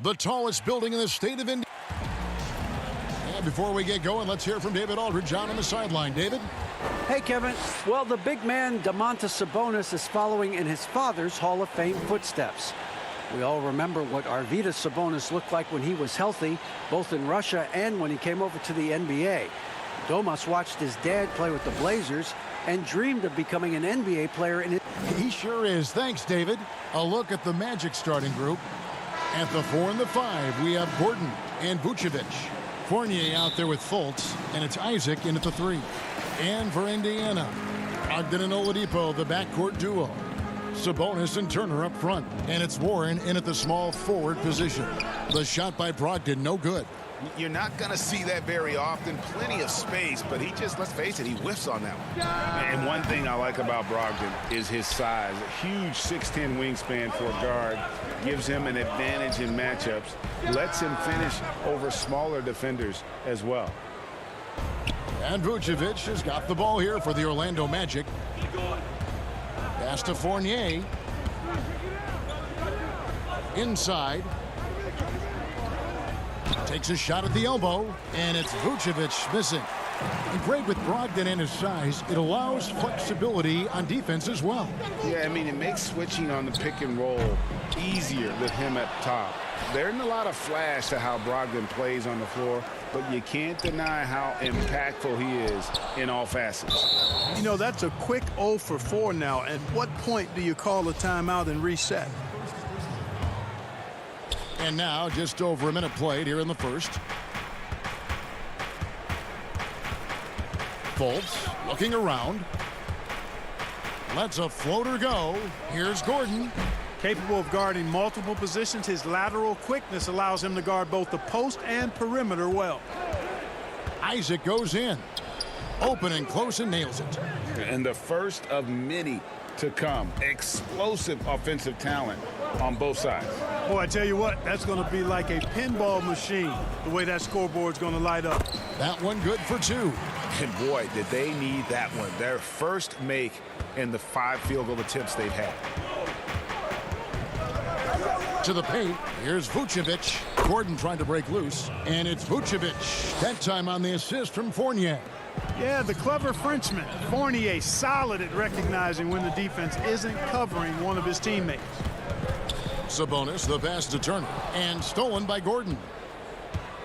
the tallest building in the state of Indiana. And before we get going, let's hear from David Aldridge on the sideline. David? Hey, Kevin. Well, the big man, Domantas Sabonis, is following in his father's Hall of Fame footsteps. We all remember what Arvydas Sabonis looked like when he was healthy, both in Russia and when he came over to the NBA. Domas watched his dad play with the Blazers and dreamed of becoming an NBA player in it. He sure is. Thanks, David. A look at the Magic starting group. At the 4 and the 5, we have Gordon and Vucevic. Fournier out there with Fultz, and it's Isaac in at the 3. And for Indiana, Brogdon and Oladipo, the backcourt duo. Sabonis and Turner up front. And it's Warren in at the small forward position. The shot by Brogdon, no good. You're not going to see that very often. Plenty of space, but he just, let's face it, he whiffs on that one. And one thing I like about Brogdon is his size. A huge 6'10" wingspan for a guard. Gives him an advantage in matchups. Lets him finish over smaller defenders as well. And Vucevic has got the ball here for the Orlando Magic. Pass to Fournier. Inside. Takes a shot at the elbow, and it's Vucevic missing. And great with Brogdon and his size, it allows flexibility on defense as well. Yeah, I mean, it makes switching on the pick and roll easier with him at the top. There isn't a lot of flash to how Brogdon plays on the floor, but you can't deny how impactful he is in all facets. You know, that's a quick 0 for 4 now. At what point do you call a timeout and reset? And now just over a minute played here in the first. Fultz looking around. Lets a floater go. Here's Gordon. Capable of guarding multiple positions, his lateral quickness allows him to guard both the post and perimeter well. Isaac goes in. Open and close and nails it. And the first of many to come. Explosive offensive talent on both sides. Oh, I tell you what, that's going to be like a pinball machine, the way that scoreboard's going to light up. That one good for 2. And boy, did they need that one. Their first make in the 5 field goal attempts they've had. To the paint, here's Vucevic. Gordon trying to break loose, and it's Vucevic. That time on the assist from Fournier. Yeah, the clever Frenchman. Fournier solid at recognizing when the defense isn't covering one of his teammates. Sabonis, the pass to Turner, and stolen by Gordon.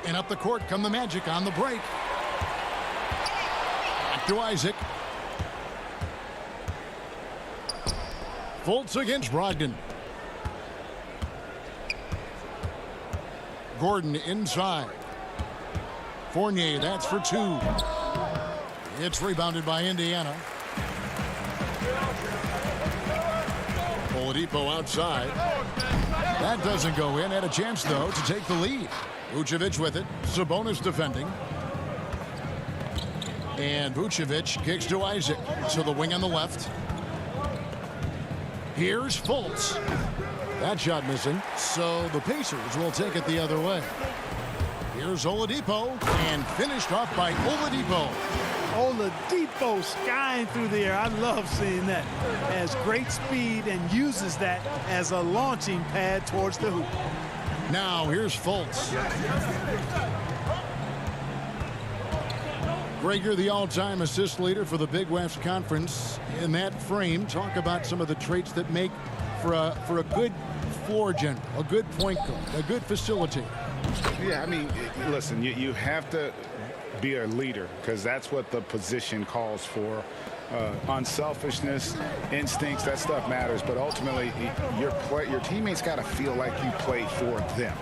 And up the court come the Magic on the break. Back to Isaac. Fultz against Brogdon. Gordon inside. Fournier, that's for 2. It's rebounded by Indiana. Oladipo outside. That doesn't go in. Had a chance, though, to take the lead. Vucevic with it. Sabonis defending. And Vucevic kicks to Isaac. To the wing on the left. Here's Fultz. That shot missing. So the Pacers will take it the other way. Here's Oladipo. And finished off by Oladipo. Oladipo skying through the air. I love seeing that. Has great speed and uses that as a launching pad towards the hoop. Now here's Fultz. Gregor, the all-time assist leader for the Big West Conference. In that frame, talk about some of the traits that make for a good floor general, a good point guard, a good facilitator. Yeah, I mean, listen, you have to be a leader because that's what the position calls for. Unselfishness, instincts, that stuff matters, but ultimately your teammates got to feel like you play for them.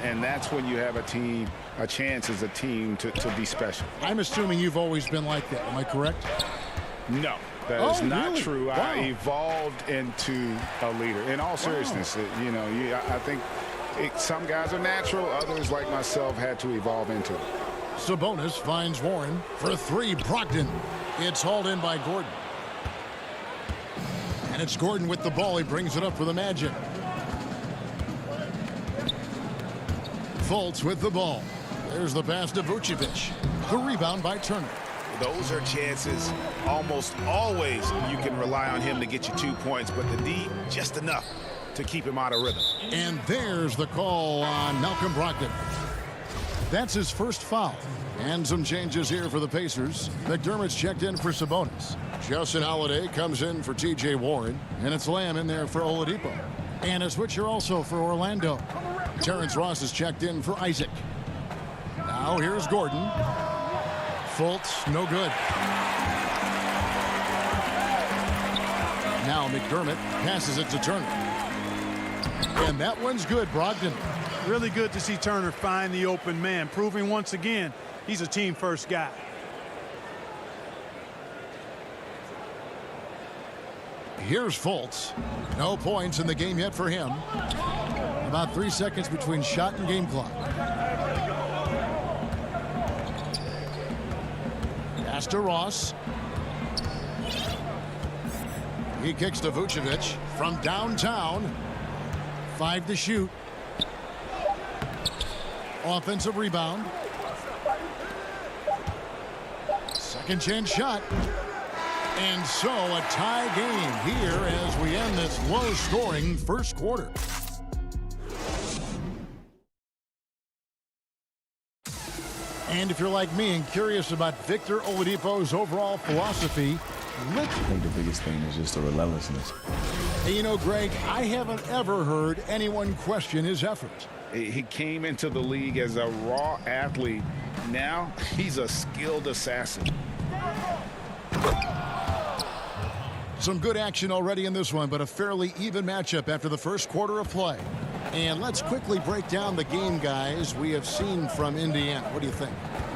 And that's when you have a chance as a team to be special. I'm assuming you've always been like that. Am I correct? No, that is not really? true. Wow. I evolved into a leader. In all seriousness, I think some guys are natural. Others, like myself, had to evolve into it. Sabonis finds Warren for 3. Brogdon. It's hauled in by Gordon. And it's Gordon with the ball. He brings it up for the Magic. Fultz with the ball. There's the pass to Vucevic. The rebound by Turner. Those are chances almost always you can rely on him to get you 2 points, but the D just enough to keep him out of rhythm. And there's the call on Malcolm Brogdon. That's his first foul. And some changes here for the Pacers. McDermott's checked in for Sabonis. Justin Holiday comes in for T.J. Warren. And it's Lamb in there for Oladipo. And a switcher also for Orlando. Terrence Ross is checked in for Isaac. Now here's Gordon. Fultz, no good. Now McDermott passes it to Turner. And that one's good, Brogdon. Really good to see Turner find the open man, proving once again he's a team-first guy. Here's Fultz. No points in the game yet for him. About 3 seconds between shot and game clock. Pass to Ross. He kicks to Vucevic from downtown. 5 to shoot. Offensive rebound. Second chance shot. And so a tie game here as we end this low-scoring first quarter. And if you're like me and curious about Victor Oladipo's overall philosophy, I think the biggest thing is just the relentlessness. hey, you know, Greg, I haven't ever heard anyone question his effort. He came into the league as a raw athlete. Now he's a skilled assassin. Some good action already in this one, but a fairly even matchup after the first quarter of play. And let's quickly break down the game, guys, we have seen from Indiana. What do you think?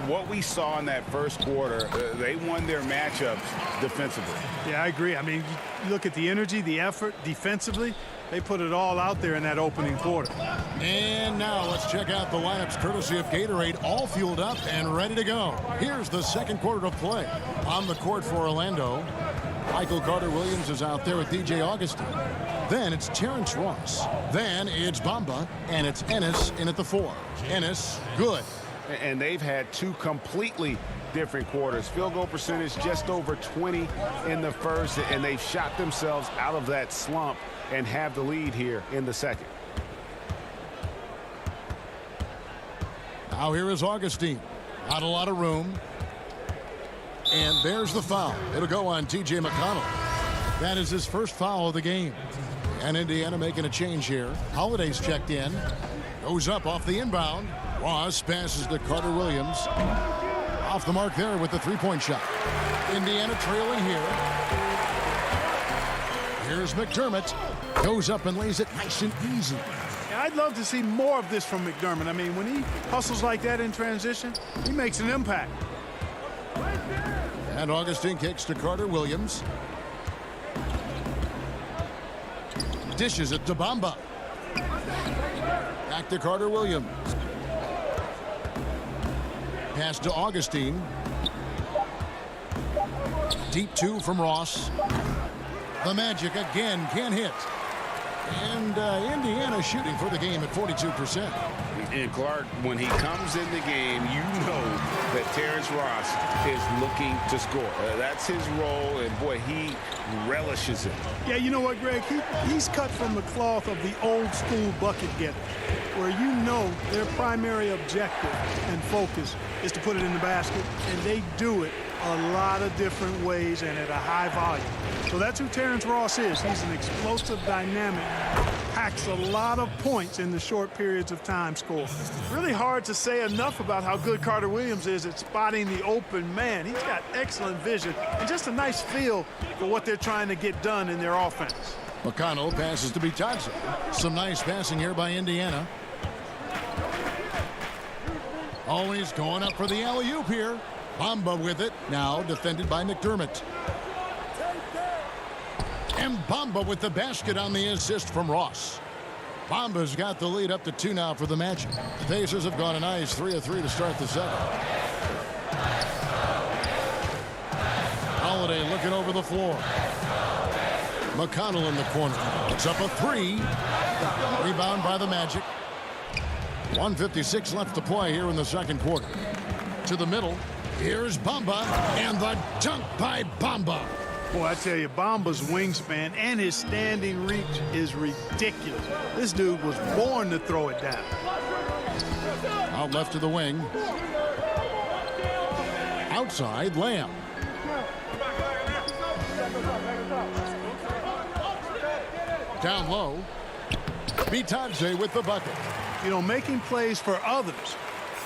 What we saw in that first quarter, they won their matchups defensively. Yeah, I agree. I mean, you look at the energy, the effort defensively. They put it all out there in that opening quarter. And now let's check out the lineups courtesy of Gatorade, all fueled up and ready to go. Here's the second quarter of play. On the court for Orlando, Michael Carter-Williams is out there with DJ Augustin. Then it's Terrence Ross. Then it's Bamba, and it's Ennis in at the 4. Ennis, good. And they've had two completely different quarters. Field goal percentage just over 20 in the first, and they've shot themselves out of that slump and have the lead here in the second. Now here is Augustine. Not a lot of room. And there's the foul. It'll go on T.J. McConnell. That is his first foul of the game. And Indiana making a change here. Holiday's checked in. Goes up off the inbound. Ross passes to Carter-Williams. Off the mark there with the three-point shot. Indiana trailing here. Here's McDermott. Goes up and lays it nice and easy. I'd love to see more of this from McDermott. I mean, when he hustles like that in transition, he makes an impact. And Augustine kicks to Carter-Williams. Dishes it to Bamba. Back to Carter-Williams. Pass to Augustine. Deep 2 from Ross. The Magic again can't hit. And Indiana shooting for the game at 42%. And Clark, when he comes in the game, you know that Terrence Ross is looking to score. That's his role, and boy, he relishes it. Yeah, you know what, Greg? He's cut from the cloth of the old school bucket getter, where you know their primary objective and focus is to put it in the basket, and they do it a lot of different ways and at a high volume. So that's who Terrence Ross is. He's an explosive, dynamic, packs a lot of points in the short periods of time score. Really hard to say enough about how good Carter-Williams is at spotting the open man. He's got excellent vision and just a nice feel for what they're trying to get done in their offense. McConnell passes to Bitadze. Some nice passing here by Indiana. Always going up for the alley-oop here. Bamba with it. Now defended by McDermott. And Bamba with the basket on the assist from Ross. Bamba's got the lead up to 2 now for the Magic. The Pacers have gone a nice 3 of 3 to start the second. Holiday looking over the floor. McConnell in the corner. It's up a 3. Rebound by the Magic. 1:56 left to play here in the second quarter. To the middle. Here's Bamba, and the dunk by Bamba. Boy, I tell you, Bamba's wingspan and his standing reach is ridiculous. This dude was born to throw it down. Out left to the wing. Outside, Lamb. Down low. Bitadze with the bucket. You know, making plays for others,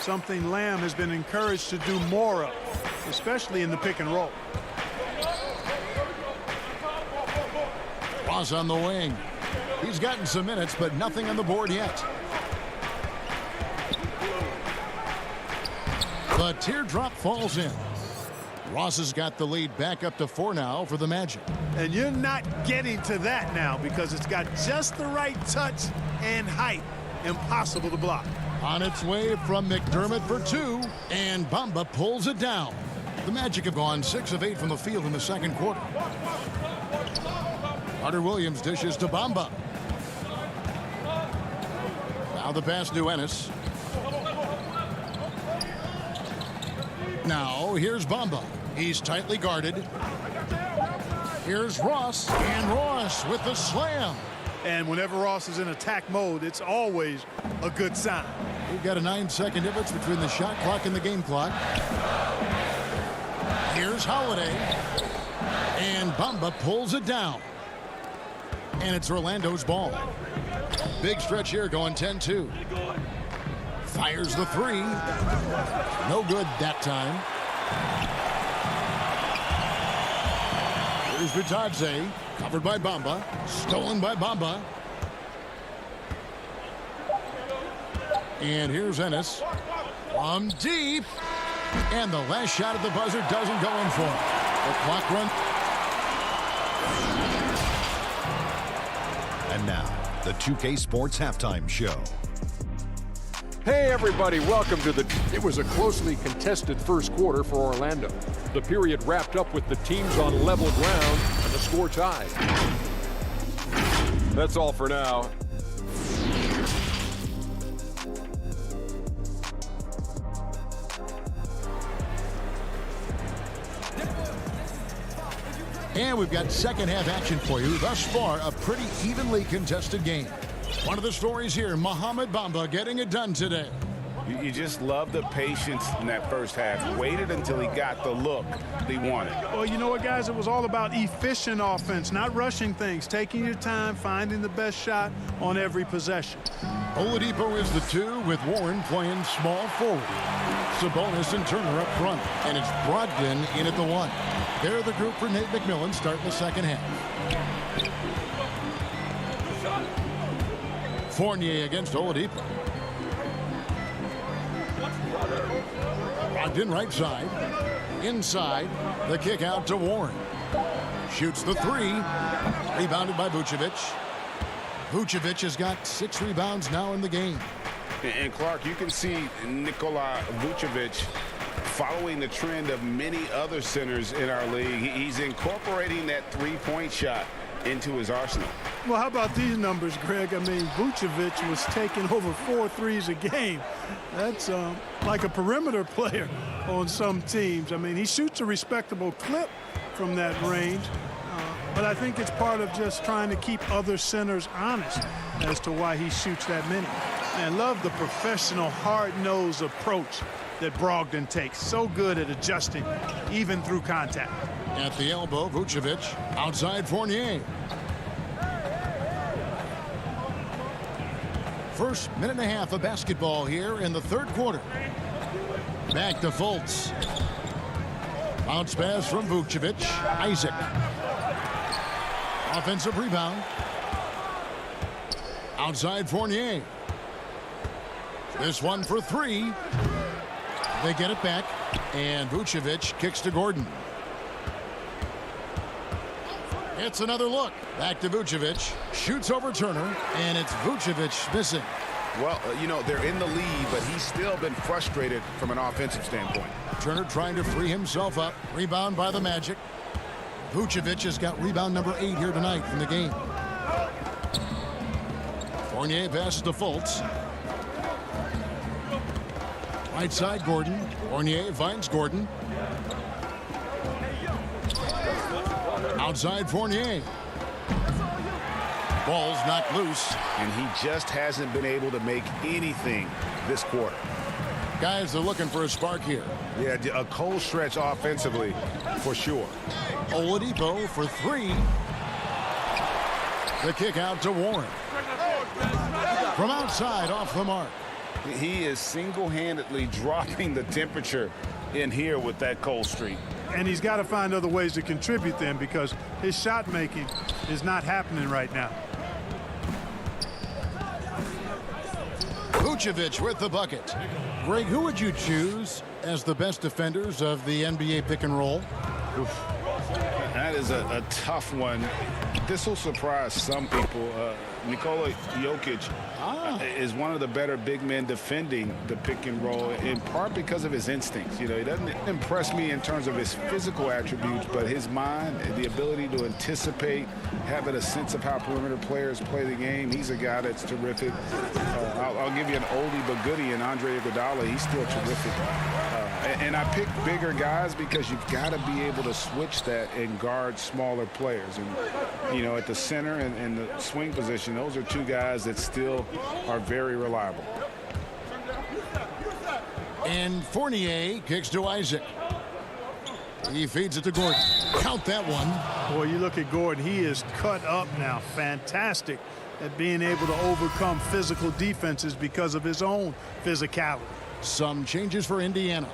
something Lamb has been encouraged to do more of, especially in the pick and roll. Ross on the wing. He's gotten some minutes, but nothing on the board yet. The teardrop falls in. Ross has got the lead back up to 4 now for the Magic. And you're not getting to that now because it's got just the right touch and height. Impossible to block. On its way from McDermott for 2, and Bamba pulls it down. The Magic have gone 6 of 8 from the field in the second quarter. Carter Williams dishes to Bamba. Now the pass to Ennis. Now here's Bamba. He's tightly guarded. Here's Ross, and Ross with the slam. And whenever Ross is in attack mode, it's always a good sign. We've got a 9-second difference between the shot clock and the game clock. Here's Holiday. And Bamba pulls it down. And it's Orlando's ball. Big stretch here going 10-2. Fires the 3. No good that time. Here's Bitadze. Covered by Bamba. Stolen by Bamba. And here's Ennis. From deep. And the last shot at the buzzer doesn't go in for him. The clock runs. And now, the 2K Sports Halftime Show. Hey everybody, welcome to It was a closely contested first quarter for Orlando. The period wrapped up with the teams on level ground and the score tied. That's all for now. And we've got second half action for you. Thus far, a pretty evenly contested game. One of the stories here, Mohamed Bamba getting it done today. You just love the patience in that first half. Waited until he got the look he wanted. Well, you know what, guys? It was all about efficient offense, not rushing things, taking your time, finding the best shot on every possession. Oladipo is the 2 with Warren playing small forward. Sabonis and Turner up front. And it's Brogdon in at the 1. They're the group for Nate McMillan starting the second half. Fournier against Oladipo. Brogdon right side. Inside. The kick out to Warren. Shoots the 3. Rebounded by Vucevic. Vucevic has got 6 rebounds now in the game. And Clark, you can see Nikola Vucevic following the trend of many other centers in our league. He's incorporating that 3-point shot into his arsenal. Well, how about these numbers, Greg? I mean, Vucevic was taking over 4 threes a game. That's like a perimeter player on some teams. I mean, he shoots a respectable clip from that range, but I think it's part of just trying to keep other centers honest as to why he shoots that many. And love the professional, hard-nosed approach that Brogdon takes. So good at adjusting, even through contact. At the elbow, Vucevic. Outside Fournier. First minute and a half of basketball here in the third quarter. Back to Fultz. Bounce pass from Vucevic. Isaac. Offensive rebound. Outside Fournier. This one for 3. They get it back. And Vucevic kicks to Gordon. It's another look. Back to Vucevic. Shoots over Turner. And it's Vucevic missing. Well, you know, they're in the lead, but he's still been frustrated from an offensive standpoint. Turner trying to free himself up. Rebound by the Magic. Vucevic has got rebound number 8 here tonight in the game. Fournier passes to Fultz. Right side, Gordon. Fournier finds Gordon. Outside Fournier. Ball's knocked loose. And he just hasn't been able to make anything this quarter. Guys are looking for a spark here. Yeah, a cold stretch offensively for sure. Oladipo for three. The kick out to Warren. From outside, off the mark. He is single-handedly dropping the temperature in here with that cold streak. And he's got to find other ways to contribute then, because his shot making is not happening right now. Vucevic with the bucket. Greg, who would you choose as the best defenders of the NBA pick and roll? Oof. That is a tough one. This will surprise some people. Nikola Jokic is one of the better big men defending the pick and roll, in part because of his instincts. You know, he doesn't impress me in terms of his physical attributes, but his mind, the ability to anticipate, having a sense of how perimeter players play the game. He's a guy that's terrific. I'll give you an oldie but goodie in Andre Iguodala. He's still terrific. And I pick bigger guys because you've got to be able to switch that and guard smaller players. And, you know, at the center and the swing position, those are two guys that still are very reliable. And Fournier kicks to Isaac. He feeds it to Gordon. Count that one. Boy, you look at Gordon. He is cut up now. Fantastic at being able to overcome physical defenses because of his own physicality. Some changes for Indiana.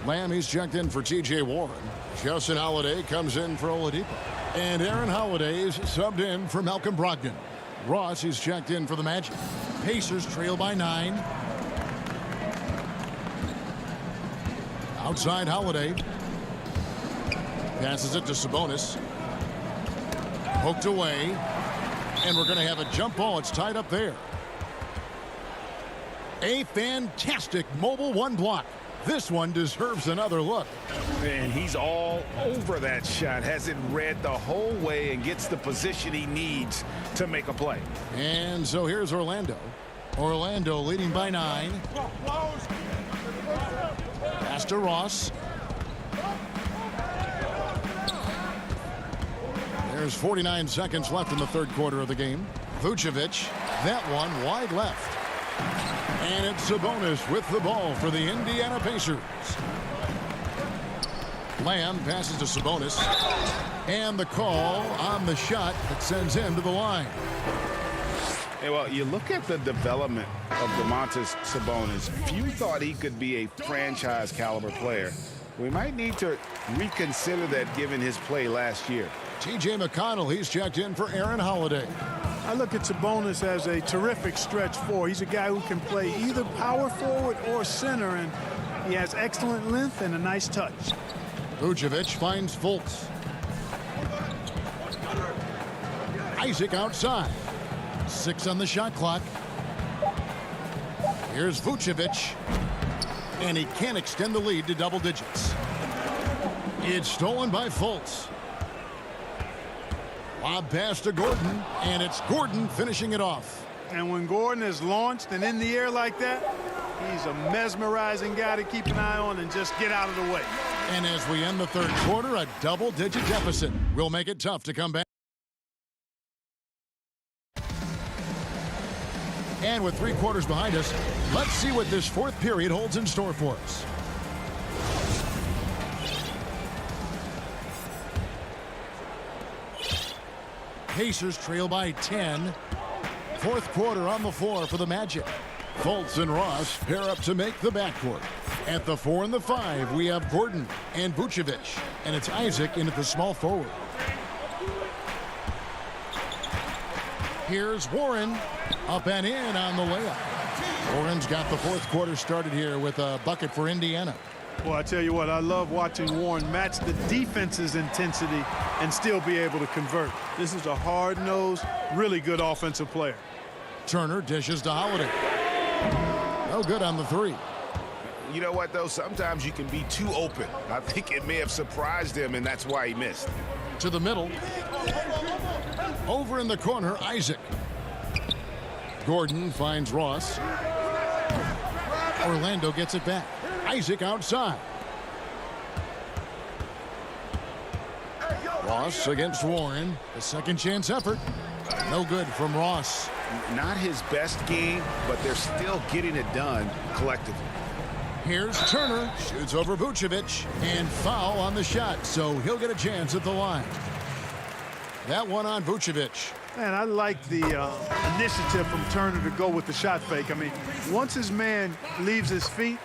Lamb, he's checked in for T.J. Warren. Justin Holiday comes in for Oladipo. And Aaron Holiday is subbed in for Malcolm Brogdon. Ross is checked in for the Magic. Pacers trail by 9. Outside Holiday. Passes it to Sabonis. Poked away. And we're going to have a jump ball. It's tied up there. A fantastic mobile one block. This one deserves another look. And he's all over that shot. Has it read the whole way and gets the position he needs to make a play. And so here's Orlando. Orlando leading by 9. Pass to Ross. There's 49 seconds left in the third quarter of the game. Vucevic, that one wide left. And it's Sabonis with the ball for the Indiana Pacers. Lamb passes to Sabonis. And the call on the shot that sends him to the line. Hey, well, you look at the development of Domantas Sabonis. Few thought he could be a franchise caliber player. We might need to reconsider that given his play last year. T.J. McConnell, he's checked in for Aaron Holiday. I look at Sabonis as a terrific stretch four. He's a guy who can play either power forward or center, and he has excellent length and a nice touch. Vucevic finds Fultz. Isaac outside. 6 on the shot clock. Here's Vucevic. And he can't extend the lead to double digits. It's stolen by Fultz. Lob pass to Gordon, and it's Gordon finishing it off. And when Gordon is launched and in the air like that, he's a mesmerizing guy to keep an eye on and just get out of the way. And as we end the third quarter, a double-digit deficit will make it tough to come back. And with 3 quarters behind us, let's see what this fourth period holds in store for us. Pacers trail by 10. Fourth quarter on the floor for the Magic. Fultz and Ross pair up to make the backcourt. At the 4 and the 5, we have Gordon and Vucevic. And it's Isaac in at the small forward. Here's Warren. Up and in on the layup. Warren's got the fourth quarter started here with a bucket for Indiana. Well, I tell you what, I love watching Warren match the defense's intensity and still be able to convert. This is a hard-nosed, really good offensive player. Turner dishes to Holiday. No good on the 3. You know what, though? Sometimes you can be too open. I think it may have surprised him, and that's why he missed. To the middle. Over in the corner, Isaac. Gordon finds Ross. Orlando gets it back. Isaac outside. Ross against Warren. A second chance effort. No good from Ross. Not his best game, but they're still getting it done collectively. Here's Turner. Shoots over Vucevic. And foul on the shot, so he'll get a chance at the line. That one on Vucevic. Man, I like the initiative from Turner to go with the shot fake. I mean, once his man leaves his feet,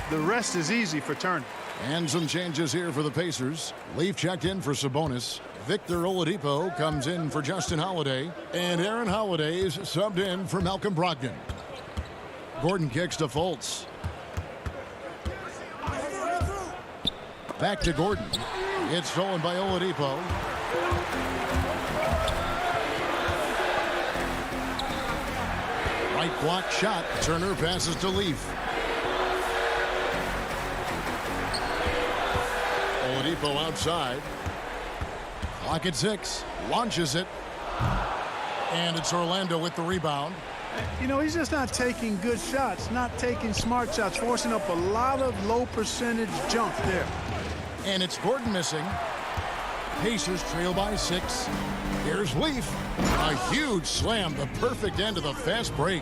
the rest is easy for Turner. And some changes here for the Pacers. Leaf checked in for Sabonis. Victor Oladipo comes in for Justin Holiday. And Aaron Holiday is subbed in for Malcolm Brogdon. Gordon kicks to Fultz. Back to Gordon. It's stolen by Oladipo. Right block shot. Turner passes to Leaf. Oladipo outside. Clock at 6. Launches it. And it's Orlando with the rebound. You know, he's just not taking good shots, not taking smart shots, forcing up a lot of low percentage jump there. And it's Gordon missing. Pacers trail by 6. Here's Leaf. A huge slam, the perfect end of the fast break.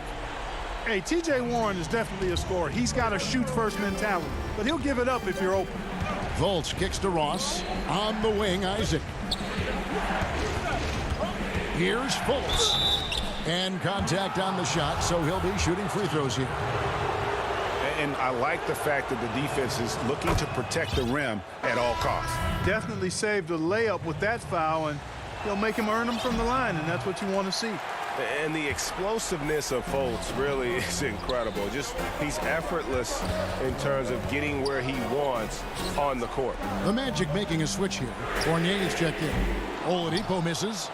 Hey, T.J. Warren is definitely a scorer. He's got a shoot-first mentality, but he'll give it up if you're open. Fultz kicks to Ross. On the wing, Isaac. Here's Fultz. And contact on the shot, so he'll be shooting free throws here. And I like the fact that the defense is looking to protect the rim at all costs. Definitely saved a layup with that foul, and he'll make him earn them from the line, and that's what you want to see. And the explosiveness of Fultz really is incredible. Just he's effortless in terms of getting where he wants on the court. The Magic making a switch here. Fournier is checked in. Oladipo misses.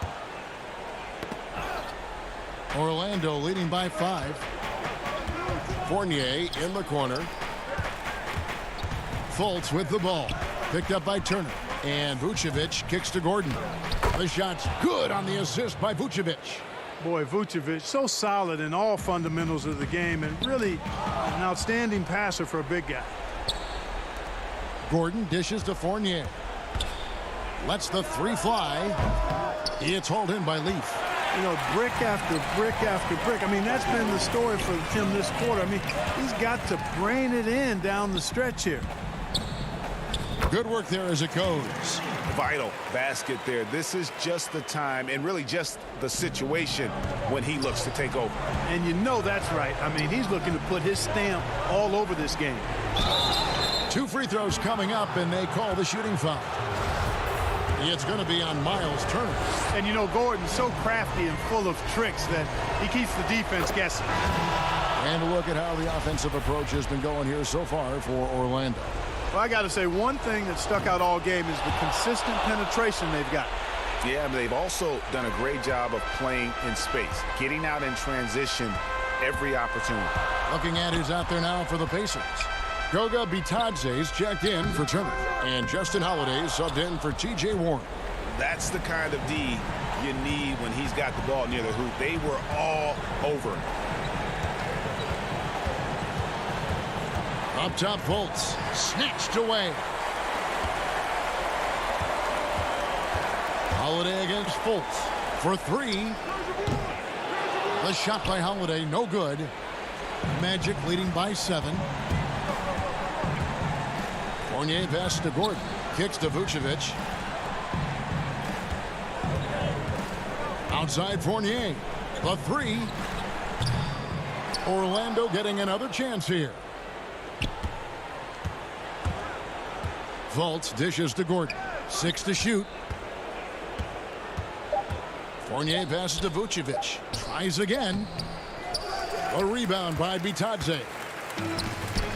Orlando leading by 5. Fournier in the corner. Fultz with the ball. Picked up by Turner. And Vucevic kicks to Gordon. The shot's good on the assist by Vucevic. Boy, Vucevic, so solid in all fundamentals of the game and really an outstanding passer for a big guy. Gordon dishes to Fournier. Lets the 3 fly. It's hauled in by Leaf. You know, brick after brick after brick. I mean, that's been the story for him this quarter. I mean, he's got to brain it in down the stretch here. Good work there as it goes. Vital basket there. This is just the time and really just the situation when he looks to take over. And you know that's right. I mean, he's looking to put his stamp all over this game. 2 free throws coming up, and they call the shooting foul. It's going to be on Miles Turner. And you know, Gordon's so crafty and full of tricks that he keeps the defense guessing. And look at how the offensive approach has been going here so far for Orlando. Well, I got to say, one thing that stuck out all game is the consistent penetration they've got. Yeah, but they've also done a great job of playing in space, getting out in transition every opportunity. Looking at who's out there now for the Pacers. Goga Bitadze is checked in for Turner. And Justin Holiday is subbed in for T.J. Warren. That's the kind of D you need when he's got the ball near the hoop. They were all over him. Up top, Fultz. Snatched away. Holiday against Fultz for 3. The shot by Holiday, no good. Magic leading by 7. Fournier pass to Gordon. Kicks to Vucevic. Outside Fournier. The 3. Orlando getting another chance here. Fultz dishes to Gordon. 6 to shoot. Fournier passes to Vucevic. Tries again. A rebound by Bitadze.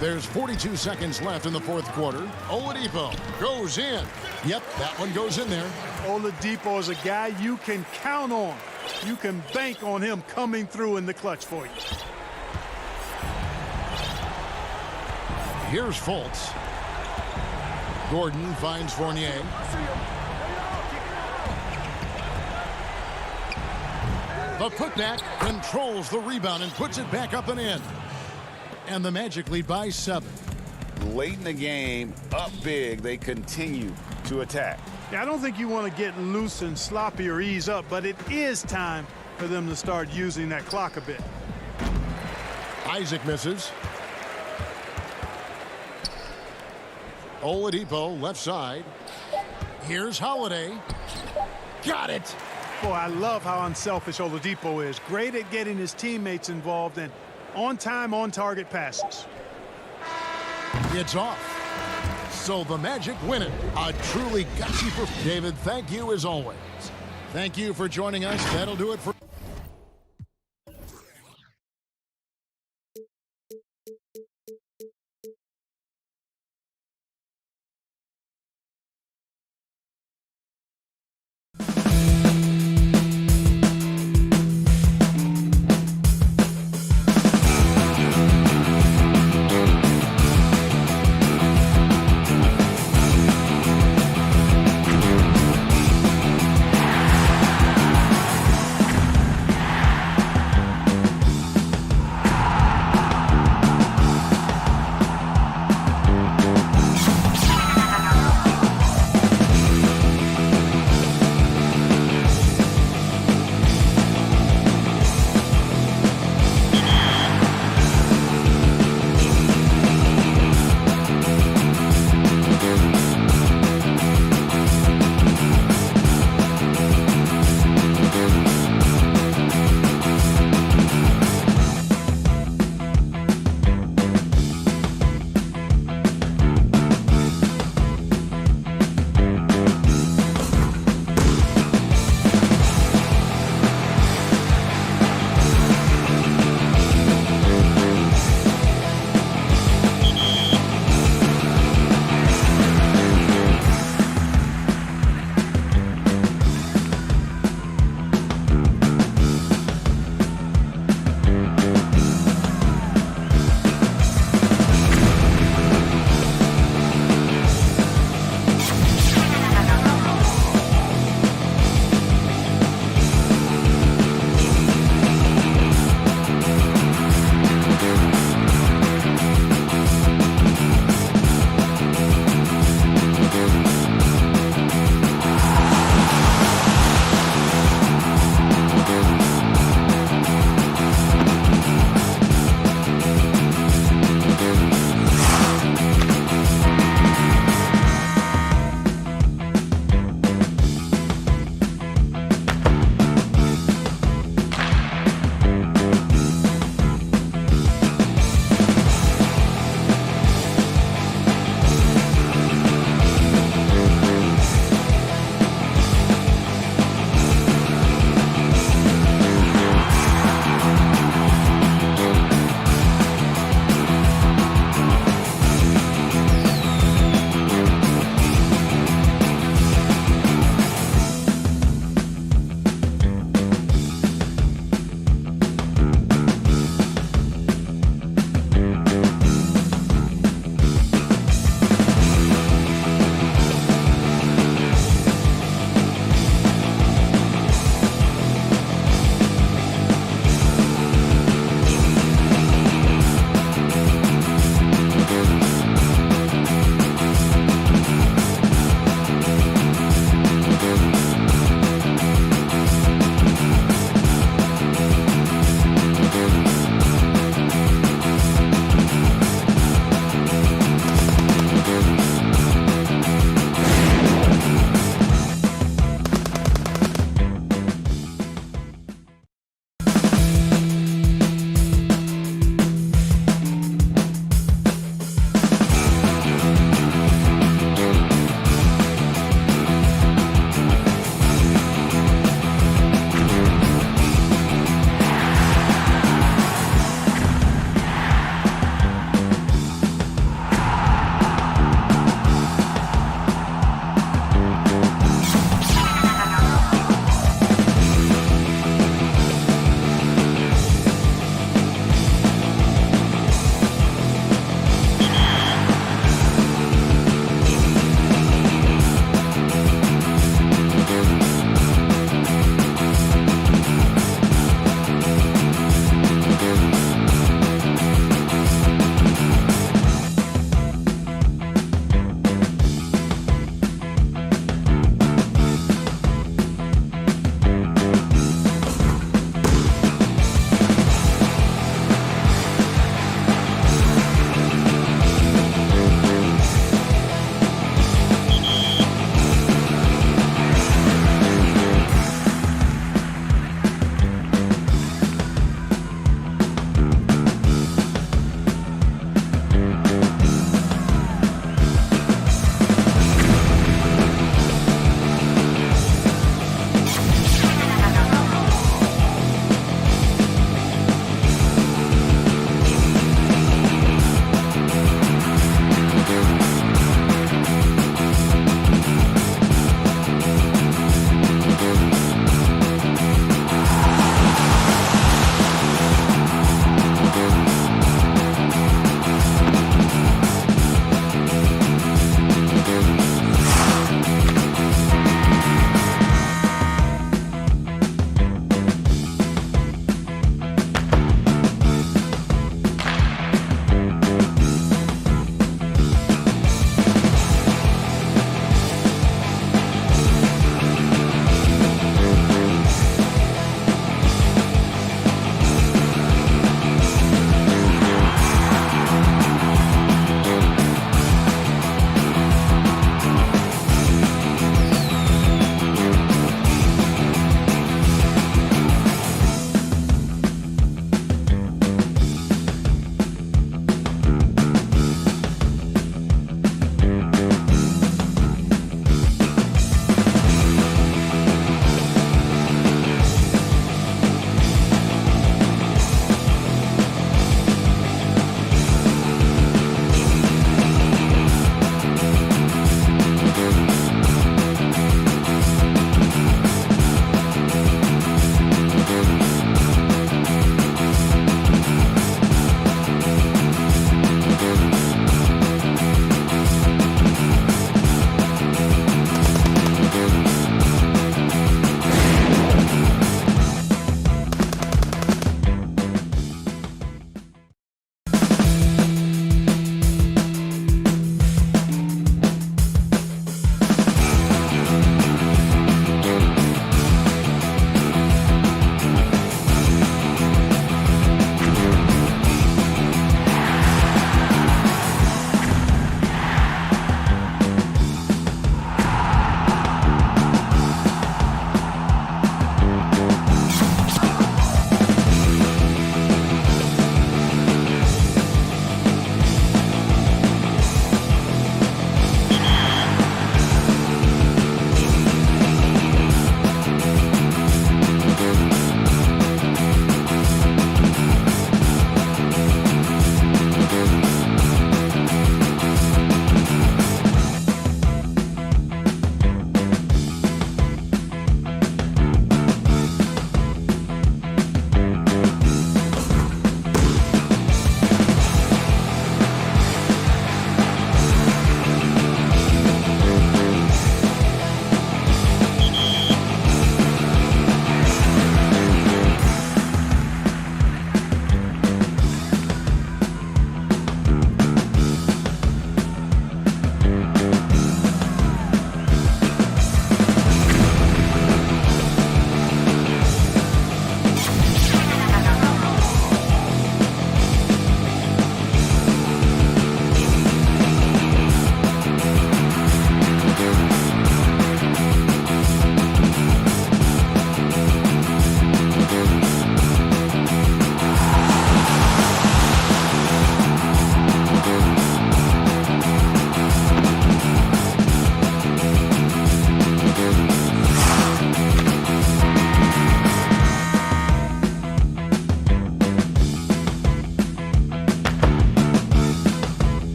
There's 42 seconds left in the 4th quarter. Oladipo goes in. Yep, that one goes in there. Oladipo is a guy you can count on. You can bank on him coming through in the clutch for you. Here's Fultz. Gordon finds Fournier. The putback controls the rebound and puts it back up and in. And the Magic lead by 7. Late in the game, up big, they continue to attack. Yeah, I don't think you want to get loose and sloppy or ease up, but it is time for them to start using that clock a bit. Isaac misses. Oladipo left side. Here's Holiday. Got it. Boy, I love how unselfish Oladipo is. Great at getting his teammates involved and on-time, on-target passes. It's off. So the Magic win it. A truly gutsy performance. David, thank you as always. Thank you for joining us. That'll do it for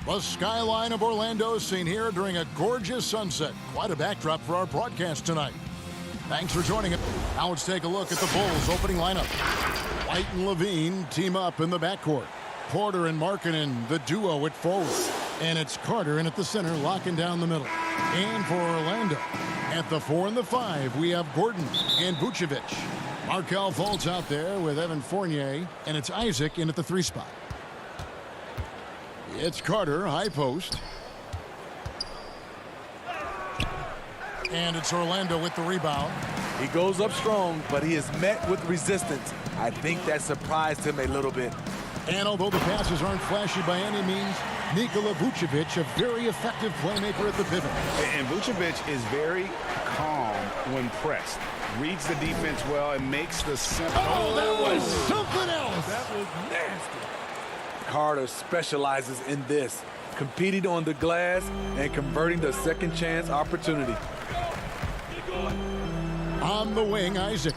The skyline of Orlando seen here during a gorgeous sunset. Quite a backdrop for our broadcast tonight. Thanks for joining us. Now let's take a look at the Bulls' opening lineup. White and Levine team up in the backcourt. Porter and Markkanen, the duo at forward. And it's Carter in at the center, locking down the middle. And for Orlando, at the 4 and the 5, we have Gordon and Vucevic. Markelle Fultz out there with Evan Fournier, and it's Isaac in at the 3 spot. It's Carter, high post. And it's Orlando with the rebound. He goes up strong, but he is met with resistance. I think that surprised him a little bit. And although the passes aren't flashy by any means, Nikola Vucevic, a very effective playmaker at the pivot. And Vucevic is very calm when pressed. Reads the defense well and makes the simple. Oh, that was something else. That was nasty. Carter specializes in this, competing on the glass and converting the second chance opportunity. On the wing, Isaac.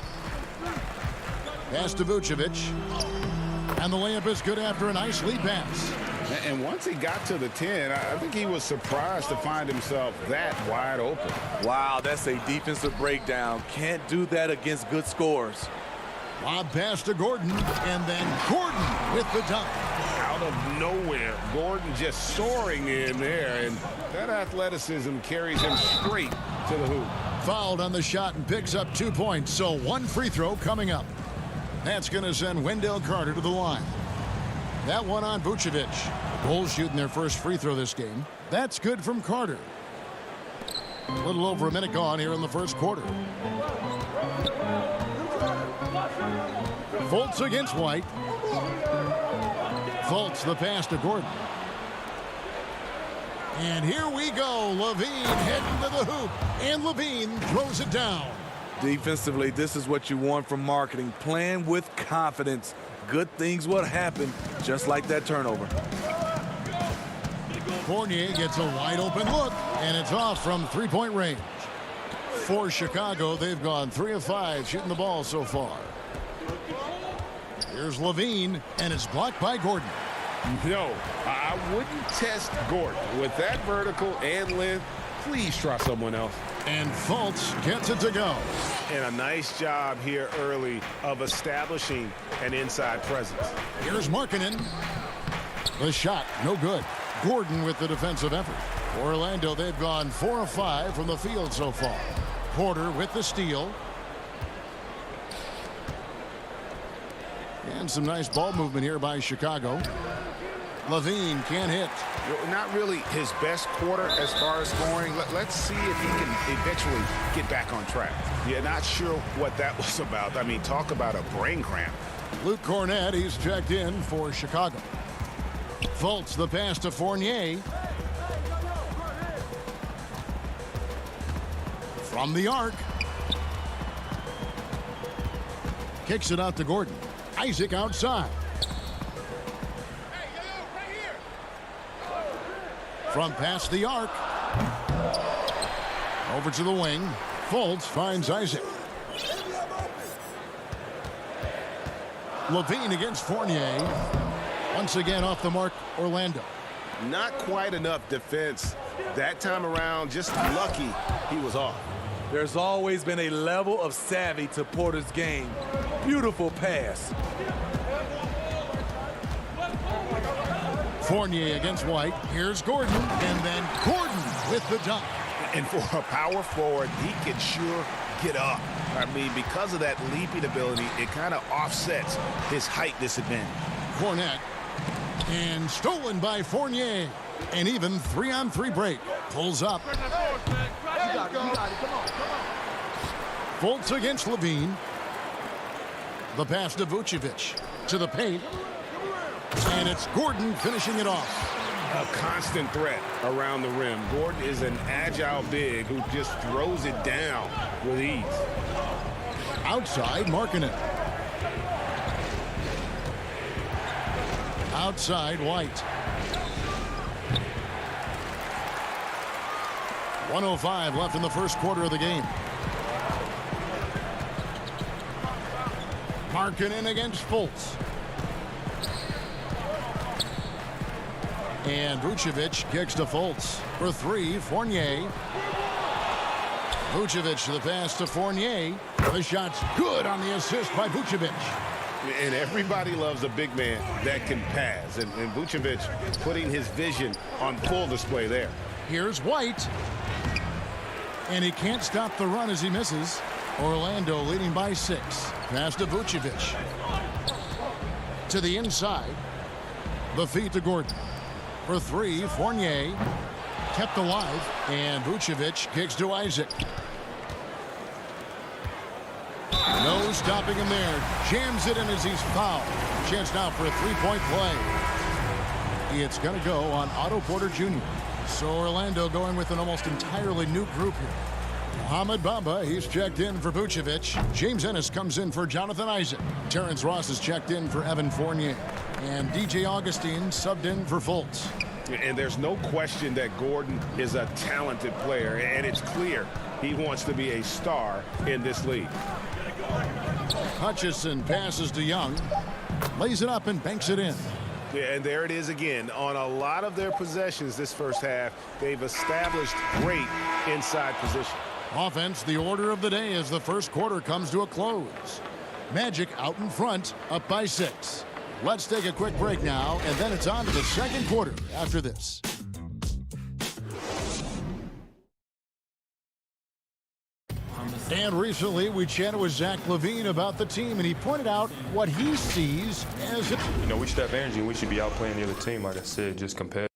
Pass to Vucevic. And the layup is good after a nice lead pass. And once he got to the 10, I think he was surprised to find himself that wide open. Wow, that's a defensive breakdown. Can't do that against good scores. Lob pass to Gordon, and then Gordon with the dunk. Out of nowhere, Gordon just soaring in there, and that athleticism carries him straight to the hoop. Fouled on the shot and picks up 2 points, so 1 free throw coming up. That's going to send Wendell Carter to the line. That one on Vucevic. Bulls shooting their first free throw this game. That's good from Carter. A little over a minute gone here in the first quarter. Fultz against White. Fultz the pass to Gordon. And here we go. Levine heading to the hoop. And Levine throws it down. Defensively, this is what you want from marketing. Playing with confidence. Good things will happen, just like that turnover. Fournier gets a wide open look, and it's off from three-point range. For Chicago, they've gone 3 of 5 shooting the ball so far. Here's Levine, and it's blocked by Gordon. No, I wouldn't test Gordon. With that vertical and length, please try someone else. And Fultz gets it to go. And a nice job here early of establishing an inside presence. Here's Markkanen. The shot, no good. Gordon with the defensive effort. For Orlando, they've gone 4 of 5 from the field so far. Porter with the steal. And some nice ball movement here by Chicago. Levine can't hit. Not really his best quarter as far as scoring. Let's see if he can eventually get back on track. Yeah, not sure what that was about. I mean, talk about a brain cramp. Luke Cornett, he's checked in for Chicago. Fultz the pass to Fournier. From the arc. Kicks it out to Gordon. Isaac outside. From past the arc. Over to the wing. Fultz finds Isaac. Levine against Fournier. Once again off the mark, Orlando. Not quite enough defense that time around. Just lucky he was off. There's always been a level of savvy to Porter's game. Beautiful pass. Fournier against White. Here's Gordon, and then Gordon with the dunk. And for a power forward, he can sure get up. I mean, because of that leaping ability, it kind of offsets his height disadvantage. Cornett. And stolen by Fournier. An even 3-on-3 break. Pulls up. Fultz against Levine. The pass to Vucevic. To the paint. And it's Gordon finishing it off. A constant threat around the rim. Gordon is an agile big who just throws it down with ease. Outside, Markkanen. Outside, White. 1:05 left in the first quarter of the game. Markkanen against Fultz. And Vucevic kicks to Fultz. For three, Fournier. Vucevic to the pass to Fournier. The shot's good on the assist by Vucevic. And everybody loves a big man that can pass. And Vucevic putting his vision on full display there. Here's White. And he can't stop the run as he misses. Orlando leading by 6. Pass to Vucevic. To the inside. The feed to Gordon. For three, Fournier. Kept alive. And Vucevic kicks to Isaac. No stopping him there. Jams it in as he's fouled. Chance now for a three-point play. It's going to go on Otto Porter Jr. So Orlando going with an almost entirely new group here. Mohamed Bamba, he's checked in for Vucevic. James Ennis comes in for Jonathan Isaac. Terrence Ross is checked in for Evan Fournier. And DJ Augustine subbed in for Fultz. And there's no question that Gordon is a talented player. And it's clear he wants to be a star in this league. Hutchison passes to Young. Lays it up and banks it in. Yeah, and there it is again. On a lot of their possessions this first half, they've established great inside position. Offense, the order of the day as the first quarter comes to a close. Magic out in front, up by 6. Let's take a quick break now, and then it's on to the second quarter after this. And recently, we chatted with Zach LaVine about the team, and he pointed out what he sees as... we should have energy, and we should be outplaying the other team, like I said, just compare.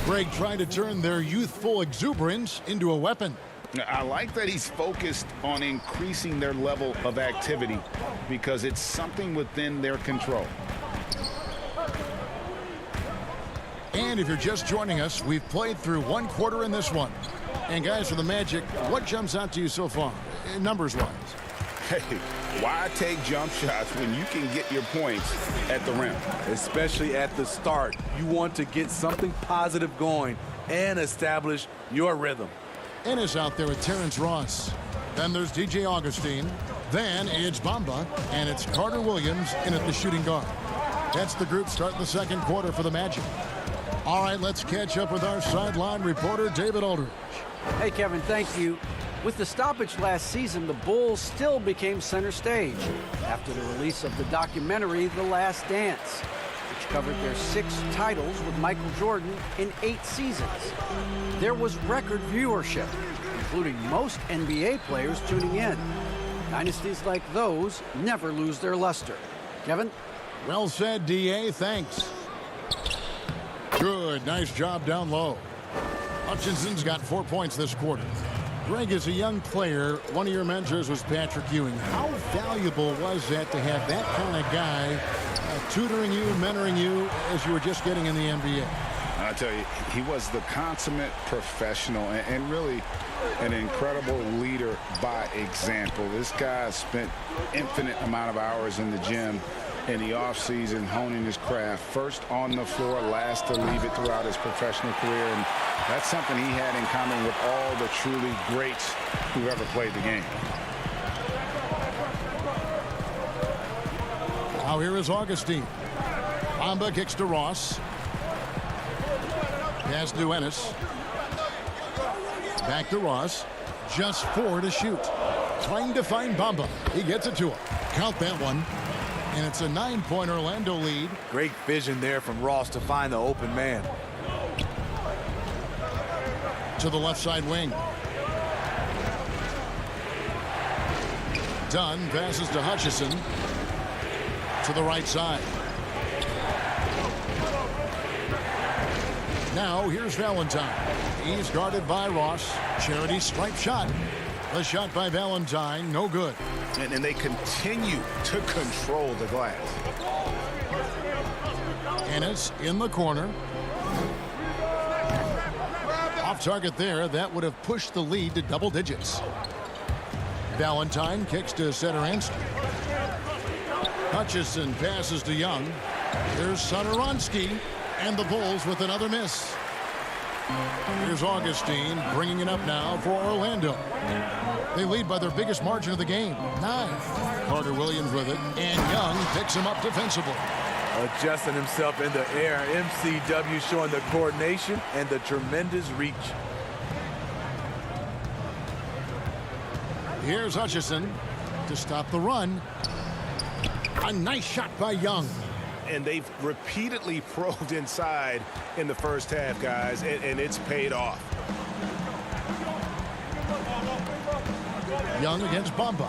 Greg trying to turn their youthful exuberance into a weapon. I like that he's focused on increasing their level of activity because it's something within their control. And if you're just joining us, we've played through one quarter in this one. And guys, for the Magic, what jumps out to you so far, numbers-wise? Hey, why take jump shots when you can get your points at the rim? Especially at the start. You want to get something positive going and establish your rhythm. Ennis out there with Terrence Ross. Then there's DJ Augustine. Then it's Bamba. And it's Carter Williams in at the shooting guard. That's the group starting the second quarter for the Magic. All right, let's catch up with our sideline reporter, David Aldridge. Hey, Kevin, thank you. With the stoppage last season, the Bulls still became center stage after the release of the documentary The Last Dance, which covered their 6 titles with Michael Jordan in 8 seasons. There was record viewership, including most NBA players tuning in. Dynasties like those never lose their luster. Kevin? Well said, D.A. Thanks. Good. Nice job down low. Hutchinson's got 4 points this quarter. Greg, as a young player, one of your mentors was Patrick Ewing. How valuable was that to have that kind of guy tutoring you, mentoring you as you were just getting in the NBA? I tell you, he was the consummate professional and really an incredible leader by example. This guy spent infinite amount of hours in the gym in the offseason honing his craft, first on the floor, last to leave it throughout his professional career. And that's something he had in common with all the truly greats who ever played the game. Now here is Augustine. Bamba kicks to Ross. Pass to Ennis. Back to Ross. Just 4 to shoot. Trying to find Bamba. He gets it to him. Count that one. And it's a 9-point Orlando lead. Great vision there from Ross to find the open man. To the left side wing. Dunn passes to Hutchison. To the right side. Now here's Valentine. He's guarded by Ross. Charity stripe shot. The shot by Valentine, no good. And they continue to control the glass. Ennis in the corner. Off target there. That would have pushed the lead to double digits. Valentine kicks to Satoransky. Hutchison passes to Young. Here's Satoransky. And the Bulls with another miss. Here's Augustine bringing it up now for Orlando. They lead by their biggest margin of the game, 9. Carter Williams with it, and Young picks him up defensively. Adjusting himself in the air. MCW showing the coordination and the tremendous reach. Here's Hutchison to stop the run. A nice shot by Young. And they've repeatedly probed inside in the first half, guys, and it's paid off. Young against Bamba.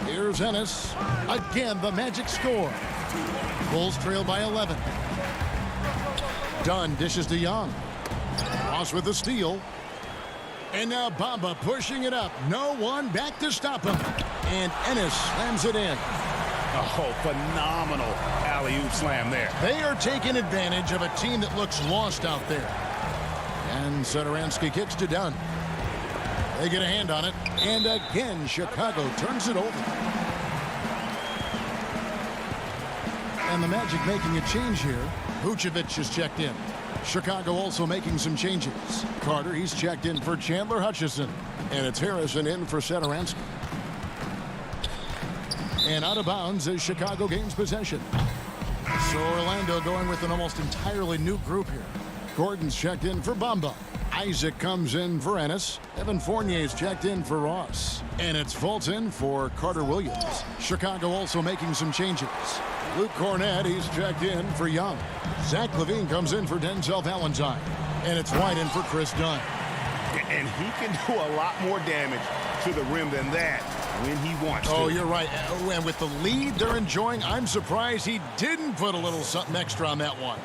Here's Ennis. Again, the Magic score. Bulls trail by 11. Dunn dishes to Young. Ross with the steal. And now Bamba pushing it up. No one back to stop him. And Ennis slams it in. Oh, phenomenal alley-oop slam there. They are taking advantage of a team that looks lost out there. And Satoransky kicks to Dunn. They get a hand on it. And again, Chicago turns it over. And the Magic making a change here. Vucevic is checked in. Chicago also making some changes. Carter, he's checked in for Chandler Hutchison. And it's Harrison in for Satoransky. And out of bounds as Chicago gains possession. So Orlando going with an almost entirely new group here. Gordon's checked in for Bamba. Isaac comes in for Ennis. Evan Fournier's checked in for Ross. And it's Fulton for Carter Williams. Chicago also making some changes. Luke Cornett, he's checked in for Young. Zach LaVine comes in for Denzel Valentine. And it's White in for Chris Dunn. And he can do a lot more damage to the rim than that when he wants to. Oh, you're right. And with the lead they're enjoying, I'm surprised he didn't put a little something extra on that one.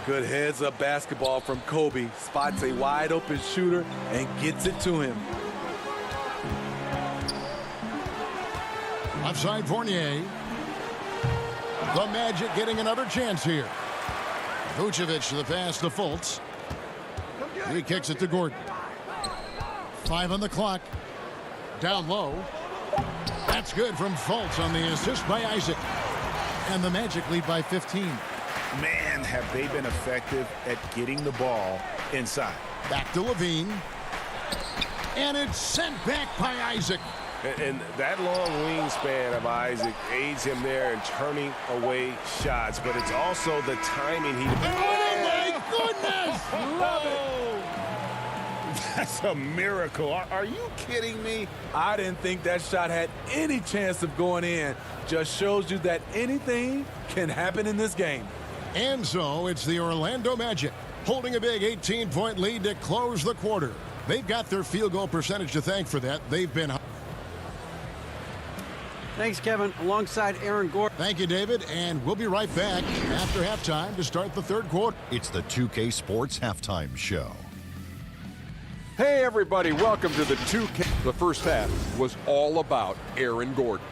Good heads-up basketball from Kobe. Spots a wide-open shooter and gets it to him. Offside Fournier. The Magic getting another chance here. Vucevic to the pass to Fultz. He kicks it to Gordon. 5 on the clock. Down low. That's good from Fultz on the assist by Isaac. And the Magic lead by 15. Man, have they been effective at getting the ball inside. Back to LaVine. And it's sent back by Isaac. And that long wingspan of Isaac aids him there in turning away shots, but it's also the timing he... Oh, my goodness! Love it! That's a miracle. Are you kidding me? I didn't think that shot had any chance of going in. Just shows you that anything can happen in this game. And so it's the Orlando Magic holding a big 18-point lead to close the quarter. They've got their field goal percentage to thank for that. They've been... Thanks, Kevin. Alongside Aaron Gordon. Thank you, David. And we'll be right back after halftime to start the third quarter. It's the 2K Sports Halftime Show. Hey, everybody. Welcome to the 2K. The first half was all about Aaron Gordon.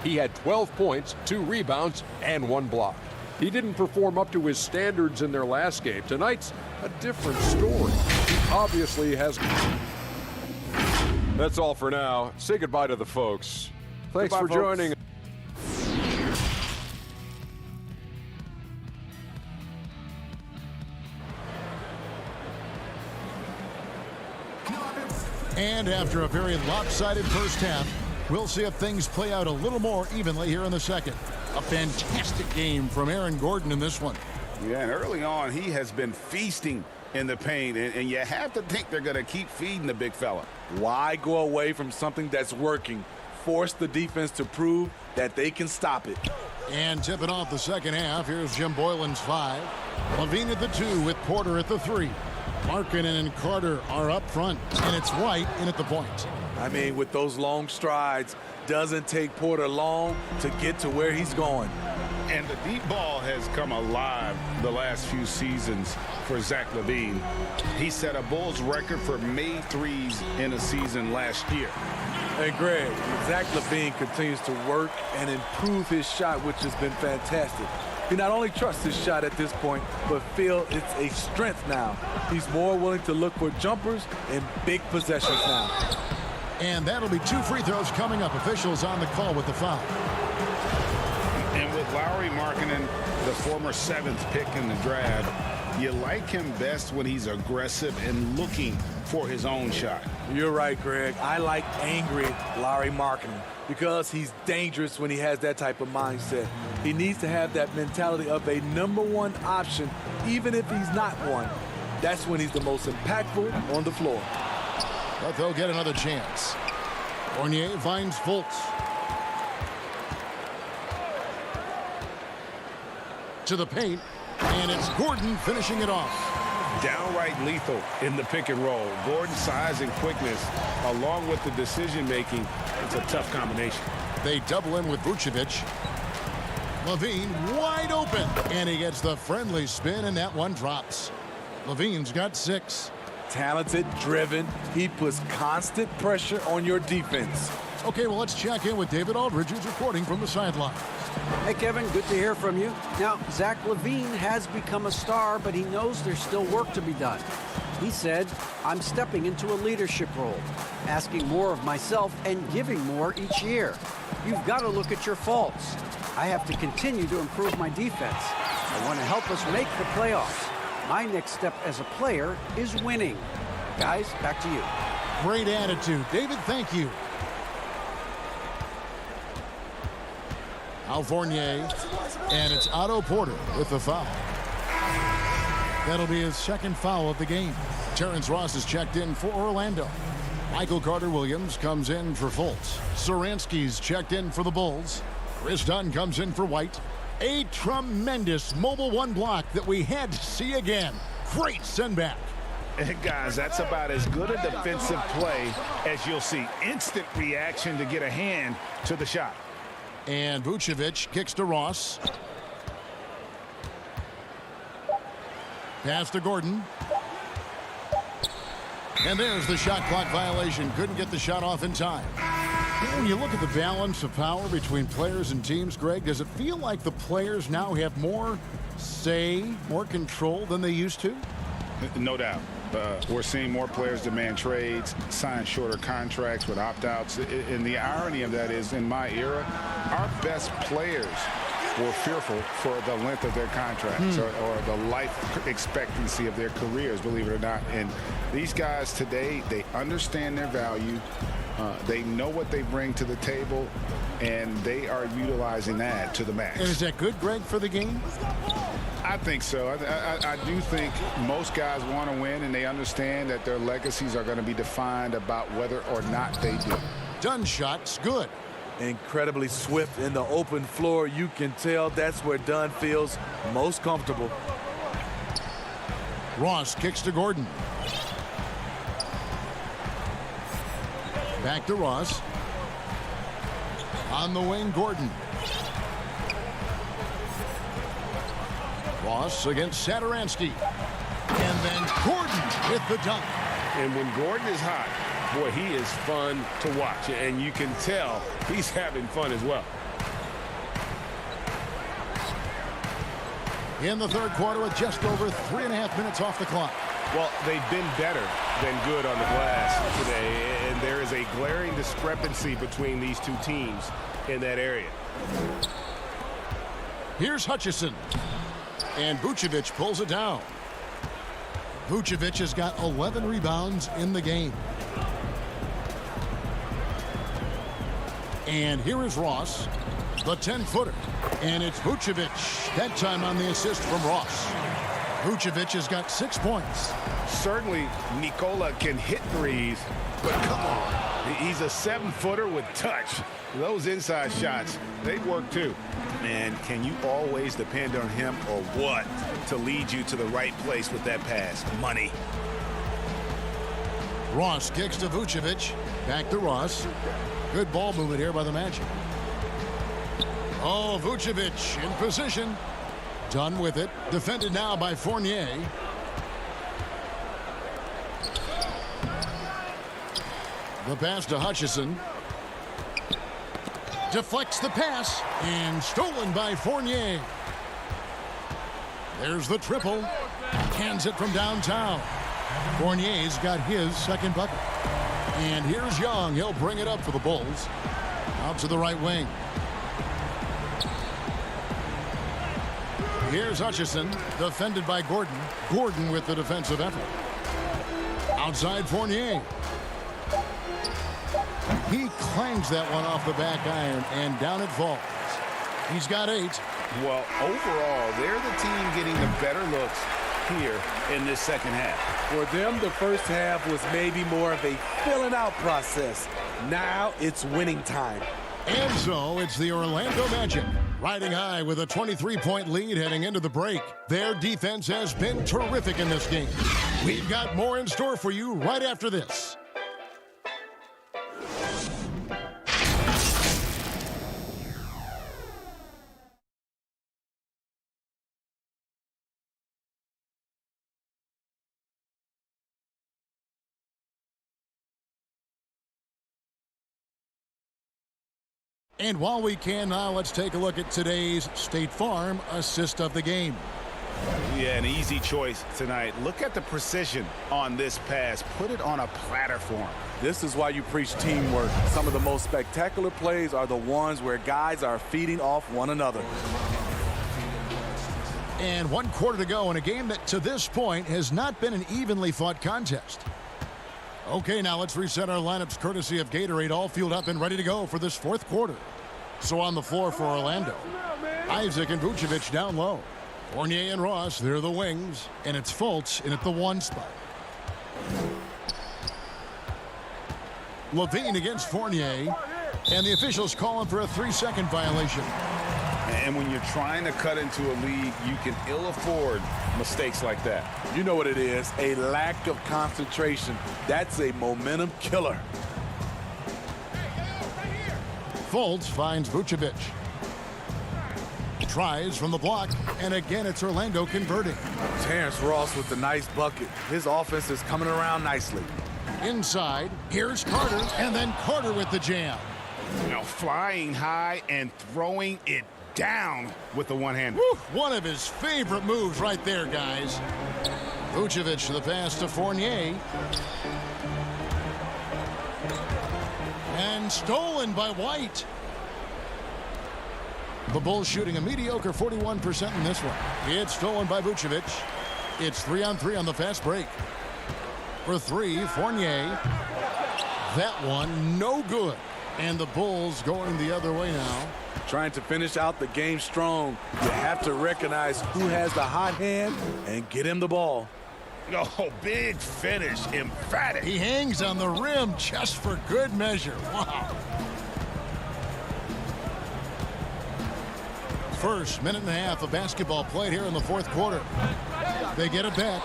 He had 12 points, 2 rebounds, and 1 block. He didn't perform up to his standards in their last game. Tonight's a different story. He obviously has... That's all for now. Say goodbye to the folks. Thanks for joining. And after a very lopsided first half, we'll see if things play out a little more evenly here in the second. A fantastic game from Aaron Gordon in this one. Yeah, and early on, he has been feasting in the paint, and you have to think they're going to keep feeding the big fella. Why go away from something that's working? Force the defense to prove that they can stop it. And tipping off the second half, here's Jim Boylan's 5. LaVine at the 2 with Porter at the 3. Markkanen and Carter are up front, and it's White in at the point. I mean, with those long strides, doesn't take Porter long to get to where he's going. And the deep ball has come alive the last few seasons for Zach LaVine. He set a Bulls record for made threes in a season last year. Hey, Greg, Zach LaVine continues to work and improve his shot, which has been fantastic. He not only trusts his shot at this point, but feels it's a strength now. He's more willing to look for jumpers in big possessions now. And that'll be 2 free throws coming up. Officials on the call with the foul. And with Lauri Markkanen, the former 7th pick in the draft, you like him best when he's aggressive and looking for his own shot. You're right, Greg. I like angry Larry Markkinen because he's dangerous when he has that type of mindset. He needs to have that mentality of a #1 option, even if he's not one. That's when he's the most impactful on the floor. But they'll get another chance. Fournier finds Fultz. To the paint, and it's Gordon finishing it off. Downright lethal in the pick and roll. Gordon's size and quickness, along with the decision-making, it's a tough combination. They double him with Vucevic. Levine wide open, and he gets the friendly spin, and that one drops. Levine's got 6. Talented, driven. He puts constant pressure on your defense. Okay, well, let's check in with David Aldridge, who's reporting from the sideline. Hey, Kevin, good to hear from you. Now, Zach LaVine has become a star, but he knows there's still work to be done. He said, I'm stepping into a leadership role, asking more of myself and giving more each year. You've got to look at your faults. I have to continue to improve my defense. I want to help us make the playoffs. My next step as a player is winning. Guys, back to you. Great attitude. David, thank you. Al Fournier, and it's Otto Porter with the foul. That'll be his second foul of the game. Terrence Ross is checked in for Orlando. Michael Carter-Williams comes in for Fultz. Saransky's checked in for the Bulls. Chris Dunn comes in for White. A tremendous mobile 1 block that we had to see again. Great send back. Guys, that's about as good a defensive play as you'll see. Instant reaction to get a hand to the shot. And Vucevic kicks to Ross. Pass to Gordon. And there's the shot clock violation. Couldn't get the shot off in time. When you look at the balance of power between players and teams, Greg, does it feel like the players now have more say, more control than they used to? No doubt. We're seeing more players demand trades, sign shorter contracts with opt-outs. And the irony of that is, in my era, our best players were fearful for the length of their contracts or the life expectancy of their careers, believe it or not. And these guys today, they understand their value. They know what they bring to the table, and they are utilizing that to the max. And is that good, Greg, for the game? I think so. I do think most guys want to win, and they understand that their legacies are going to be defined about whether or not they do. Dunn shot's good. Incredibly swift in the open floor. You can tell that's where Dunn feels most comfortable. Ross kicks to Gordon. Back to Ross. On the wing, Gordon. Ross against Satoransky. And then Gordon with the dunk. And when Gordon is hot, boy, he is fun to watch. And you can tell he's having fun as well. In the third quarter with just over 3.5 minutes off the clock. Well, they've been better than good on the glass today, and there is a glaring discrepancy between these two teams in that area. Here's Hutchison. And Vucevic pulls it down. Vucevic has got 11 rebounds in the game. And here is Ross, the 10-footer. And it's Vucevic, that time on the assist from Ross. Vucevic has got 6 points. Certainly, Nikola can hit threes, but come on. He's a 7-footer with touch. Those inside shots, they work too. And can you always depend on him or what to lead you to the right place with that pass? Money. Ross kicks to Vucevic. Back to Ross. Good ball movement here by the Magic. Oh, Vucevic in position. Done with it. Defended now by Fournier. The pass to Hutchison. Deflects the pass and stolen by Fournier. There's the triple. Hands it from downtown. Fournier's got his second bucket. And here's Young. He'll bring it up for the Bulls. Out to the right wing. Here's Hutchison, defended by Gordon. Gordon with the defensive effort. Outside Fournier. He clangs that one off the back iron, and down it falls. He's got 8. Well, overall, they're the team getting the better looks here in this second half. For them, the first half was maybe more of a filling out process. Now it's winning time. And so it's the Orlando Magic riding high with a 23-point lead heading into the break. Their defense has been terrific in this game. We've got more in store for you right after this. And while we can now, let's take a look at today's State Farm assist of the game. Yeah, an easy choice tonight. Look at the precision on this pass. Put it on a platter for him. This is why you preach teamwork. Some of the most spectacular plays are the ones where guys are feeding off one another. And 1 quarter to go in a game that to this point has not been an evenly fought contest. Okay, now let's reset our lineups courtesy of Gatorade, all fueled up and ready to go for this 4th quarter. So on the floor for Orlando, Isaac and Vucevic down low. Fournier and Ross, they're the wings, and it's Fultz in at the 1 spot. Levine against Fournier, and the officials calling for a 3-second violation. And when you're trying to cut into a lead, you can ill afford mistakes like that. You know what it is, a lack of concentration. That's a momentum killer. Fultz finds Vucevic. Tries from the block, and again it's Orlando converting. Terrence Ross with the nice bucket. His offense is coming around nicely. Inside, here's Carter, and then Carter with the jam. You know, flying high and throwing it down with the one-hand. One of his favorite moves right there, guys. Vucevic the pass to Fournier. And stolen by White. The Bulls shooting a mediocre 41% in this one. It's stolen by Vucevic. It's 3-on-3 on the fast break. For 3, Fournier. That one no good. And the Bulls going the other way now. Trying to finish out the game strong. You have to recognize who has the hot hand and get him the ball. Oh, big finish, emphatic. He hangs on the rim just for good measure. Wow. First minute and a half of basketball played here in the 4th quarter. They get it back.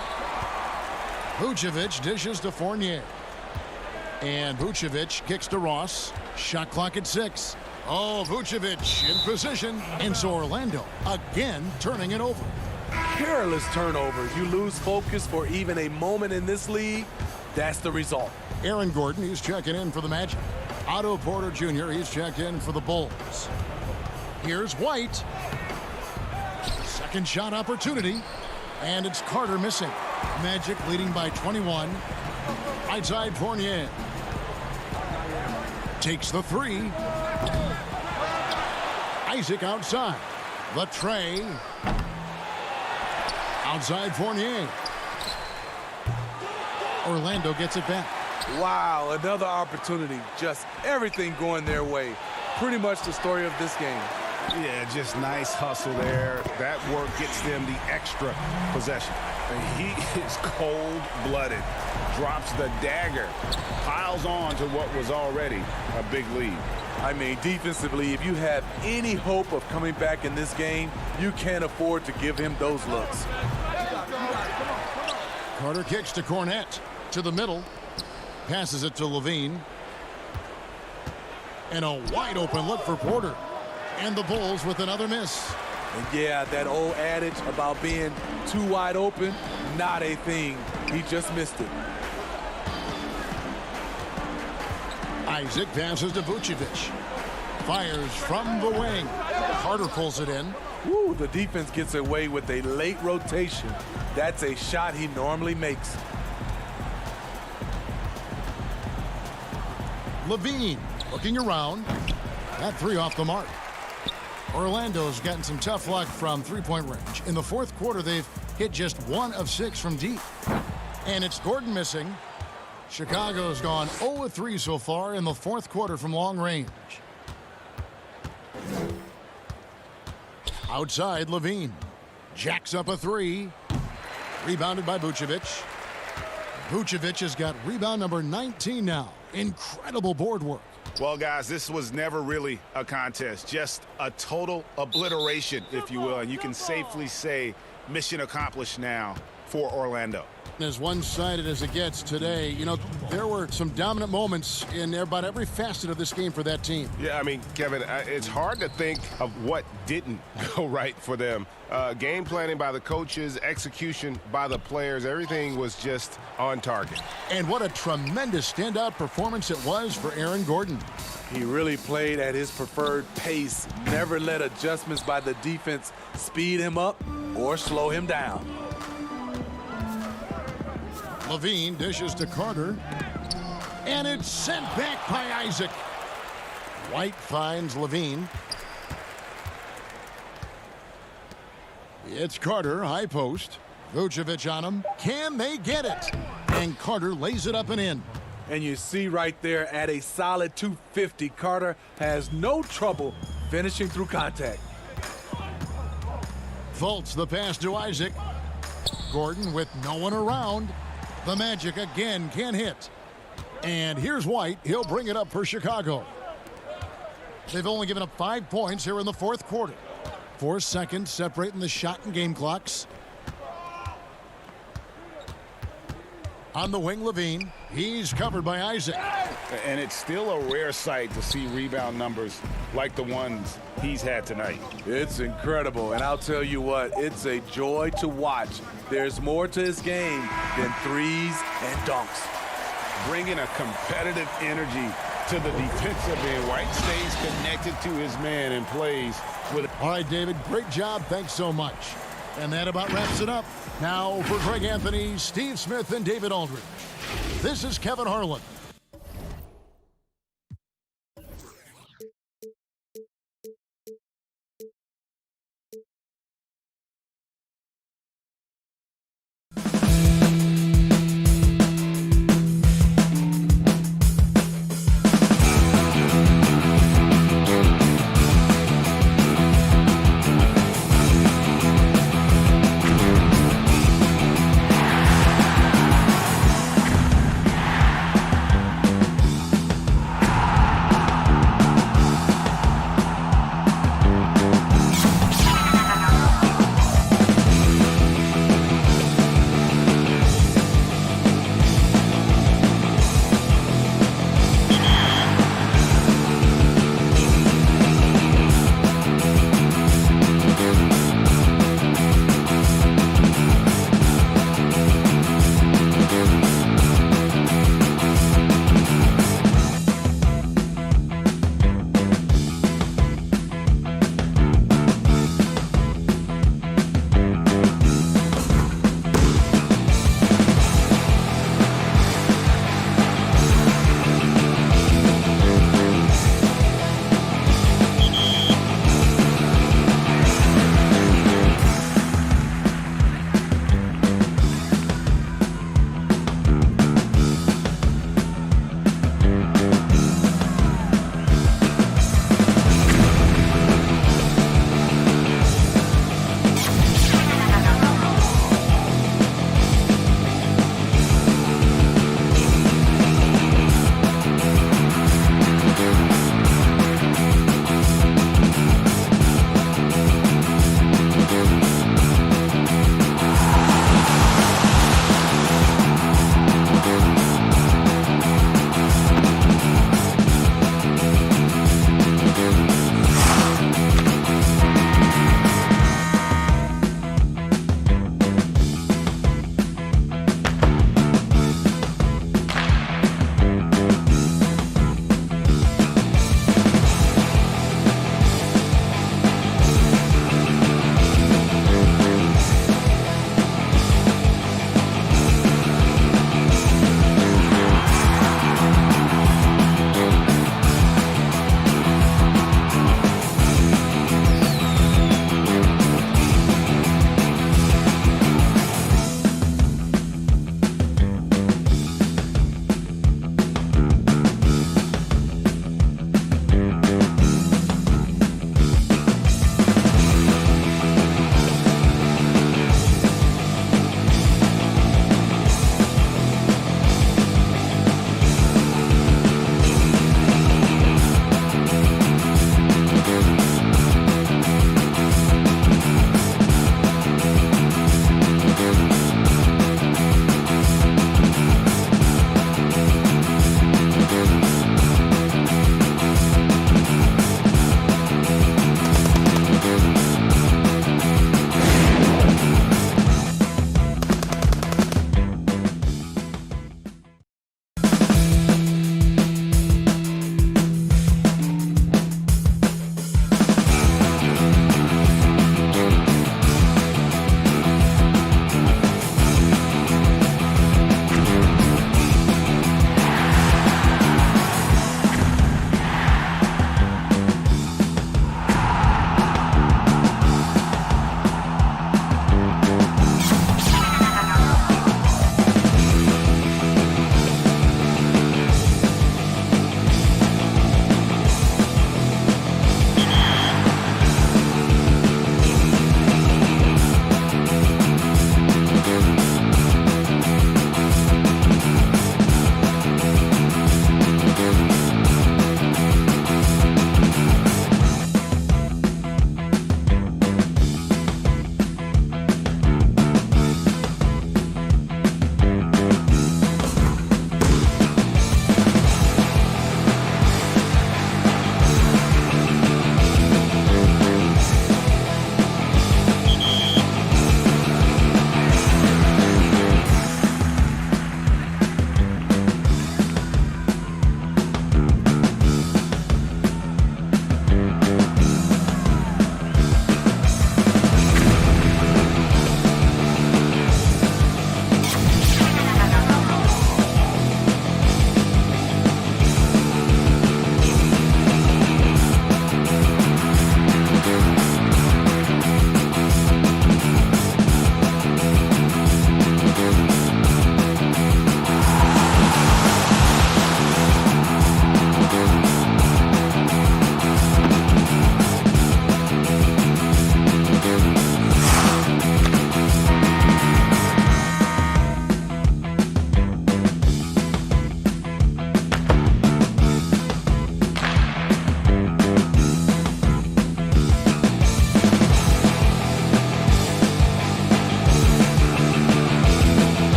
Vucevic dishes to Fournier. And Vucevic kicks to Ross. Shot clock at 6. Oh, Vucevic in position. And so Orlando again turning it over. Careless turnover. You lose focus for even a moment in this league. That's the result. Aaron Gordon, he's checking in for the Magic. Otto Porter Jr., he's checked in for the Bulls. Here's White. Second shot opportunity. And it's Carter missing. Magic leading by 21. Outside Fournier. Takes the 3. Isaac outside. The tray. Outside Fournier. Orlando gets it back. Wow, another opportunity. Just everything going their way. Pretty much the story of this game. Yeah, just nice hustle there. That work gets them the extra possession. And he is cold-blooded. Drops the dagger. Piles on to what was already a big lead. I mean, defensively, if you have any hope of coming back in this game, you can't afford to give him those looks. Carter kicks to Cornette. To the middle. Passes it to Levine. And a wide open look for Porter. And the Bulls with another miss. And yeah, that old adage about being too wide open, not a thing. He just missed it. Isaac passes to Vucevic. Fires from the wing. Carter pulls it in. Woo, the defense gets away with a late rotation. That's a shot he normally makes. Levine looking around. That 3 off the mark. Orlando's gotten some tough luck from three-point range. In the 4th quarter, they've hit just 1 of 6 from deep. And it's Gordon missing. Chicago's gone 0-3 so far in the fourth quarter from long range. Outside, Levine jacks up a three. Rebounded by Vucevic. Vucevic has got rebound number 19 now. Incredible board work. Well, guys, this was never really a contest, just a total obliteration, if you will. And you can safely say mission accomplished now for Orlando. As one-sided as it gets today, you know, there were some dominant moments in about every facet of this game for that team. Yeah, I mean, Kevin, it's hard to think of what didn't go right for them. Game planning by the coaches, execution by the players, everything was just on target. And what a tremendous standout performance it was for Aaron Gordon. He really played at his preferred pace, never let adjustments by the defense speed him up or slow him down. Levine dishes to Carter. And it's sent back by Isaac. White finds Levine. It's Carter, high post. Vucevic on him. Can they get it? And Carter lays it up and in. And you see right there at a solid 250, Carter has no trouble finishing through contact. Fultz the pass to Isaac. Gordon with no one around. The Magic again can't hit. And here's White. He'll bring it up for Chicago. They've only given up 5 points here in the fourth quarter. 4 seconds separating the shot and game clocks. On the wing, Levine. He's covered by Isaac. And it's still a rare sight to see rebound numbers like the ones he's had tonight. It's incredible, and I'll tell you what, it's a joy to watch. There's more to his game than threes and dunks. Bringing a competitive energy to the defensive end. White stays connected to his man and plays with it. All right, David, great job. Thanks so much. And that about wraps it up. Now for Greg Anthony, Steve Smith, and David Aldridge. This is Kevin Harlan.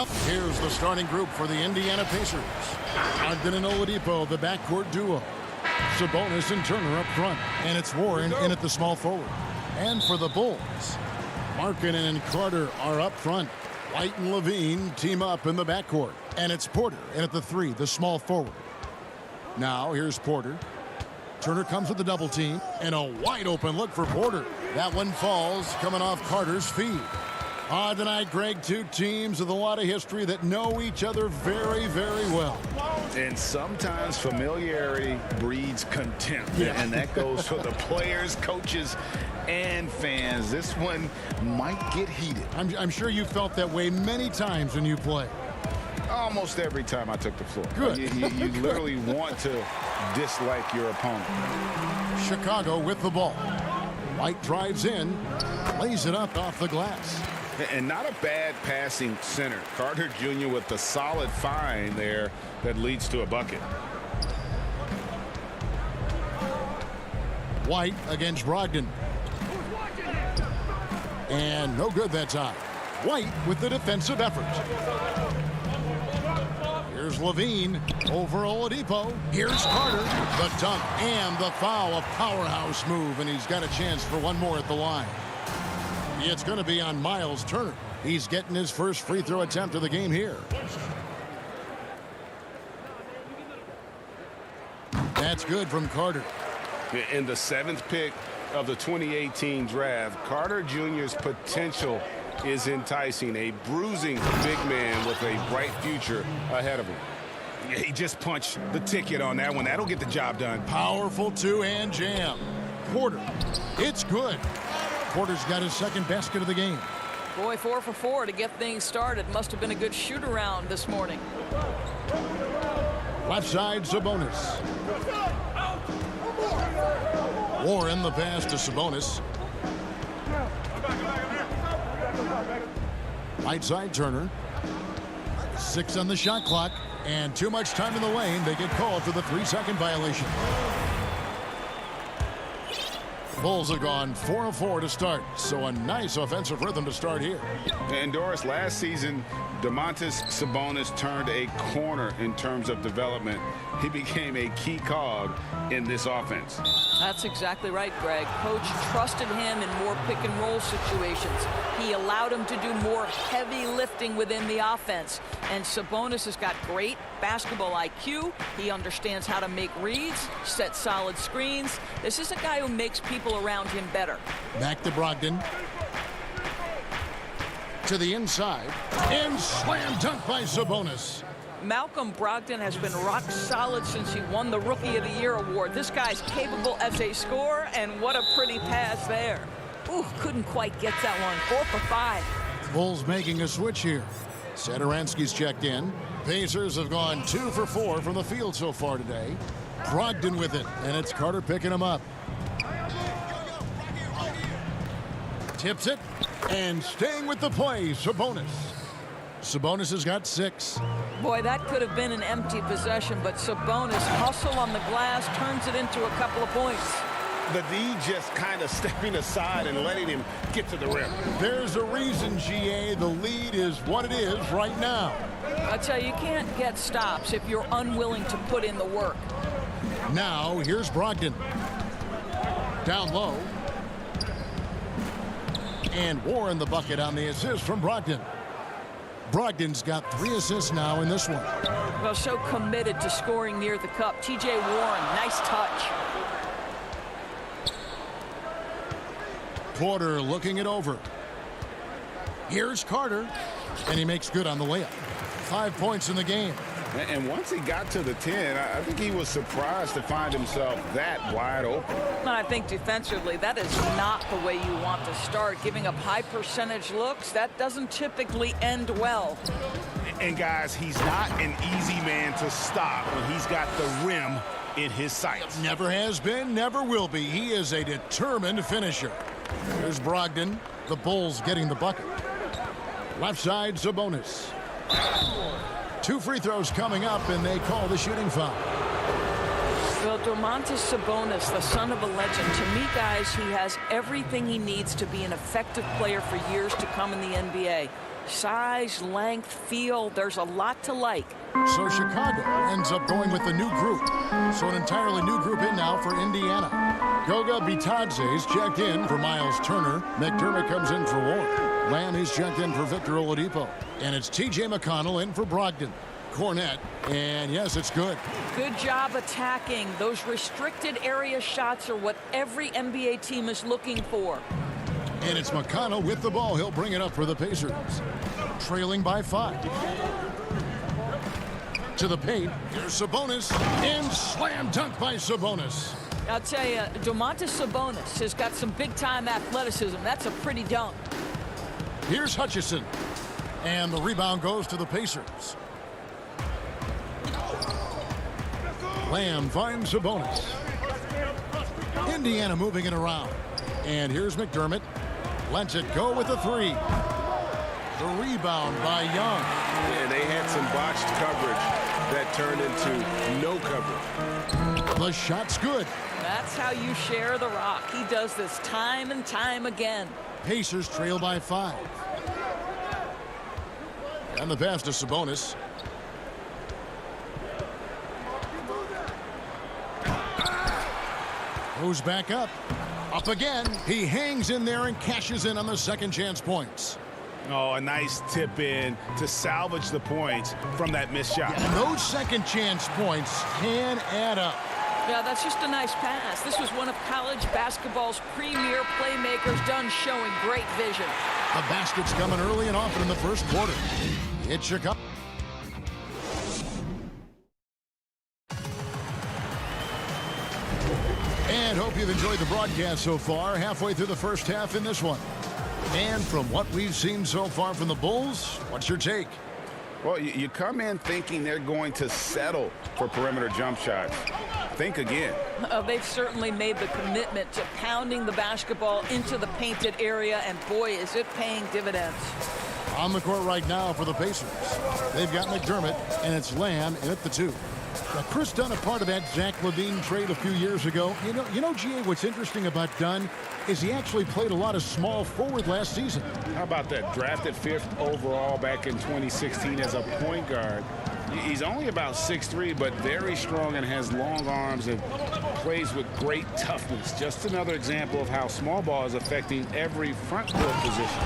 Up here's the starting group for the Indiana Pacers. Ogden and Oladipo, the backcourt duo. Sabonis and Turner up front. And it's Warren in at the small forward. And for the Bulls, Markkanen and Carter are up front. White and Levine team up in the backcourt. And it's Porter in at the 3, the small forward. Now here's Porter. Turner comes with the double team. And a wide open look for Porter. That one falls coming off Carter's feet. Tonight, Greg, two teams with a lot of history that know each other very, very well. And sometimes familiarity breeds contempt. Yeah. And that goes for the players, coaches, and fans. This one might get heated. I'm sure you felt that way many times when you play. Almost every time I took the floor. Good. You literally want to dislike your opponent. Chicago with the ball. White drives in, lays it up off the glass. And not a bad passing center. Carter Jr. with a solid find there that leads to a bucket. White against Brogdon. And no good that time. White with the defensive effort. Here's Levine over Oladipo. Here's Carter. The dunk and the foul. A powerhouse move, and he's got a chance for one more at the line. It's going to be on Miles Turner. He's getting his first free throw attempt of the game here. That's good from Carter. In the 7th pick of the 2018 draft, Carter Jr.'s potential is enticing. A bruising big man with a bright future ahead of him. He just punched the ticket on that one. That'll get the job done. Powerful two-hand jam. Porter. It's good. Porter's got his second basket of the game. Boy, 4 for 4 to get things started. Must have been a good shoot-around this morning. Left side, Sabonis. Warren the pass to Sabonis. Right side, Turner. 6 on the shot clock. And too much time in the lane. They get called for the 3-second violation. Bulls have gone 4 of 4 to start, so a nice offensive rhythm to start here. And Doris, last season, Domantas Sabonis turned a corner in terms of development. He became a key cog in this offense. That's exactly right, Greg. Coach trusted him in more pick-and-roll situations. He allowed him to do more heavy lifting within the offense. And Sabonis has got great basketball IQ. He understands how to make reads, set solid screens. This is a guy who makes people around him better. Back to Brogdon. To the inside. And slam dunk by Sabonis. Malcolm Brogdon has been rock solid since he won the Rookie of the Year award. This guy's capable as a scorer, and what a pretty pass there. Ooh, couldn't quite get that one. 4 for 5. Bulls making a switch here. Satoransky's checked in. Pacers have gone 2 for 4 from the field so far today. Brogdon with it, and it's Carter picking him up. Tips it, and staying with the play, Sabonis. Sabonis has got 6. Boy, that could have been an empty possession, but Sabonis hustle on the glass, turns it into a couple of points. The D just kind of stepping aside and letting him get to the rim. There's a reason, GA, the lead is what it is right now. I tell you, you can't get stops if you're unwilling to put in the work. Now, here's Brogdon. Down low. And Warren the bucket on the assist from Brogdon. Brogdon's got 3 assists now in this one. Well, so committed to scoring near the cup. TJ Warren, nice touch. Porter looking it over. Here's Carter, and he makes good on the layup. 5 points in the game. And once he got to the 10, I think he was surprised to find himself that wide open. I think defensively, that is not the way you want to start. Giving up high percentage looks, that doesn't typically end well. And guys, he's not an easy man to stop when he's got the rim in his sights. Never has been, never will be. He is a determined finisher. Here's Brogdon. The Bulls getting the bucket. Left side, Sabonis. 2 free throws coming up, and they call the shooting foul. Well, Domantas Sabonis, the son of a legend, to me, guys, he has everything he needs to be an effective player for years to come in the NBA. Size, length, feel, there's a lot to like. So Chicago ends up going with a new group. So an entirely new group in now for Indiana. Goga Bitadze's checked in for Miles Turner. McDermott comes in for Warren. Lamb is checked in for Victor Oladipo. And it's T.J. McConnell in for Brogdon. Cornette, and yes, it's good. Good job attacking. Those restricted area shots are what every NBA team is looking for. And it's McConnell with the ball. He'll bring it up for the Pacers. Trailing by 5. To the paint. Here's Sabonis. And slam dunk by Sabonis. I'll tell you, Domantas Sabonis has got some big-time athleticism. That's a pretty dunk. Here's Hutchison. And the rebound goes to the Pacers. Lamb finds Sabonis. Indiana moving it around. And here's McDermott. Lets it go with the 3. The rebound by Young. And they had some botched coverage that turned into no coverage. The shot's good. That's how you share the rock. He does this time and time again. Pacers trail by 5. And the pass to Sabonis. Goes back up. Up again. He hangs in there and cashes in on the second chance points. Oh, a nice tip in to salvage the points from that missed shot. And those second chance points can add up. Yeah, that's just a nice pass. This was one of college basketball's premier playmakers done showing great vision. The basket's coming early and often in the first quarter. It's Chicago. And hope you've enjoyed the broadcast so far. Halfway through the first half in this one. And from what we've seen so far from the Bulls, what's your take? Well, you come in thinking they're going to settle for perimeter jump shots. Think again. They've certainly made the commitment to pounding the basketball into the painted area, and boy, is it paying dividends. On the court right now for the Pacers. They've got McDermott, and it's Lamb in at the 2. Now, Chris Dunn, a part of that Zach LaVine trade a few years ago. You know, GA, what's interesting about Dunn is he actually played a lot of small forward last season. How about that? Drafted 5th overall back in 2016 as a point guard. He's only about 6'3", but very strong and has long arms and plays with great toughness. Just another example of how small ball is affecting every front court position.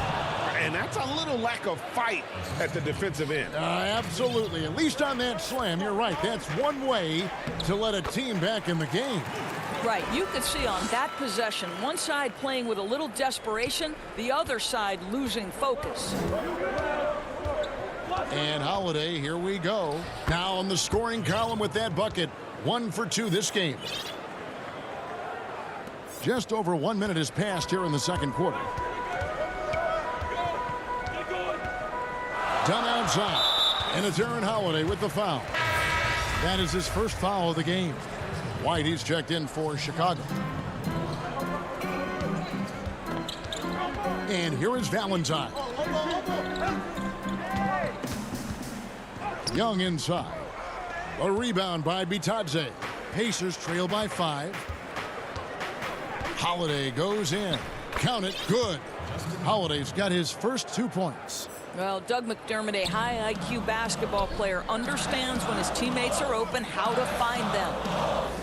And that's a little lack of fight at the defensive end. Absolutely. At least on that slam, you're right. That's one way to let a team back in the game. Right. You could see on that possession, one side playing with a little desperation, the other side losing focus. And Holiday, here we go. Now on the scoring column with that bucket. 1 for 2 this game. Just over 1 minute has passed here in the second quarter. Done outside. And it's Aaron Holiday with the foul. That is his first foul of the game. White, he's checked in for Chicago. And here is Valentine. Young inside. A rebound by Bitadze. Pacers trail by 5. Holiday goes in. Count it. Good. Holiday's got his first 2 points. Well, Doug McDermott, a high IQ basketball player, understands when his teammates are open how to find them.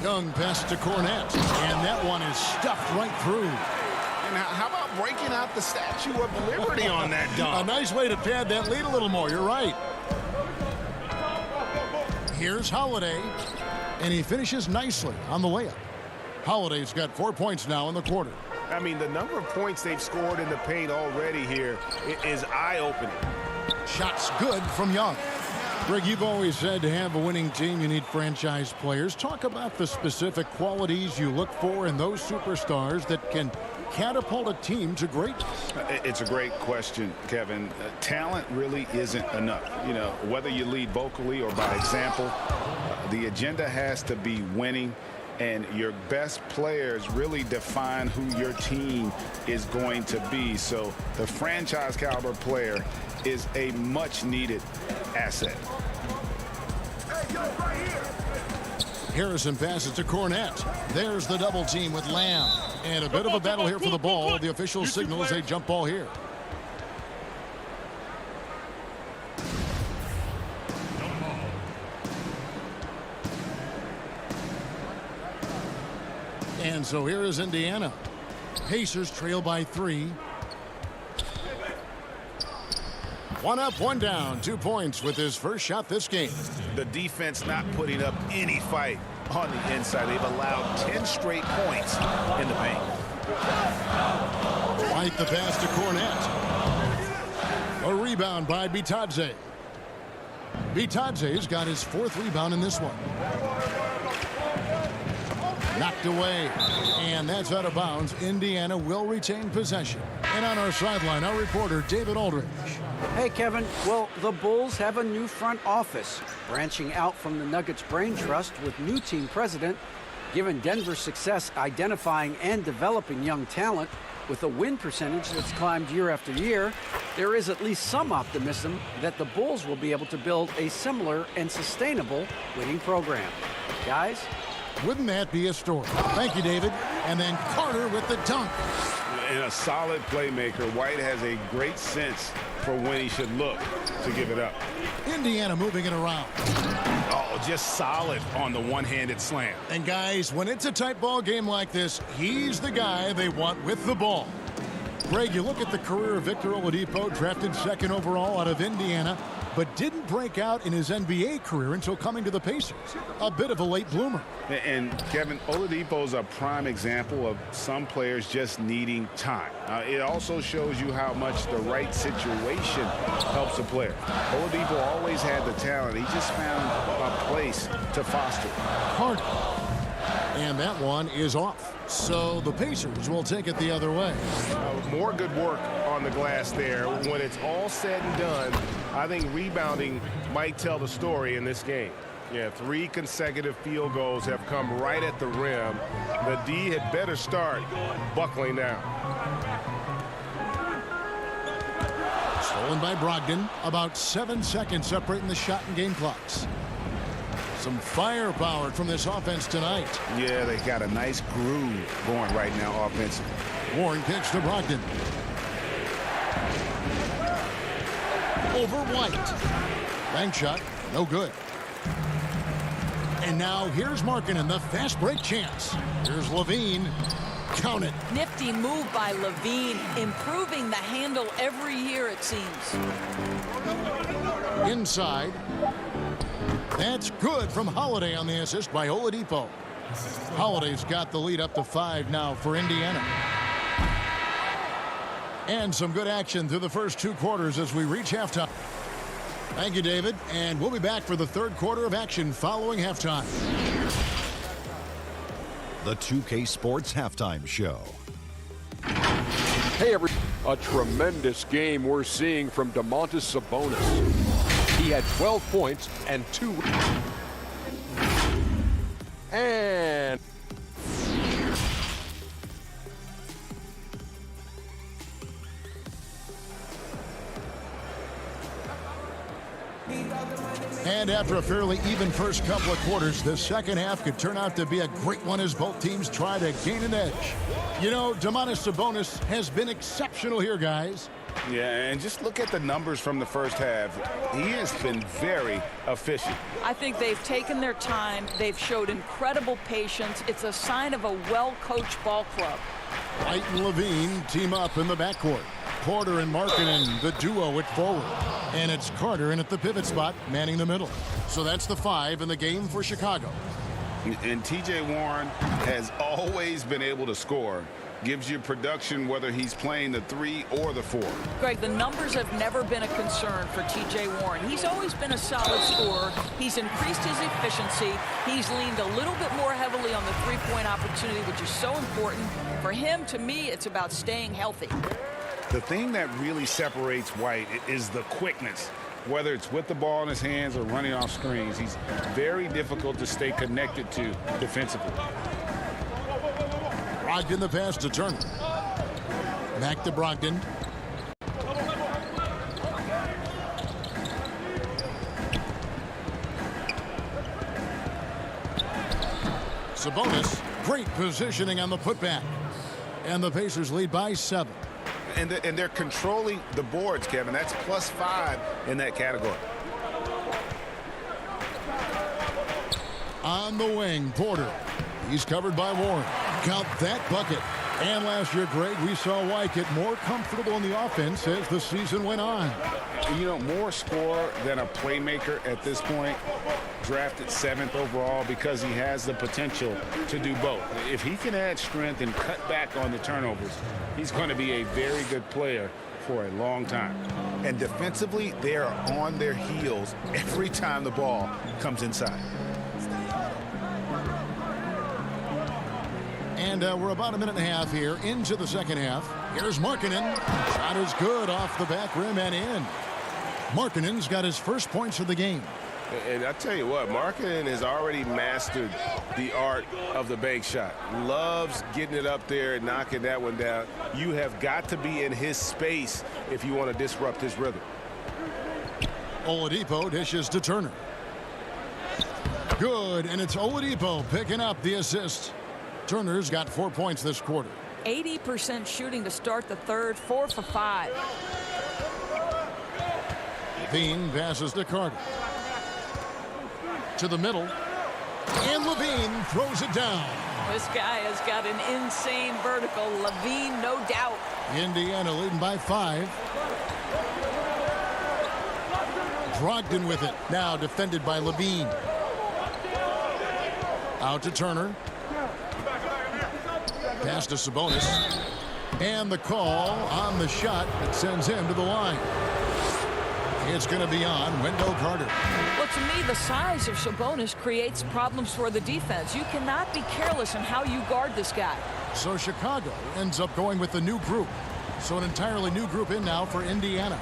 Young pass to Cornette, and that one is stuffed right through. And how about breaking out the Statue of Liberty on that dunk? A nice way to pad that lead a little more. You're right. Here's Holiday, and he finishes nicely on the layup. Holiday's got 4 points now in the quarter. I mean, the number of points they've scored in the paint already here is eye-opening. Shots good from Young. Greg, you've always said to have a winning team, you need franchise players. Talk about the specific qualities you look for in those superstars that can catapult a team to greatness. It's a great question, Kevin. Talent really isn't enough. You know, whether you lead vocally or by example, the agenda has to be winning. And your best players really define who your team is going to be. So the franchise caliber player is a much needed asset. Harrison passes to Cornett. There's the double team with Lamb. And a bit of a battle here for the ball. The official signals a jump ball here. And so here is Indiana. Pacers trail by 3. 1 up, 1 down. 2 points with his first shot this game. The defense not putting up any fight on the inside. They've allowed 10 straight points in the paint. White the pass to Cornett. A rebound by Bitadze. Bitadze's got his 4th rebound in this one. Knocked away, and that's out of bounds. Indiana will retain possession. And on our sideline, our reporter, David Aldridge. Hey, Kevin. Well, the Bulls have a new front office, branching out from the Nuggets Brain Trust with new team president. Given Denver's success identifying and developing young talent with a win percentage that's climbed year after year, there is at least some optimism that the Bulls will be able to build a similar and sustainable winning program. Guys? Wouldn't that be a story? Thank you, David. And then Carter with the dunk. And a solid playmaker. White has a great sense for when he should look to give it up. Indiana moving it around. Oh, just solid on the one-handed slam. And guys, when it's a tight ball game like this, he's the guy they want with the ball. Greg, you look at the career of Victor Oladipo, drafted 2nd overall out of Indiana, but didn't break out in his NBA career until coming to the Pacers. A bit of a late bloomer. And Kevin, Oladipo is a prime example of some players just needing time. It also shows you how much the right situation helps a player. Oladipo always had the talent. He just found a place to foster. Carter. And that one is off. So the Pacers will take it the other way. More good work on the glass there. When it's all said and done, I think rebounding might tell the story in this game. Yeah, 3 consecutive field goals have come right at the rim. The D had better start buckling down. Stolen by Brogdon. About 7 seconds separating the shot and game clocks. Some firepower from this offense tonight. Yeah, they got a nice groove going right now offensively. Warren kicks to Brogdon. Over White. Bank shot, no good. And now here's Markkanen, the fast break chance. Here's Levine. Count it. Nifty move by Levine, improving the handle every year, it seems. Inside. That's good from Holiday on the assist by Oladipo. Holiday's got the lead up to 5 now for Indiana. And some good action through the first 2 quarters as we reach halftime. Thank you, David. And we'll be back for the 3rd quarter of action following halftime. The 2K Sports Halftime Show. Hey, a tremendous game we're seeing from Domantas Sabonis. He had 12 points and 2. And after a fairly even first couple of quarters, the second half could turn out to be a great one as both teams try to gain an edge. You know, Domantas Sabonis has been exceptional here, guys. Yeah, and just look at the numbers from the first half. He has been very efficient. I think they've taken their time. They've showed incredible patience. It's a sign of a well-coached ball club. White and Levine team up in the backcourt. Porter and Markkanen, the duo at forward. And it's Carter in at the pivot spot, manning the middle. So that's the 5 in the game for Chicago. And T.J. Warren has always been able to score. Gives you production whether he's playing the 3 or the 4. Greg, the numbers have never been a concern for T.J. Warren. He's always been a solid scorer. He's increased his efficiency. He's leaned a little bit more heavily on the 3-point opportunity, which is so important. For him, to me, it's about staying healthy. The thing that really separates White is the quickness. Whether it's with the ball in his hands or running off screens, he's very difficult to stay connected to defensively. Brogdon the pass to Turner. Back to Brogdon. Sabonis, great positioning on the putback. And the Pacers lead by 7. And they're controlling the boards, Kevin. That's +5 in that category. On the wing, Porter. He's covered by Warren. Count that bucket. And last year, Greg, we saw White get more comfortable in the offense as the season went on. You know, more scorer than a playmaker at this point. Drafted 7th overall because he has the potential to do both. If he can add strength and cut back on the turnovers, he's going to be a very good player for a long time. And defensively, they are on their heels every time the ball comes inside. And we're about a minute and a half here into the second half. Here's Markkanen. Shot is good off the back rim and in. Markkanen's got his first points of the game. And I tell you what, Markkanen has already mastered the art of the bank shot. Loves getting it up there and knocking that one down. You have got to be in his space if you want to disrupt his rhythm. Oladipo dishes to Turner. Good, and it's Oladipo picking up the assist. Turner's got 4 points this quarter. 80% shooting to start the third, 4 for 5. Levine passes to Carter. To the middle. And Levine throws it down. This guy has got an insane vertical. Levine, no doubt. Indiana leading by 5. Brogdon with it. Now defended by Levine. Out to Turner. Pass to Sabonis. And the call on the shot that sends him to the line. It's going to be on Wendell Carter. Well, to me, the size of Sabonis creates problems for the defense. You cannot be careless in how you guard this guy. So Chicago ends up going with the new group. So an entirely new group in now for Indiana.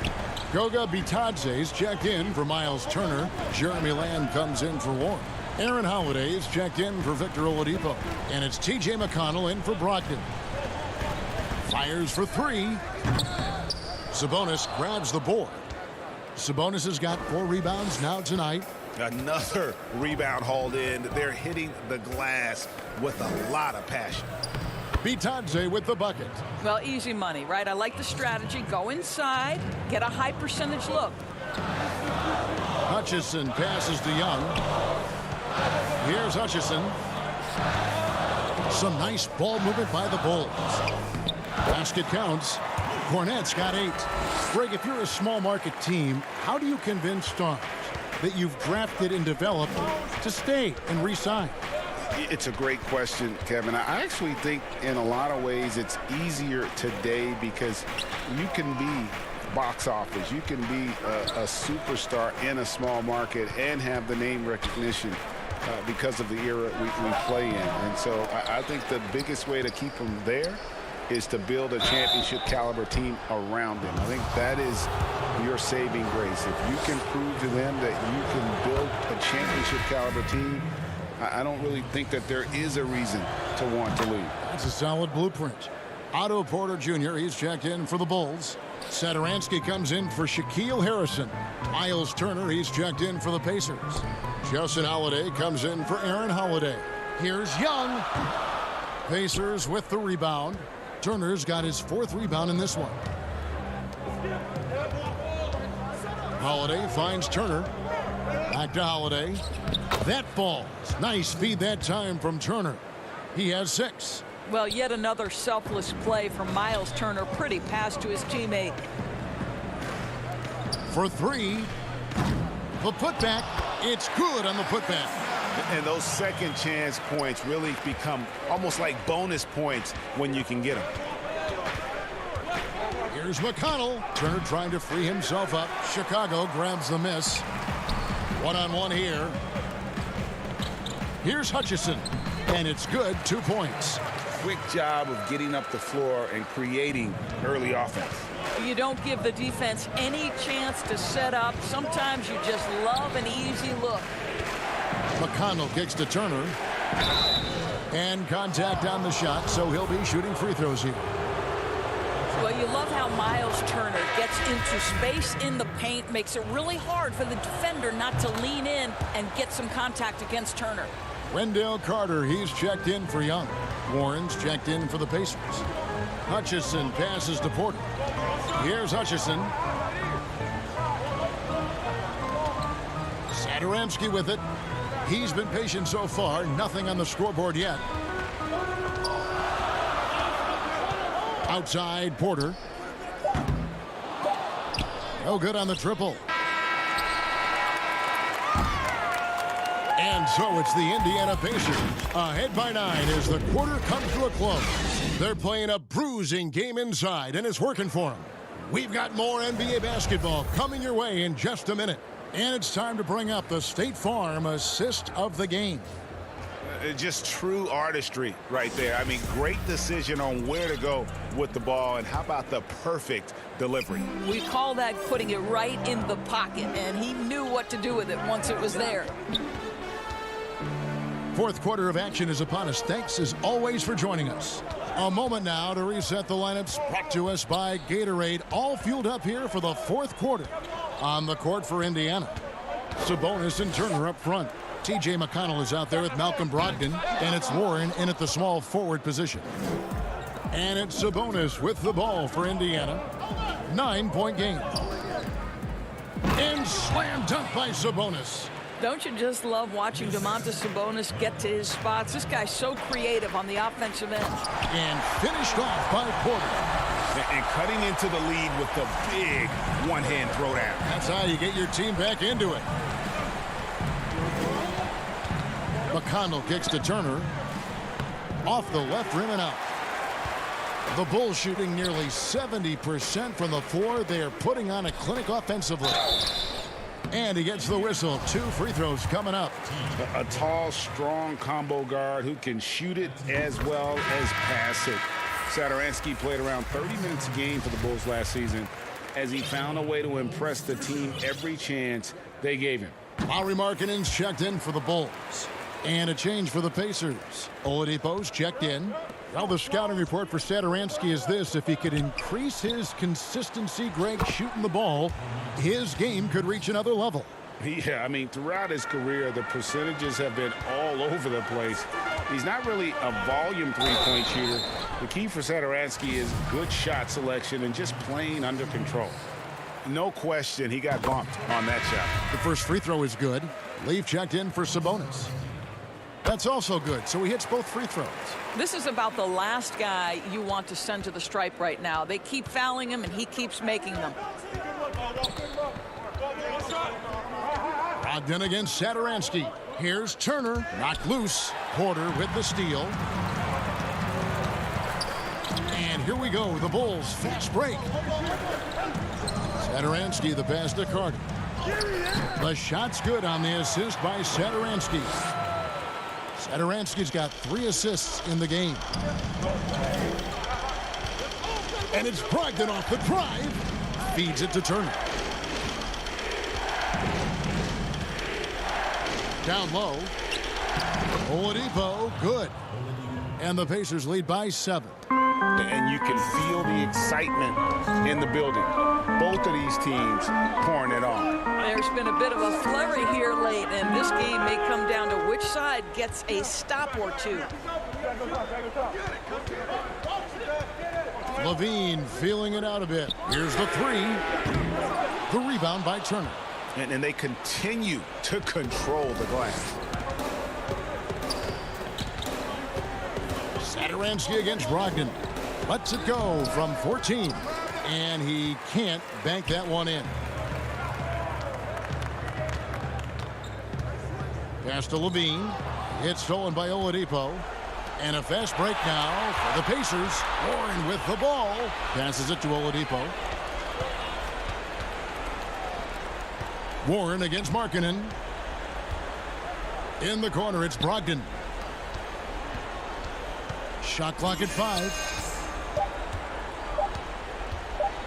Goga Bitadze's checked in for Miles Turner. Jeremy Lamb comes in for Warren. Aaron Holiday is checked in for Victor Oladipo. And it's T.J. McConnell in for Brogdon. Fires for 3. Sabonis grabs the board. Sabonis has got 4 rebounds now tonight. Another rebound hauled in. They're hitting the glass with a lot of passion. Bitadze with the bucket. Well, easy money, right? I like the strategy. Go inside, get a high percentage look. Hutchison passes to Young. Here's Hutchison. Some nice ball movement by the Bulls. Basket counts. Cornette's got 8. Greg, if you're a small market team, how do you convince stars that you've drafted and developed to stay and re-sign? It's a great question, Kevin. I actually think in a lot of ways it's easier today because you can be box office. You can be a superstar in a small market and have the name recognition because of the era we play in. And so I think the biggest way to keep them there is to build a championship caliber team around them. I think that is your saving grace. If you can prove to them that you can build a championship caliber team, I don't really think that there is a reason to want to leave. That's a solid blueprint. Otto Porter Jr., he's checked in for the Bulls. Satoransky comes in for Shaquille Harrison. Miles Turner, he's checked in for the Pacers. Justin Holiday comes in for Aaron Holiday. Here's Young. Pacers with the rebound. Turner's got his 4th rebound in this one. Holiday finds Turner. Back to Holiday. That falls. Nice feed that time from Turner. He has 6. Well, yet another selfless play from Miles Turner. Pretty pass to his teammate. For 3. The putback. It's good on the putback. And those second chance points really become almost like bonus points when you can get them. Here's McConnell. Turner trying to free himself up. Chicago grabs the miss. One-on-one here. Here's Hutchison. And it's good. 2 points. Quick job of getting up the floor and creating early offense. You don't give the defense any chance to set up. Sometimes you just love an easy look. McConnell kicks to Turner. And contact on the shot, so he'll be shooting free throws here. Well, you love how Miles Turner gets into space in the paint, makes it really hard for the defender not to lean in and get some contact against Turner. Wendell Carter, he's checked in for Young. Warren's checked in for the Pacers. Hutchison passes to Porter. Here's Hutchison. Satoransky with it. He's been patient so far. Nothing on the scoreboard yet. Outside, Porter. No good on the triple. And so it's the Indiana Pacers ahead by 9 as the quarter comes to a close. They're playing a bruising game inside, and it's working for them. We've got more NBA basketball coming your way in just a minute. And it's time to bring up the State Farm assist of the game. Just true artistry right there. I mean, great decision on where to go with the ball, and how about the perfect delivery? We call that putting it right in the pocket, and he knew what to do with it once it was there. Fourth quarter of action is upon us. Thanks as always for joining us. A moment now to reset the lineups, brought to us by Gatorade, all fueled up here for the fourth quarter. On the court for Indiana, Sabonis and Turner up front. T.J. McConnell is out there with Malcolm Brogdon, and it's Warren in at the small forward position. And it's Sabonis with the ball for Indiana. 9-point game. And slam dunk by Sabonis. Don't you just love watching Domantas Sabonis get to his spots? This guy's so creative on the offensive end. And finished off by Porter. And cutting into the lead with the big one-hand throwdown. That's how you get your team back into it. McConnell kicks to Turner. Off the left rim and out. The Bulls shooting nearly 70% from the floor. They are putting on a clinic offensively. And he gets the whistle. 2 free throws coming up. A tall, strong combo guard who can shoot it as well as pass it. Satoransky played around 30 minutes a game for the Bulls last season as he found a way to impress the team every chance they gave him. Lauri Markkanen's checked in for the Bulls. And a change for the Pacers. Oladipo's checked in. Well, the scouting report for Satoransky is this: if he could increase his consistency, Greg, shooting the ball, his game could reach another level. Yeah, I mean, throughout his career, the percentages have been all over the place. He's not really a volume three-point shooter. The key for Satoransky is good shot selection and just playing under control. No question he got bumped on that shot. The first free throw is good. Leaf checked in for Sabonis. That's also good, so he hits both free throws. This is about the last guy you want to send to the stripe right now. They keep fouling him, and he keeps making them. Brogdon against Satoransky. Here's Turner, knocked loose. Porter with the steal. And here we go, the Bulls fast break. Satoransky, the pass to Carter. The shot's good on the assist by Satoransky. Satoransky's got 3 assists in the game. And it's Brogdon off the drive. Feeds it to Turner. Down low. Oladipo, good. And the Pacers lead by 7. And you can feel the excitement in the building. Both of these teams pouring it on. There's been a bit of a flurry here late, and this game may come down to which side gets a stop or two. Levine feeling it out a bit. Here's the 3. The rebound by Turner. And they continue to control the glass. Satoransky against Brogdon. Lets it go from 14. And he can't bank that one in. Pass to Levine. It's stolen by Oladipo. And a fast break now for the Pacers. Warren with the ball. Passes it to Oladipo. Warren against Markkanen. In the corner, it's Brogdon. Shot clock at 5.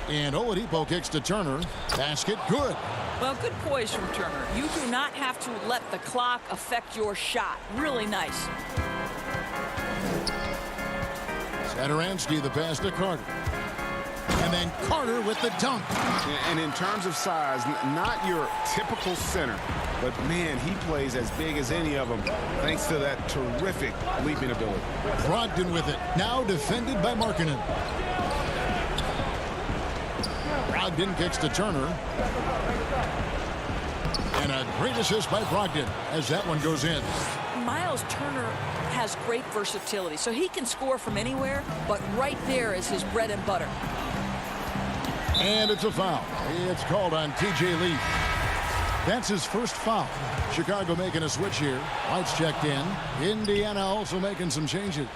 And Oladipo kicks to Turner. Basket good. Well, good poise from Turner. You do not have to let the clock affect your shot. Really nice. Satoransky, the pass to Carter. And then Carter with the dunk. And in terms of size, not your typical center. but man, he plays as big as any of them thanks to that terrific leaping ability. Brogdon with it. Now defended by Markkanen. Brogdon kicks to Turner. And a great assist by Brogdon as that one goes in. Miles Turner has great versatility, so he can score from anywhere, but right there is his bread and butter. And it's a foul. It's called on TJ Leaf. That's his first foul. Chicago making a switch here. White's checked in. Indiana also making some changes.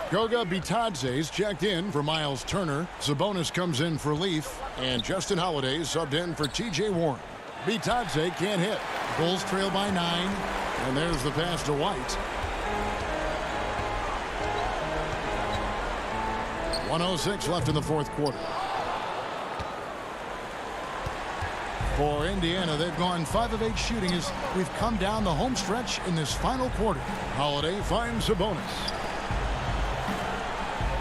Goga Bitadze's checked in for Miles Turner. Sabonis comes in for Leaf. And Justin Holiday subbed in for TJ Warren. Bitadze can't hit. Bulls trail by 9. And there's the pass to White. 1:06 left in the fourth quarter. For Indiana, they've gone 5 of 8 shooting as we've come down the home stretch in this final quarter. Holiday finds Sabonis.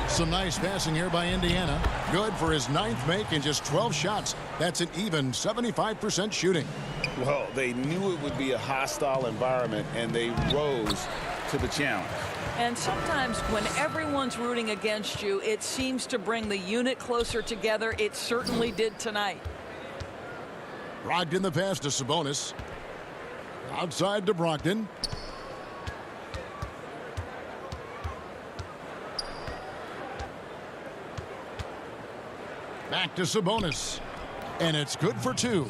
Some nice passing here by Indiana. Good for his 9th make in just 12 shots. That's an even 75% shooting. Well, they knew it would be a hostile environment, and they rose to the challenge. And sometimes when everyone's rooting against you, it seems to bring the unit closer together. It certainly did tonight. Brogdon the pass to Sabonis. Outside to Brogdon. Back to Sabonis. And it's good for 2.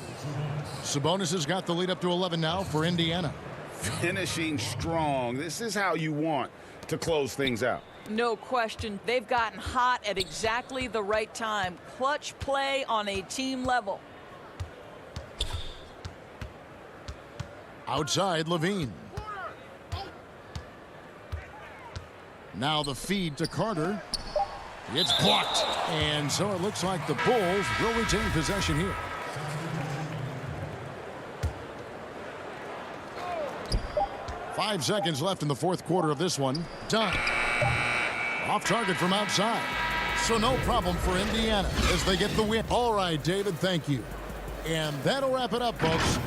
Sabonis has got the lead up to 11 now for Indiana. Finishing strong. This is how you want to close things out. No question. They've gotten hot at exactly the right time. Clutch play on a team level. Outside, Levine. Now the feed to Carter. It's blocked. And so it looks like the Bulls will retain possession here. Five seconds left in the fourth quarter of this one. Done. Off target from outside. So no problem for Indiana as they get the win. All right, David, thank you. And that'll wrap it up, folks.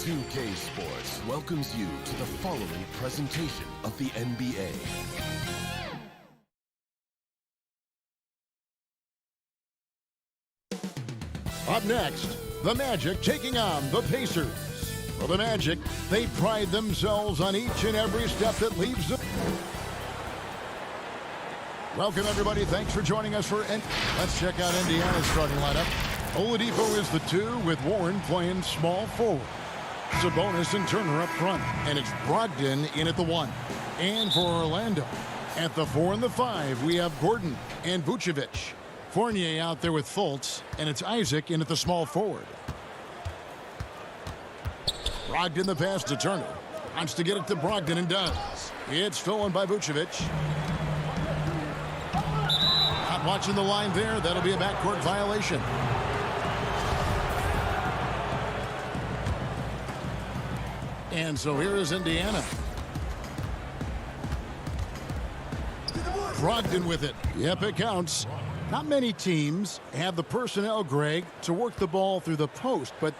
2K Sports welcomes you to the following presentation of the NBA. Up next, the Magic taking on the Pacers. For the Magic, they pride themselves on each and every step that leaves them. Welcome, everybody. Thanks for joining us for. Let's check out Indiana's starting lineup. Oladipo is the 2 with Warren playing small forward. Sabonis and Turner up front, and it's Brogdon in at the 1. And for Orlando, at the 4 and the 5, we have Gordon and Vucevic. Fournier out there with Fultz, and it's Isaac in at the small forward. Brogdon the pass to Turner. Wants to get it to Brogdon and does. It's stolen by Vucevic. Not watching the line there. That'll be a backcourt violation. And so here is Indiana. Brogdon with it. Yep, it counts. Not many teams have the personnel, Greg, to work the ball through the post, but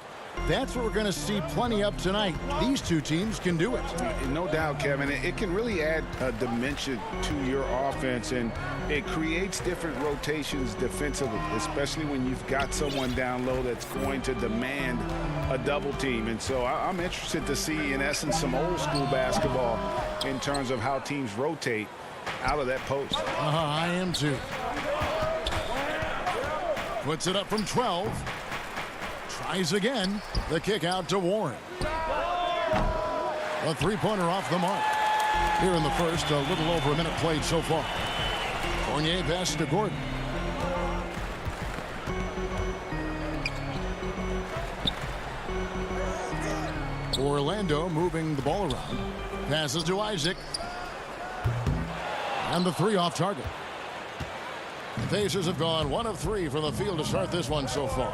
that's what we're going to see plenty of tonight. These two teams can do it. No doubt, Kevin. It can really add a dimension to your offense, and it creates different rotations defensively, especially when you've got someone down low that's going to demand a double team. And so I'm interested to see, in essence, some old school basketball in terms of how teams rotate out of that post. I am too. Puts it up from 12. Tries again. The kick out to Warren. A three-pointer off the mark. Here in the first, a little over a minute played so far. Fournier passes to Gordon. Orlando moving the ball around. Passes to Isaac. And the 3 off target. The Pacers have gone 1 of 3 from the field to start this one so far.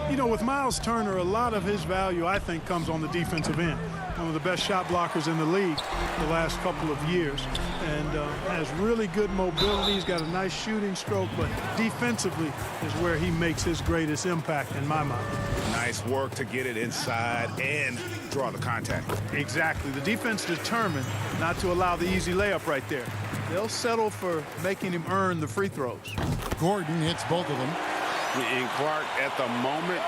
You know, with Miles Turner, a lot of his value, I think, comes on the defensive end. One of the best shot blockers in the league the last couple of years. And has really good mobility. He's got a nice shooting stroke, but defensively is where he makes his greatest impact in my mind. Nice work to get it inside and draw the contact. Exactly. The defense determined not to allow the easy layup right there. They'll settle for making him earn the free throws. Gordon hits both of them. And Clark, at the moment,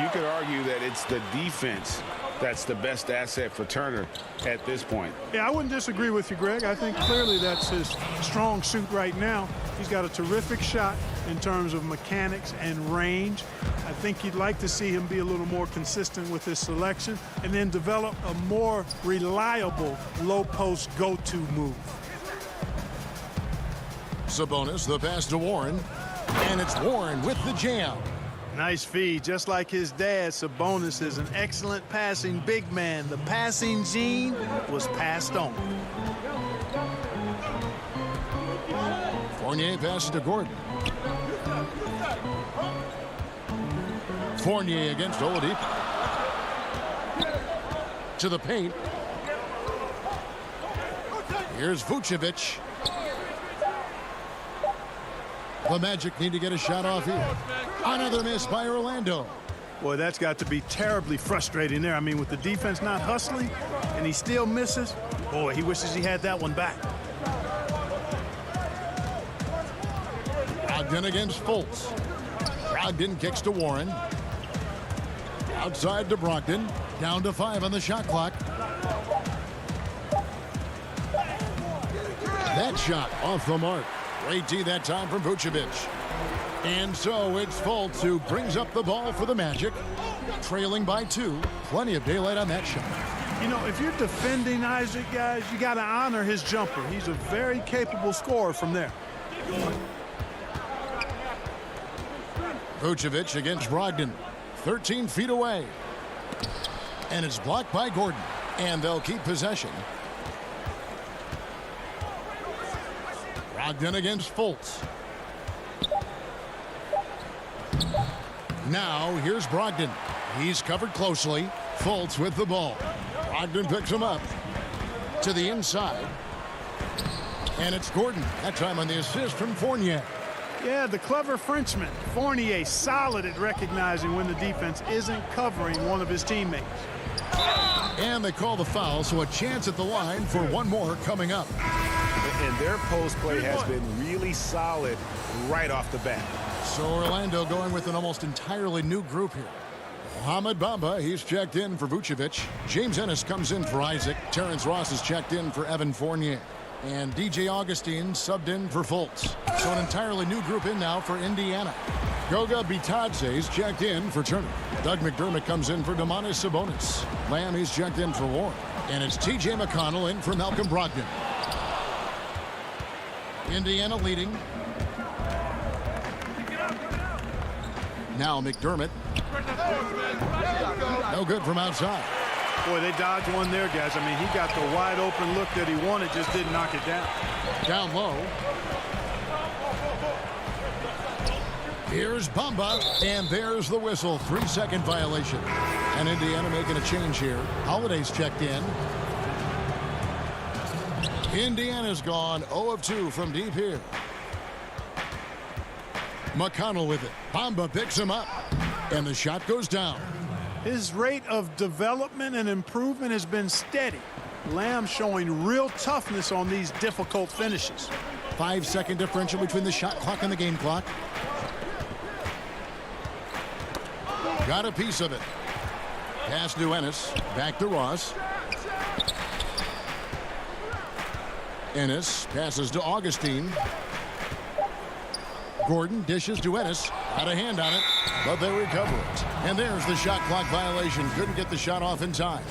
you could argue that it's the defense that's the best asset for Turner at this point. Yeah, I wouldn't disagree with you, Greg. I think clearly that's his strong suit right now. He's got a terrific shot in terms of mechanics and range. I think you'd like to see him be a little more consistent with his selection and then develop a more reliable low-post go-to move. Sabonis, the pass to Warren, and it's Warren with the jam. Nice feed. Just like his dad, Sabonis is an excellent passing big man. The passing gene was passed on. Fournier passes to Gordon. Fournier against Oladipo. To the paint. Here's Vucevic. The Magic need to get a shot off here. Another miss by Orlando. Boy, that's got to be terribly frustrating there. I mean, with the defense not hustling and he still misses, boy, he wishes he had that one back. Brogdon against Fultz. Brogdon kicks to Warren. Outside to Brogdon. Down to 5 on the shot clock. That shot off the mark. Great D that time from Vucevic. And so it's Fultz who brings up the ball for the Magic. Trailing by 2. Plenty of daylight on that shot. You know, if you're defending Isaac, guys, you got to honor his jumper. He's a very capable scorer from there. Vucevic against Brogdon. 13 feet away. And it's blocked by Gordon. And they'll keep possession. Brogdon against Fultz. Now here's Brogdon. He's covered closely. Fultz with the ball. Brogdon picks him up to the inside. And it's Gordon. That time on the assist from Fournier. Yeah, the clever Frenchman. Fournier solid at recognizing when the defense isn't covering one of his teammates. And they call the foul, so a chance at the line for one more coming up. And their post play has been really solid right off the bat. So Orlando going with an almost entirely new group here. Mohamed Bamba, he's checked in for Vucevic. James Ennis comes in for Isaac. Terrence Ross is checked in for Evan Fournier. And DJ Augustine subbed in for Fultz. So an entirely new group in now for Indiana. Goga Bitadze is checked in for Turner. Doug McDermott comes in for Domantas Sabonis. Lamb, he's checked in for Warren. And it's TJ McConnell in for Malcolm Brogdon. Indiana leading. Now McDermott. No good from outside. Boy, they dodged one there, guys. I mean, he got the wide open look that he wanted, just didn't knock it down. Down low. Here's Bamba, and there's the whistle. 3-second violation. And Indiana making a change here. Holiday's checked in. Indiana's gone 0 of 2 from deep here. McConnell with it. Bamba picks him up, and the shot goes down. His rate of development and improvement has been steady. Lamb showing real toughness on these difficult finishes. 5-second differential between the shot clock and the game clock. Got a piece of it. Pass to Ennis. Back to Ross. Ennis passes to Augustine. Gordon dishes to Ennis. Got a hand on it, but they recover it. And there's the shot clock violation. Couldn't get the shot off in time.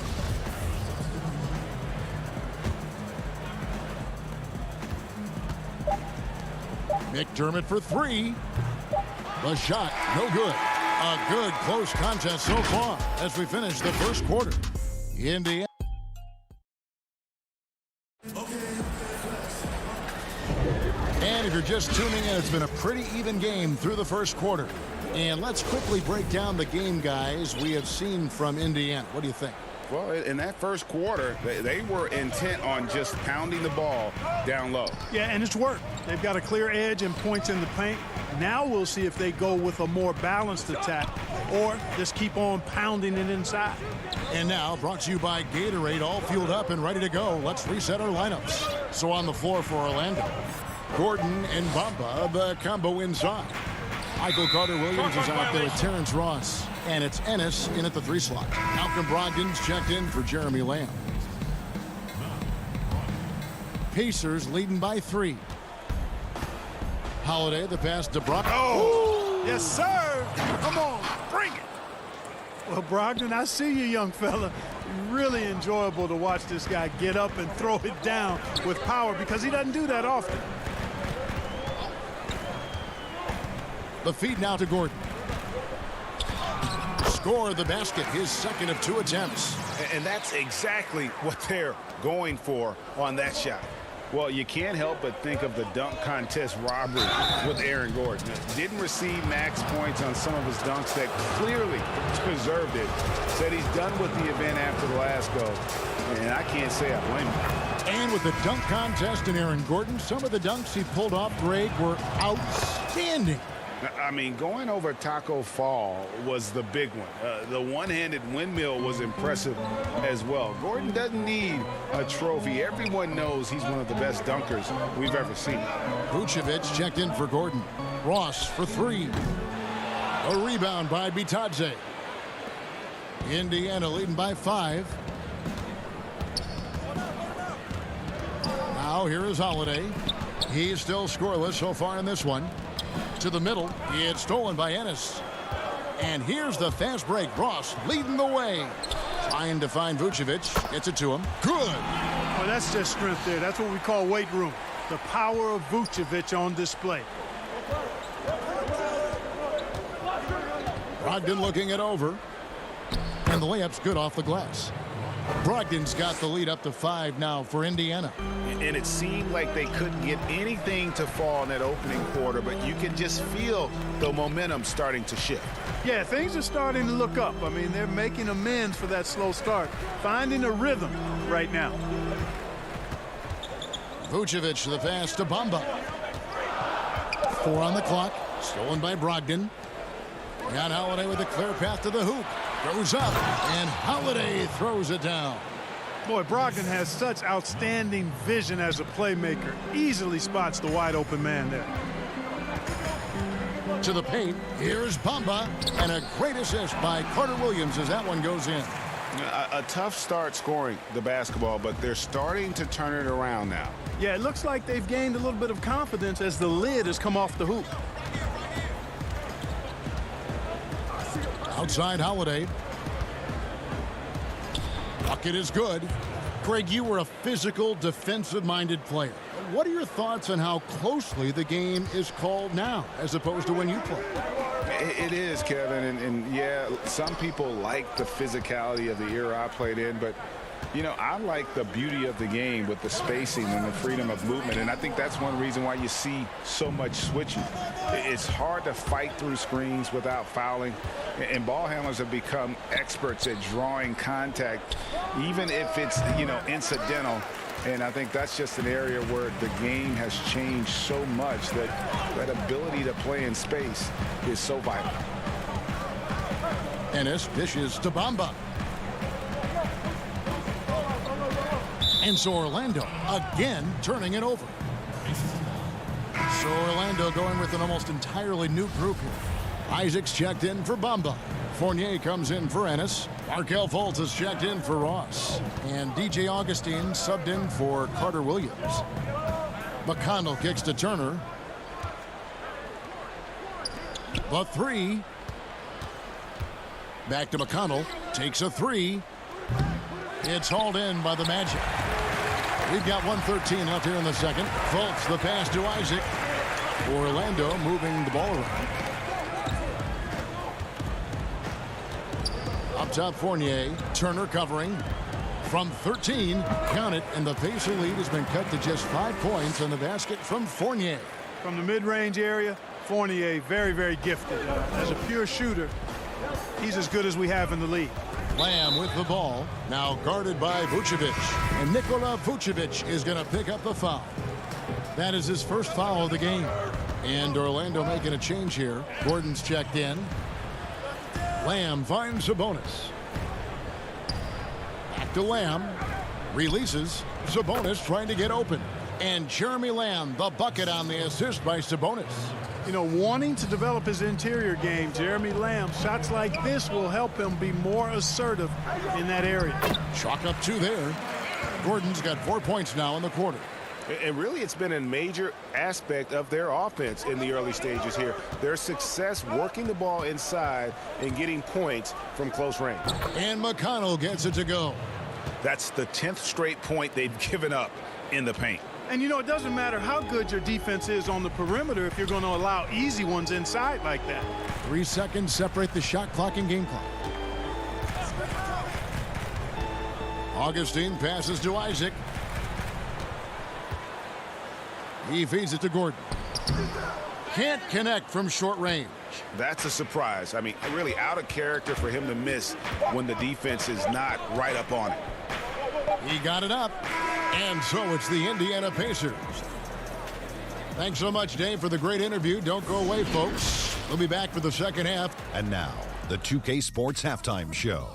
McDermott for three. The shot, no good. A good close contest so far as we finish the first quarter. Indiana. And if you're just tuning in, it's been a pretty even game through the first quarter. And let's quickly break down the game, guys, we have seen from Indiana. What do you think? Well, in that first quarter, they were intent on just pounding the ball down low. Yeah, and it's worked. They've got a clear edge and points in the paint. Now we'll see if they go with a more balanced attack or just keep on pounding it inside. And now, brought to you by Gatorade, all fueled up and ready to go. Let's reset our lineups. So on the floor for Orlando, Gordon and Bamba, the combo inside. Michael Carter-Williams is out there with Terrence Ross. And it's Ennis in at the 3 slot. Malcolm Brogdon's checked in for Jeremy Lamb. Pacers leading by 3. Holiday, the pass to Brogdon. Oh, yes, sir. Come on, bring it. Well, Brogdon, I see you, young fella. Really enjoyable to watch this guy get up and throw it down with power because he doesn't do that often. The feed now to Gordon. Score the basket, his second of 2 attempts. And that's exactly what they're going for on that shot. Well, you can't help but think of the dunk contest robbery with Aaron Gordon. Didn't receive max points on some of his dunks that clearly deserved it. Said he's done with the event after the last go. And I can't say I blame him. And with the dunk contest and Aaron Gordon, some of the dunks he pulled off, Greg, were outstanding. I mean, going over Taco Fall was the big one. The one-handed windmill was impressive as well. Gordon doesn't need a trophy. Everyone knows he's one of the best dunkers we've ever seen. Vucevic checked in for Gordon. Ross for 3. A rebound by Bitadze. Indiana leading by 5. Now here is Holiday. He's still scoreless so far in this one. To the middle, it's stolen by Ennis. And here's the fast break. Ross leading the way. Trying to find Vucevic. Gets it to him. Good. Well, that's just strength there. That's what we call weight room. The power of Vucevic on display. Brogdon looking it over. And the layup's good off the glass. Brogdon's got the lead up to 5 now for Indiana. And it seemed like they couldn't get anything to fall in that opening quarter, but you can just feel the momentum starting to shift. Yeah, things are starting to look up. I mean, they're making amends for that slow start, finding a rhythm right now. Vucevic, the pass to Bamba. 4 on the clock, stolen by Brogdon. And Holiday with a clear path to the hoop. Goes up, and Holiday throws it down. Boy, Brogdon has such outstanding vision as a playmaker. Easily spots the wide open man there. To the paint, here's Bamba, and a great assist by Carter Williams as that one goes in. A tough start scoring the basketball, but they're starting to turn it around now. Yeah, it looks like they've gained a little bit of confidence as the lid has come off the hoop. Outside Holiday. Bucket is good. Greg, you were a physical, defensive-minded player. What are your thoughts on how closely the game is called now as opposed to when you played? It is, Kevin, and yeah, some people like the physicality of the era I played in, but you know, I like the beauty of the game with the spacing and the freedom of movement, and I think that's one reason why you see so much switching. It's hard to fight through screens without fouling, and ball handlers have become experts at drawing contact, even if it's, you know, incidental. And I think that's just an area where the game has changed so much that that ability to play in space is so vital. Ennis dishes to Bamba. And so Orlando again turning it over. So Orlando going with an almost entirely new group here. Isaac's checked in for Bamba. Fournier comes in for Ennis. Markelle Fultz is checked in for Ross. And DJ Augustine subbed in for Carter Williams. McConnell kicks to Turner. The three. Back to McConnell. Takes a three. It's hauled in by the Magic. We've got 1:13 out there in the second. Fultz the pass to Isaac. Orlando moving the ball around. Up top Fournier. Turner covering. From 13, count it, and the Pacer lead has been cut to just 5 points on the basket from Fournier. From the mid-range area, Fournier very, very gifted. As a pure shooter, he's as good as we have in the league. Lamb with the ball, now guarded by Vucevic. And Nikola Vucevic is going to pick up the foul. That is his first foul of the game. And Orlando making a change here. Gordon's checked in. Lamb finds Sabonis. Back to Lamb. Releases. Sabonis trying to get open. And Jeremy Lamb, the bucket on the assist by Sabonis. You know, wanting to develop his interior game, Jeremy Lamb, shots like this will help him be more assertive in that area. Chalk up 2 there. Gordon's got 4 points now in the quarter. And really, it's been a major aspect of their offense in the early stages here. Their success working the ball inside and getting points from close range. And McConnell gets it to go. That's the 10th straight point they've given up in the paint. And, you know, it doesn't matter how good your defense is on the perimeter if you're going to allow easy ones inside like that. 3 seconds separate the shot clock and game clock. Augustine passes to Isaac. He feeds it to Gordon. Can't connect from short range. That's a surprise. I mean, really out of character for him to miss when the defense is not right up on it. He got it up. And so it's the Indiana Pacers. Thanks so much, Dave, for the great interview. Don't go away, folks. We'll be back for the second half. And now, the 2K Sports Halftime Show.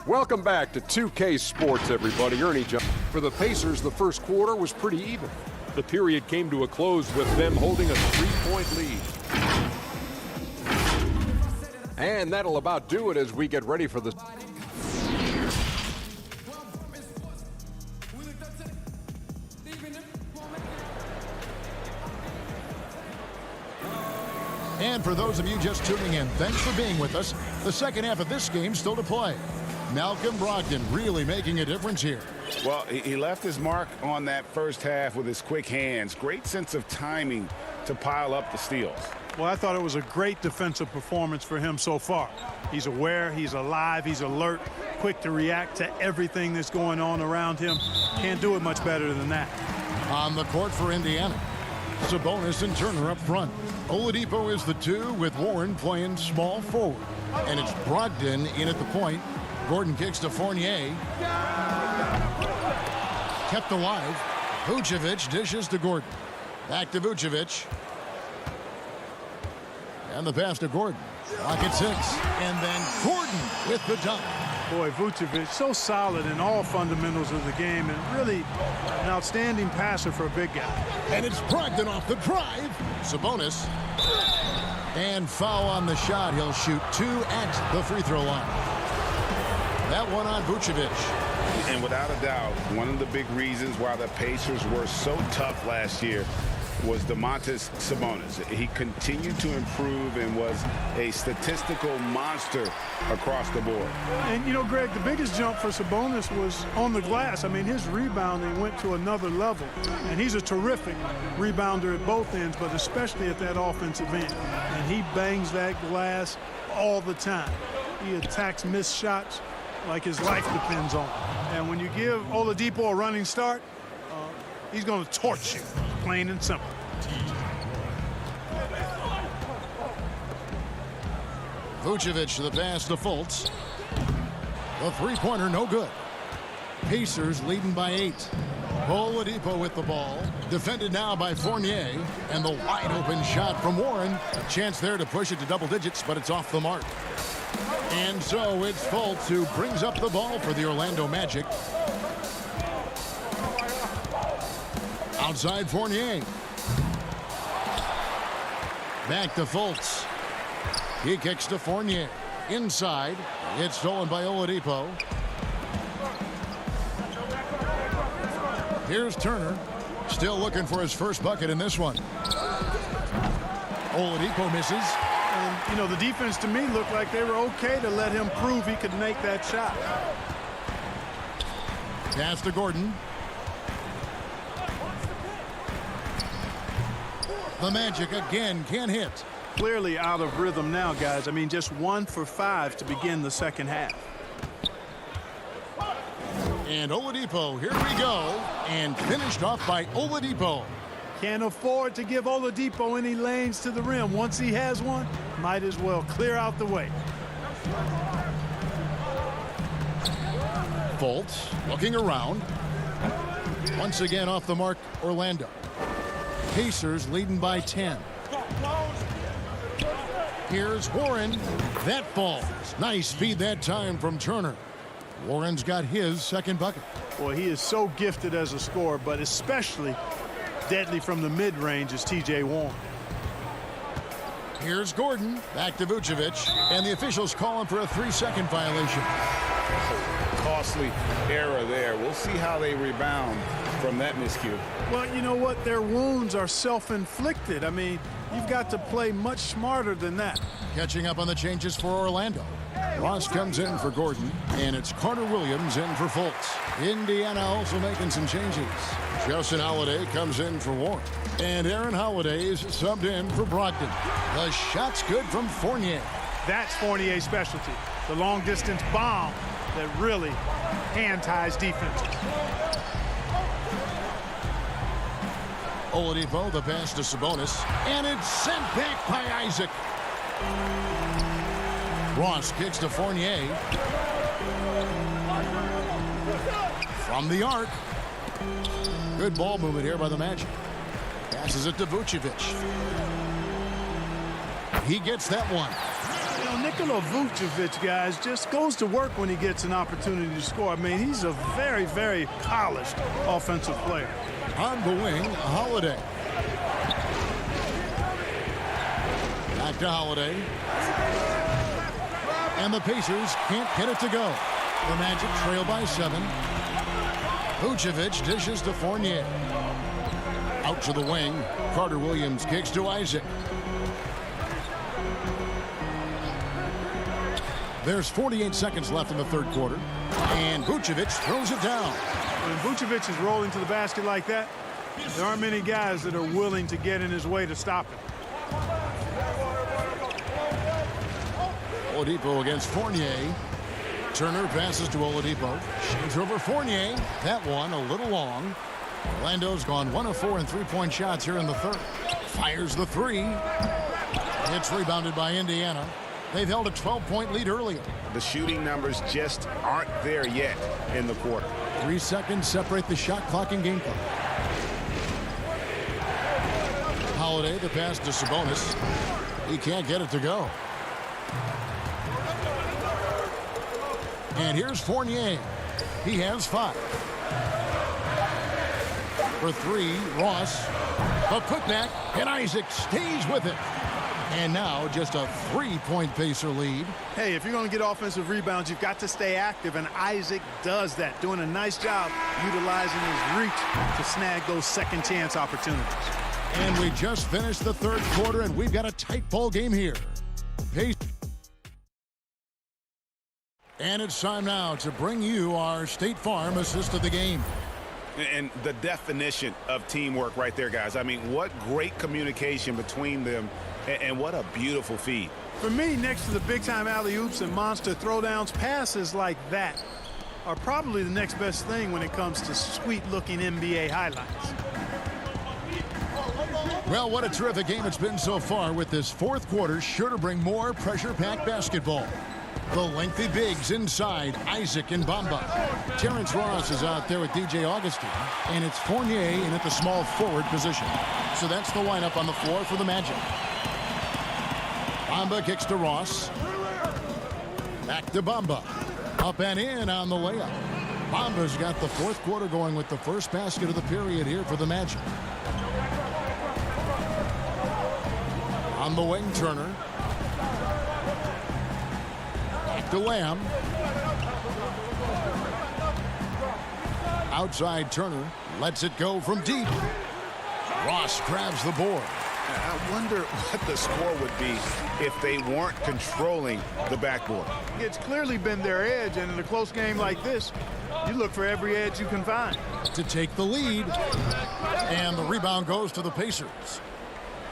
Welcome back to 2K Sports, everybody. Ernie Johnson. For the Pacers, the first quarter was pretty even. The period came to a close with them holding a 3-point lead. And that'll about do it as we get ready for the... And for those of you just tuning in, thanks for being with us. The second half of this game still to play. Malcolm Brogdon really making a difference here. Well, he left his mark on that first half with his quick hands. Great sense of timing to pile up the steals. Well, I thought it was a great defensive performance for him so far. He's aware, he's alive, he's alert, quick to react to everything that's going on around him. Can't do it much better than that. On the court for Indiana, Sabonis and Turner up front. Oladipo is the 2 with Warren playing small forward. And it's Brogdon in at the point. Gordon kicks to Fournier. Kept alive. Vucevic dishes to Gordon. Back to Vucevic. And the pass to Gordon. Clock at 6. And then Gordon with the dunk. Boy, Vucevic so solid in all fundamentals of the game and really an outstanding passer for a big guy. And it's Brogdon off the drive. Sabonis. And foul on the shot. He'll shoot 2 at the free throw line. That one on Vucevic. And without a doubt, one of the big reasons why the Pacers were so tough last year was Domantas Sabonis. He continued to improve and was a statistical monster across the board. And, you know, Greg, the biggest jump for Sabonis was on the glass. I mean, his rebounding went to another level. And he's a terrific rebounder at both ends, but especially at that offensive end. And he bangs that glass all the time. He attacks missed shots like his life depends on it. And when you give Oladipo a running start, he's going to torch you, plain and simple. Vucevic the pass to Fultz. The three-pointer no good. Pacers leading by 8. Oladipo with the ball. Defended now by Fournier. And the wide-open shot from Warren. A chance there to push it to double digits, but it's off the mark. And so it's Fultz who brings up the ball for the Orlando Magic. Outside Fournier. Back to Fultz. He kicks to Fournier. Inside. It's stolen by Oladipo. Here's Turner. Still looking for his first bucket in this one. Oladipo misses. And, you know, the defense to me looked like they were okay to let him prove he could make that shot. Pass to Gordon. The Magic again can't hit. Clearly out of rhythm now, guys. I mean, just 1 for 5 to begin the second half. And Oladipo, here we go. And finished off by Oladipo. Can't afford to give Oladipo any lanes to the rim. Once he has one, might as well clear out the way. Fultz looking around. Once again off the mark, Orlando. Pacers leading by 10. Here's Warren. That falls. Nice feed that time from Turner. Warren's got his second bucket. Boy, he is so gifted as a scorer, but especially deadly from the mid-range is T.J. Warren. Here's Gordon. Back to Vucevic. And the officials calling for a 3-second violation. Costly error there. We'll see how they rebound from that miscue. Well, you know what? Their wounds are self-inflicted. I mean, you've got to play much smarter than that. Catching up on the changes for Orlando. Ross comes in for Gordon, and it's Carter Williams in for Fultz. Indiana also making some changes. Justin Holiday comes in for Warren. And Aaron Holiday is subbed in for Brogdon. The shot's good from Fournier. That's Fournier's specialty. The long-distance bomb that really hand-ties defense. Oladipo, the pass to Sabonis. And it's sent back by Isaac. Ross kicks to Fournier. From the arc. Good ball movement here by the Magic. Passes it to Vucevic. He gets that one. You know, Nikola Vucevic, guys, just goes to work when he gets an opportunity to score. I mean, he's a very, very polished offensive player. On the wing, Holiday. Back to Holiday. And the Pacers can't get it to go. The Magic trail by 7. Vucevic dishes to Fournier. Out to the wing. Carter Williams kicks to Isaac. There's 48 seconds left in the third quarter. And Vucevic throws it down. When Vucevic is rolling to the basket like that, there aren't many guys that are willing to get in his way to stop him. Oladipo against Fournier. Turner passes to Oladipo. Shoots over Fournier. That one a little long. Orlando's gone 1 of 4 in three-point shots here in the third. Fires the 3. It's rebounded by Indiana. They've held a 12-point lead earlier. The shooting numbers just aren't there yet in the quarter. 3 seconds separate the shot clock and game clock. Holiday, the pass to Sabonis. He can't get it to go. And here's Fournier. He has 5. For 3, Ross. The putback, and Isaac stays with it. And now just a 3-point Pacer lead. Hey, if you're going to get offensive rebounds, you've got to stay active, and Isaac does that, doing a nice job utilizing his reach to snag those second chance opportunities. And we just finished the third quarter, and we've got a tight ball game here. And it's time now to bring you our State Farm assist of the game. And the definition of teamwork right there, guys. I mean, what great communication between them, and what a beautiful feed. For me, next to the big-time alley-oops and monster throwdowns, passes like that are probably the next best thing when it comes to sweet-looking NBA highlights. Well, what a terrific game it's been so far, with this fourth quarter sure to bring more pressure-packed basketball. The lengthy bigs inside, Isaac and Bamba. Terrence Ross is out there with DJ Augustine, and it's Fournier in at the small forward position. So that's the lineup on the floor for the Magic. Bamba kicks to Ross. Back to Bamba. Up and in on the layup. Bamba's got the fourth quarter going with the first basket of the period here for the Magic. On the wing, Turner. To Lamb. Outside, Turner lets it go from deep. Ross grabs the board. I wonder what the score would be if they weren't controlling the backboard. It's clearly been their edge, and in a close game like this, you look for every edge you can find. To take the lead, and the rebound goes to the Pacers.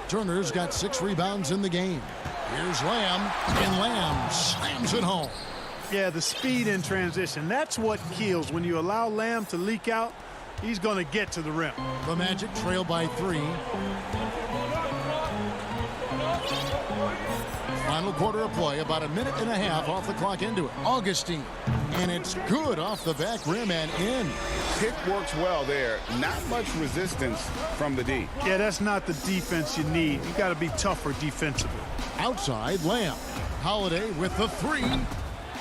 Turner's got 6 rebounds in the game. Here's Lamb, and Lamb slams it home. Yeah, the speed in transition, that's what kills. When you allow Lamb to leak out, he's going to get to the rim. The Magic trail by 3. Final quarter of play, about a minute and a half off the clock into it. Augustine, and it's good off the back rim and in. Pick works well there. Not much resistance from the D. Yeah, that's not the defense you need. You got to be tougher defensively. Outside, Lamb. Holiday with the 3.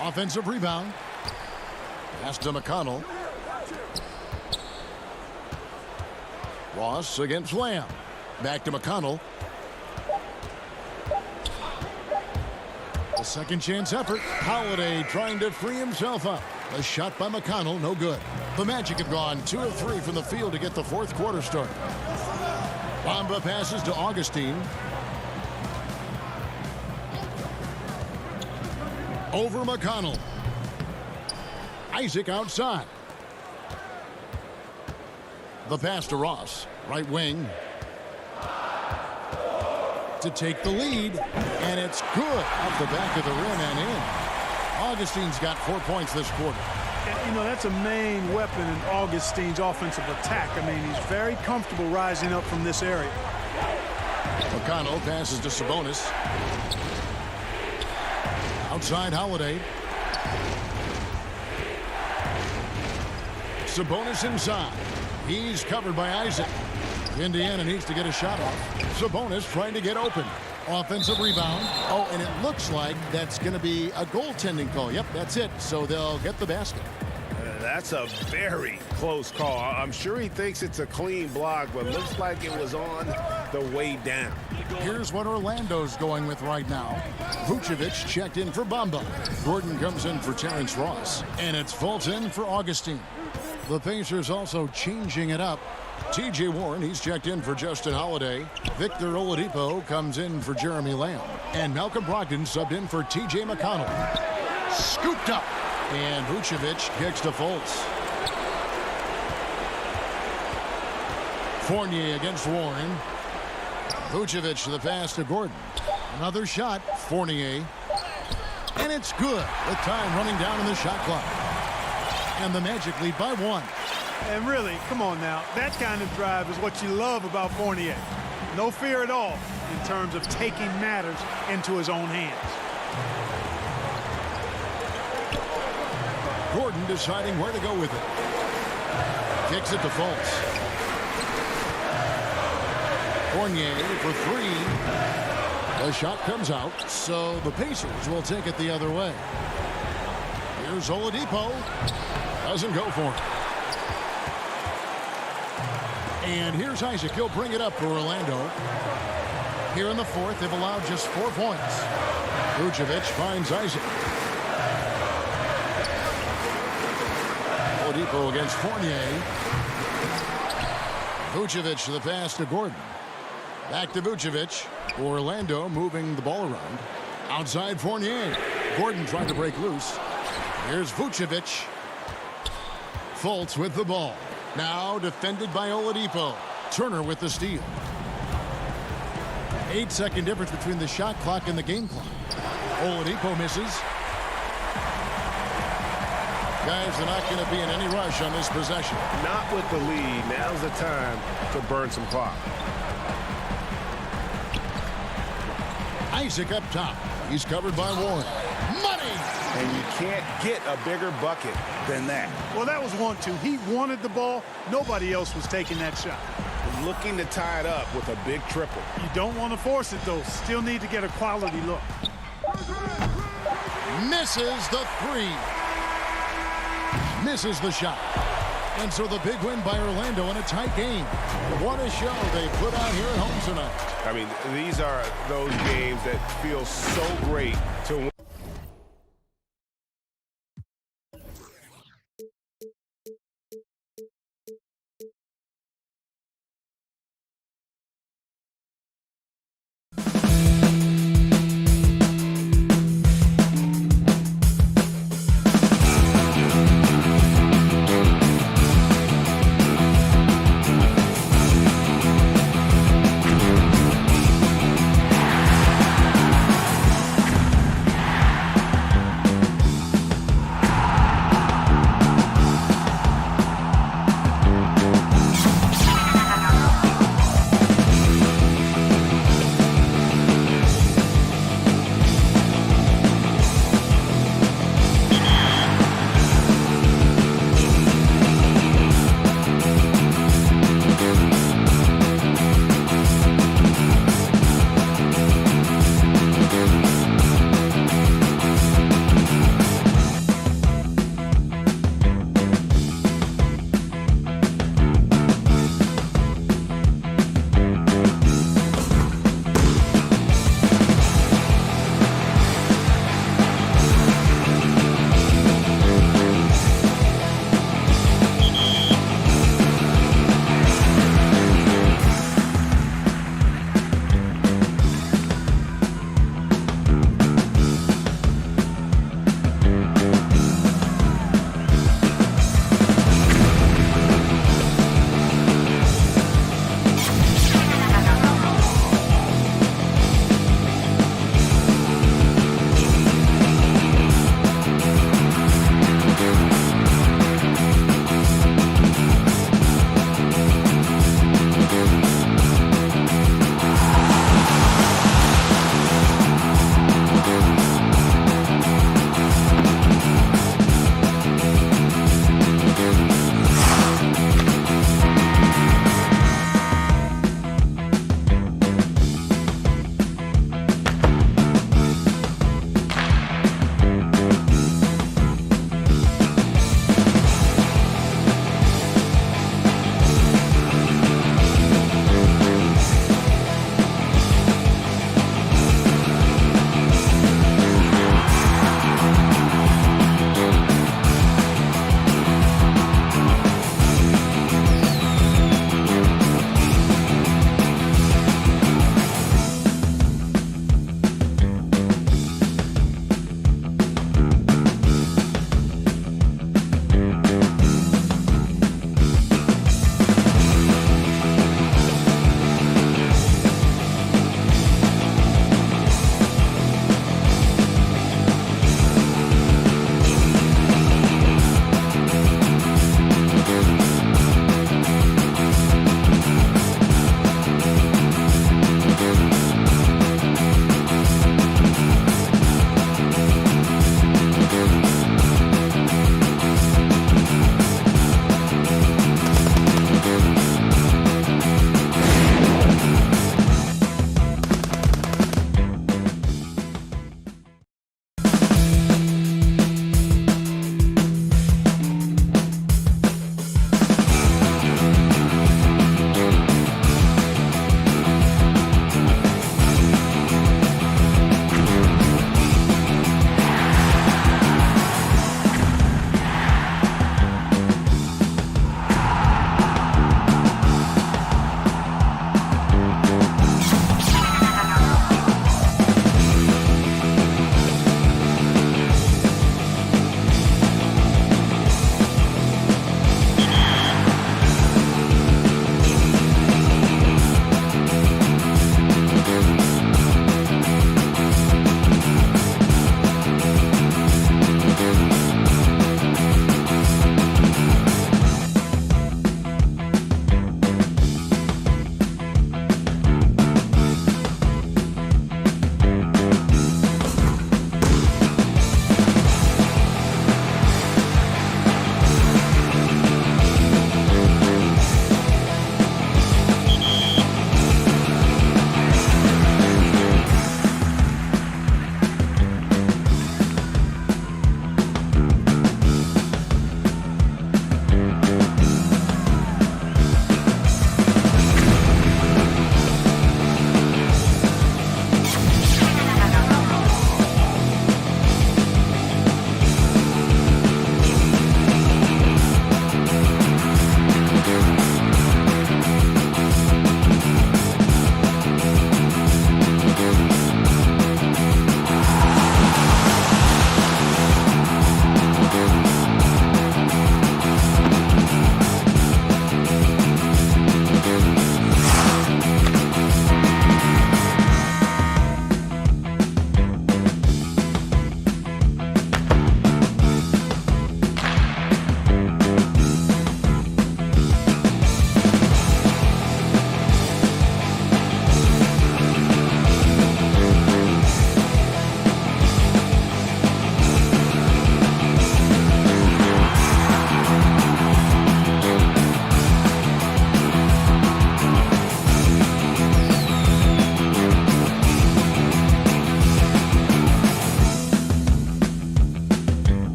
Offensive rebound. Pass to McConnell. Ross against Lamb. Back to McConnell. A second chance effort. Holiday trying to free himself up. A shot by McConnell, no good. The Magic have gone 2 of 3 from the field to get the fourth quarter started. Bamba passes to Augustine. Over McConnell. Isaac outside. The pass to Ross. Right wing. To take the lead. And it's good off the back of the rim and in. Augustine's got 4 points this quarter. You know, that's a main weapon in Augustine's offensive attack. I mean, he's very comfortable rising up from this area. McConnell passes to Sabonis. Outside, Holiday. Sabonis inside. He's covered by Isaac. Indiana needs to get a shot off. Sabonis trying to get open. Offensive rebound. Oh, and it looks like that's going to be a goaltending call. Yep, that's it. So they'll get the basket. That's a very close call. I'm sure he thinks it's a clean block, but looks like it was on the way down. Here's what Orlando's going with right now. Vucevic checked in for Bamba. Gordon comes in for Terrence Ross. And it's Fulton for Augustine. The Pacers also changing it up. T.J. Warren, he's checked in for Justin Holiday. Victor Oladipo comes in for Jeremy Lamb. And Malcolm Brogdon subbed in for T.J. McConnell. Scooped up. And Vucevic kicks to Fultz. Fournier against Warren. Vucevic to the pass to Gordon. Another shot, Fournier. And it's good with time running down in the shot clock. And the Magic lead by 1. And really, come on now, that kind of drive is what you love about Fournier. No fear at all in terms of taking matters into his own hands. Gordon deciding where to go with it. Kicks it to Fultz. Fournier for 3. The shot comes out, so the Pacers will take it the other way. Here's Oladipo. Doesn't go for it. And here's Isaac. He'll bring it up for Orlando. Here in the fourth, they've allowed just 4 points. Vucevic finds Isaac. Oladipo against Fournier. Vucevic to the pass to Gordon. Back to Vucevic. Orlando moving the ball around. Outside Fournier. Gordon trying to break loose. Here's Vucevic. Fultz with the ball. Now defended by Oladipo. Turner with the steal. 8-second difference between the shot clock and the game clock. Oladipo misses. Guys, they're not going to be in any rush on this possession. Not with the lead. Now's the time to burn some clock. Isaac up top. He's covered by Warren. Money! And you can't get a bigger bucket than that. Well, that was 1-2. He wanted the ball. Nobody else was taking that shot. Looking to tie it up with a big triple. You don't want to force it, though. Still need to get a quality look. Misses the three. Misses the shot. And so the big win by Orlando in a tight game. What a show they put on here at home tonight. I mean, these are those games that feel so great to win.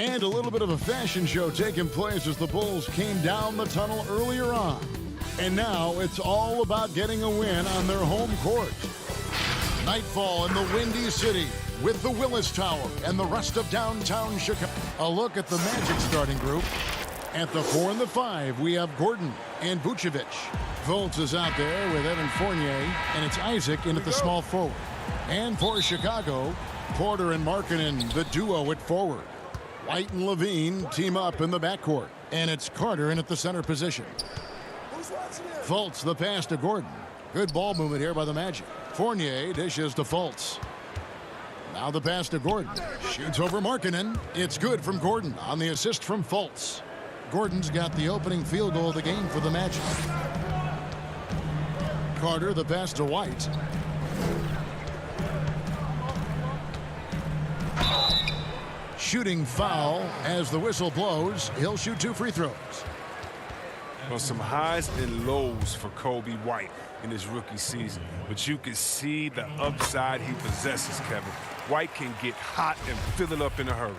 And a little bit of a fashion show taking place as the Bulls came down the tunnel earlier on. And now it's all about getting a win on their home court. Nightfall in the Windy City with the Willis Tower and the rest of downtown Chicago. A look at the Magic starting group. At the 4 and the 5, we have Gordon and Vucevic. Fultz is out there with Evan Fournier, and it's Isaac in at the small forward. And for Chicago, Porter and Markkanen, the duo at forward. White and Levine team up in the backcourt, and it's Carter in at the center position. Fultz the pass to Gordon. Good ball movement here by the Magic. Fournier dishes to Fultz. Now the pass to Gordon. Shoots over Markkanen. It's good from Gordon on the assist from Fultz. Gordon's got the opening field goal of the game for the Magic. Carter the pass to White. Shooting foul as the whistle blows. He'll shoot 2 free throws. Well, some highs and lows for Kobe White in his rookie season. But you can see the upside he possesses, Kevin. White can get hot and fill it up in a hurry.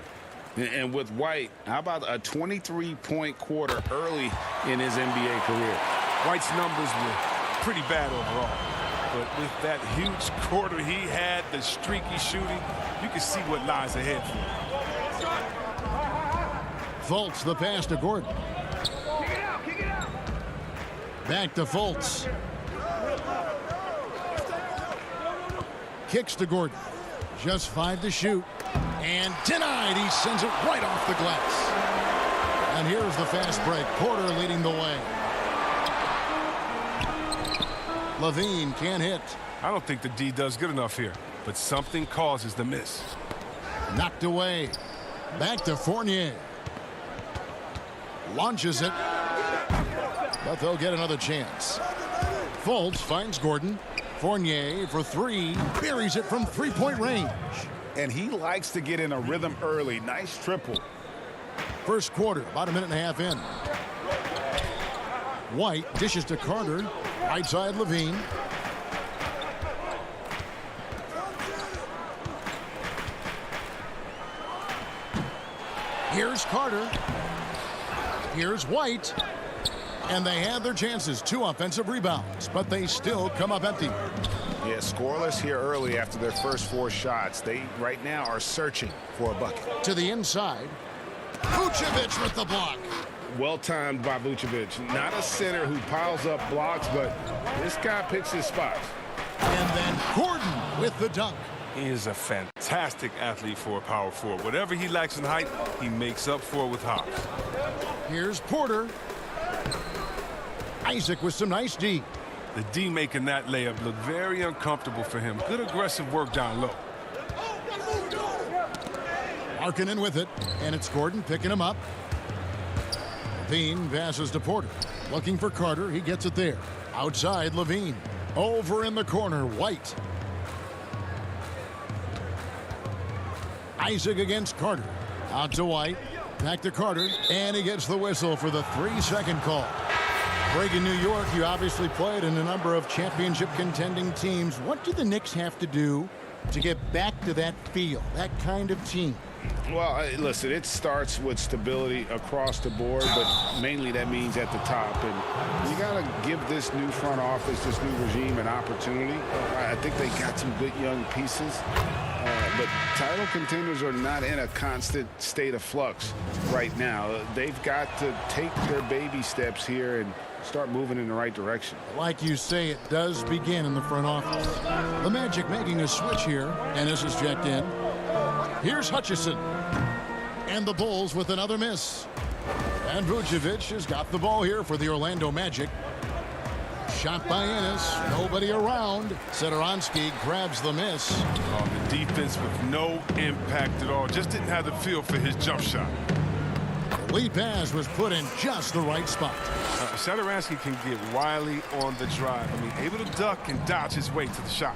And with White, how about a 23-point quarter early in his NBA career? White's numbers were pretty bad overall. But with that huge quarter he had, the streaky shooting, you can see what lies ahead for him. Fultz the pass to Gordon. Back to Fultz. Kicks to Gordon. Just 5 to shoot. And denied. He sends it right off the glass. And here's the fast break. Porter leading the way. Levine can't hit. I don't think the D does good enough here, but something causes the miss. Knocked away. Back to Fournier. Launches it. But they'll get another chance. Fultz finds Gordon. Fournier for 3. Buries it from 3-point range. And he likes to get in a rhythm early. Nice triple. First quarter, about a minute and a half in. White dishes to Carter. Right side Levine. Here's Carter. Here's White. And they have their chances. 2 offensive rebounds, but they still come up empty. Yeah, scoreless here early after their first 4 shots. They right now are searching for a bucket. To the inside. Vucevic with the block. Well timed by Vucevic. Not a center who piles up blocks, but this guy picks his spots. And then Gordon with the dunk. He is a fantastic athlete for a power forward. Whatever he lacks in height, he makes up for it with hops. Here's Porter. Isaac with some nice D. The D making that layup look very uncomfortable for him. Good aggressive work down low. Markkanen with it, and it's Gordon picking him up. Levine passes to Porter. Looking for Carter. He gets it there. Outside Levine. Over in the corner, White. Isaac against Carter. Out to White. Back to Carter. And he gets the whistle for the 3-second call. Greg, in New York, you obviously played in a number of championship contending teams. What do the Knicks have to do to get back to that feel, that kind of team? Well, listen, it starts with stability across the board, but mainly that means at the top. And you got to give this new front office, this new regime, an opportunity. I think they got some good young pieces. But title contenders are not in a constant state of flux right now. They've got to take their baby steps here and start moving in the right direction. Like you say, it does begin in the front office. The Magic making a switch here, and this is checked in. Here's Hutchison. And the Bulls with another miss. And Vucevic has got the ball here for the Orlando Magic. Shot by Ennis. Nobody around. Satoransky grabs the miss. Oh, the defense with no impact at all. Just didn't have the feel for his jump shot. The lead pass was put in just the right spot. Satoransky can get wily on the drive. I mean, able to duck and dodge his way to the shot.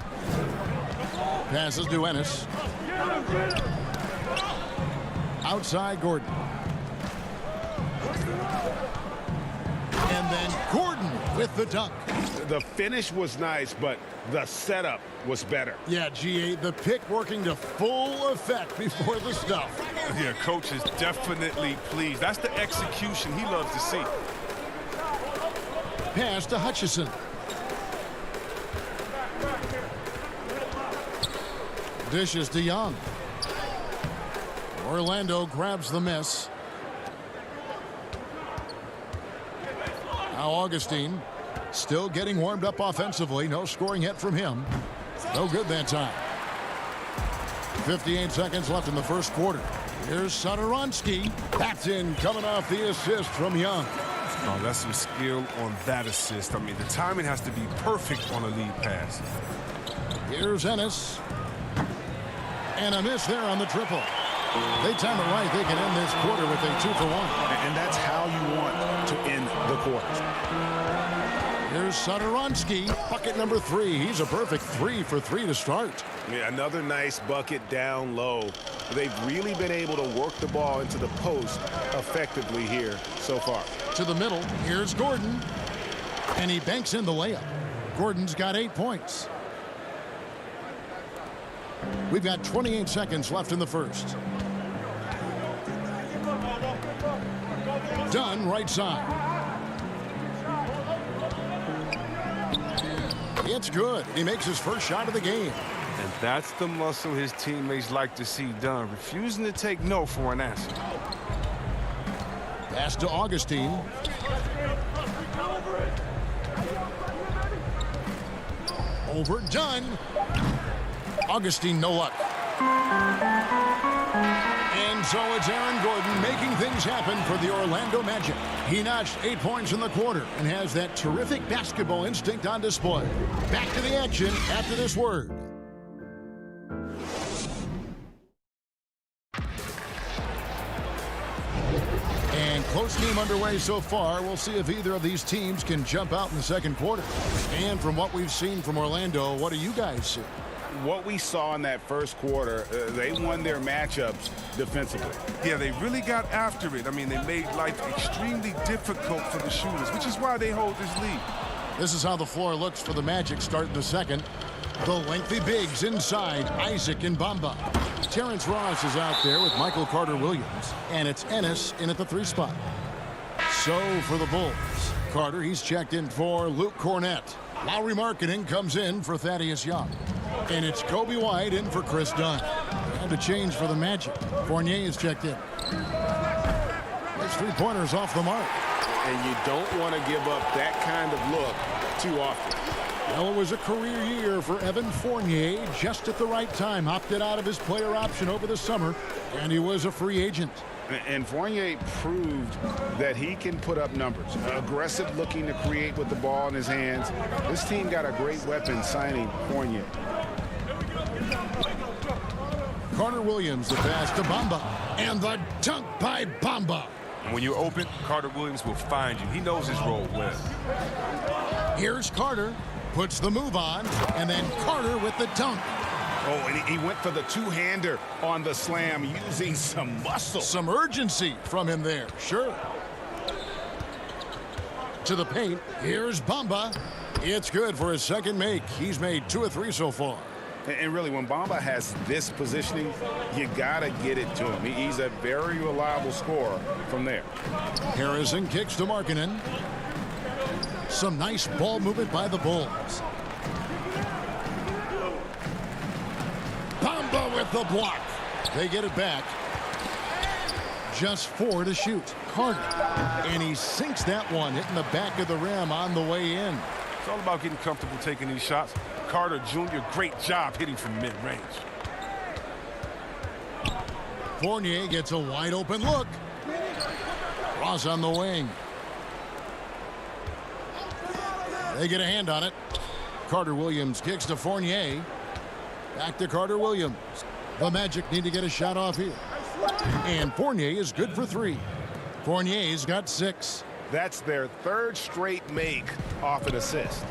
Passes to Ennis. Outside Gordon. And then Gordon with the dunk. The finish was nice, but the setup was better. Yeah, GA, the pick working to full effect before the stuff. Yeah, coach is definitely pleased. That's the execution he loves to see. Pass to Hutchison. Dishes to Young. Orlando grabs the miss. Now Augustine still getting warmed up offensively. No scoring yet from him. No good that time. 58 seconds left in the first quarter. Here's Satoransky. That's in, coming off the assist from Young. Oh, that's some skill on that assist. I mean, the timing has to be perfect on a lead pass. Here's Ennis. And a miss there on the triple. They time it right. They can end this quarter with a 2-for-1. And that's how you want to end the quarter. Here's Satoransky. Bucket number 3. He's a perfect 3 for 3 to start. Yeah, another nice bucket down low. They've really been able to work the ball into the post effectively here so far. To the middle. Here's Gordon. And he banks in the layup. Gordon's got 8 points. We've got 28 seconds left in the first. Dunn right side. It's good. He makes his first shot of the game. And that's the muscle his teammates like to see done, refusing to take no for an answer. Pass to Augustine. Over Dunn. Augustine, no luck. And so it's Aaron Gordon making things happen for the Orlando Magic. He notched 8 points in the quarter and has that terrific basketball instinct on display. Back to the action after this word. And close game underway so far. We'll see if either of these teams can jump out in the second quarter. And from what we've seen from Orlando, what do you guys see? What we saw in that first quarter, they won their matchups defensively. Yeah, they really got after it. I mean, they made life extremely difficult for the shooters, which is why they hold this lead. This is how the floor looks for the Magic starting the second. The lengthy bigs inside, Isaac and Bamba. Terrence Ross is out there with Michael Carter-Williams. And it's Ennis in at the 3 spot. So for the Bulls, Carter, he's checked in for Luke Cornett. Lowry Marketing comes in for Thaddeus Young. And it's Kobe White in for Chris Dunn. And a change for the Magic. Fournier is checked in. There's 3-pointers off the mark. And you don't want to give up that kind of look too often. Well, it was a career year for Evan Fournier, just at the right time. Opted out of his player option over the summer, and he was a free agent. And Fournier proved that he can put up numbers. Aggressive looking to create with the ball in his hands. This team got a great weapon signing Fournier. Carter-Williams, the pass to Bamba. And the dunk by Bamba. When you're open, Carter-Williams will find you. He knows his role well. Here's Carter. Puts the move on. And then Carter with the dunk. Oh, and he went for the two-hander on the slam, using some muscle. Some urgency from him there, sure. To the paint, here's Bamba. It's good for his second make. He's made 2 of 3 so far. And really, when Bamba has this positioning, you got to get it to him. He's a very reliable scorer from there. Harrison kicks to Markkanen. Some nice ball movement by the Bulls. Bamba with the block. They get it back. Just 4 to shoot. Carter. And he sinks that one, hitting the back of the rim on the way in. It's all about getting comfortable taking these shots. Carter Jr., great job hitting from mid-range. Fournier gets a wide open look. Ross on the wing. They get a hand on it. Carter-Williams kicks to Fournier. Back to Carter-Williams. The Magic need to get a shot off here. And Fournier is good for 3. Fournier's got 6. That's their 3rd straight make off an assist.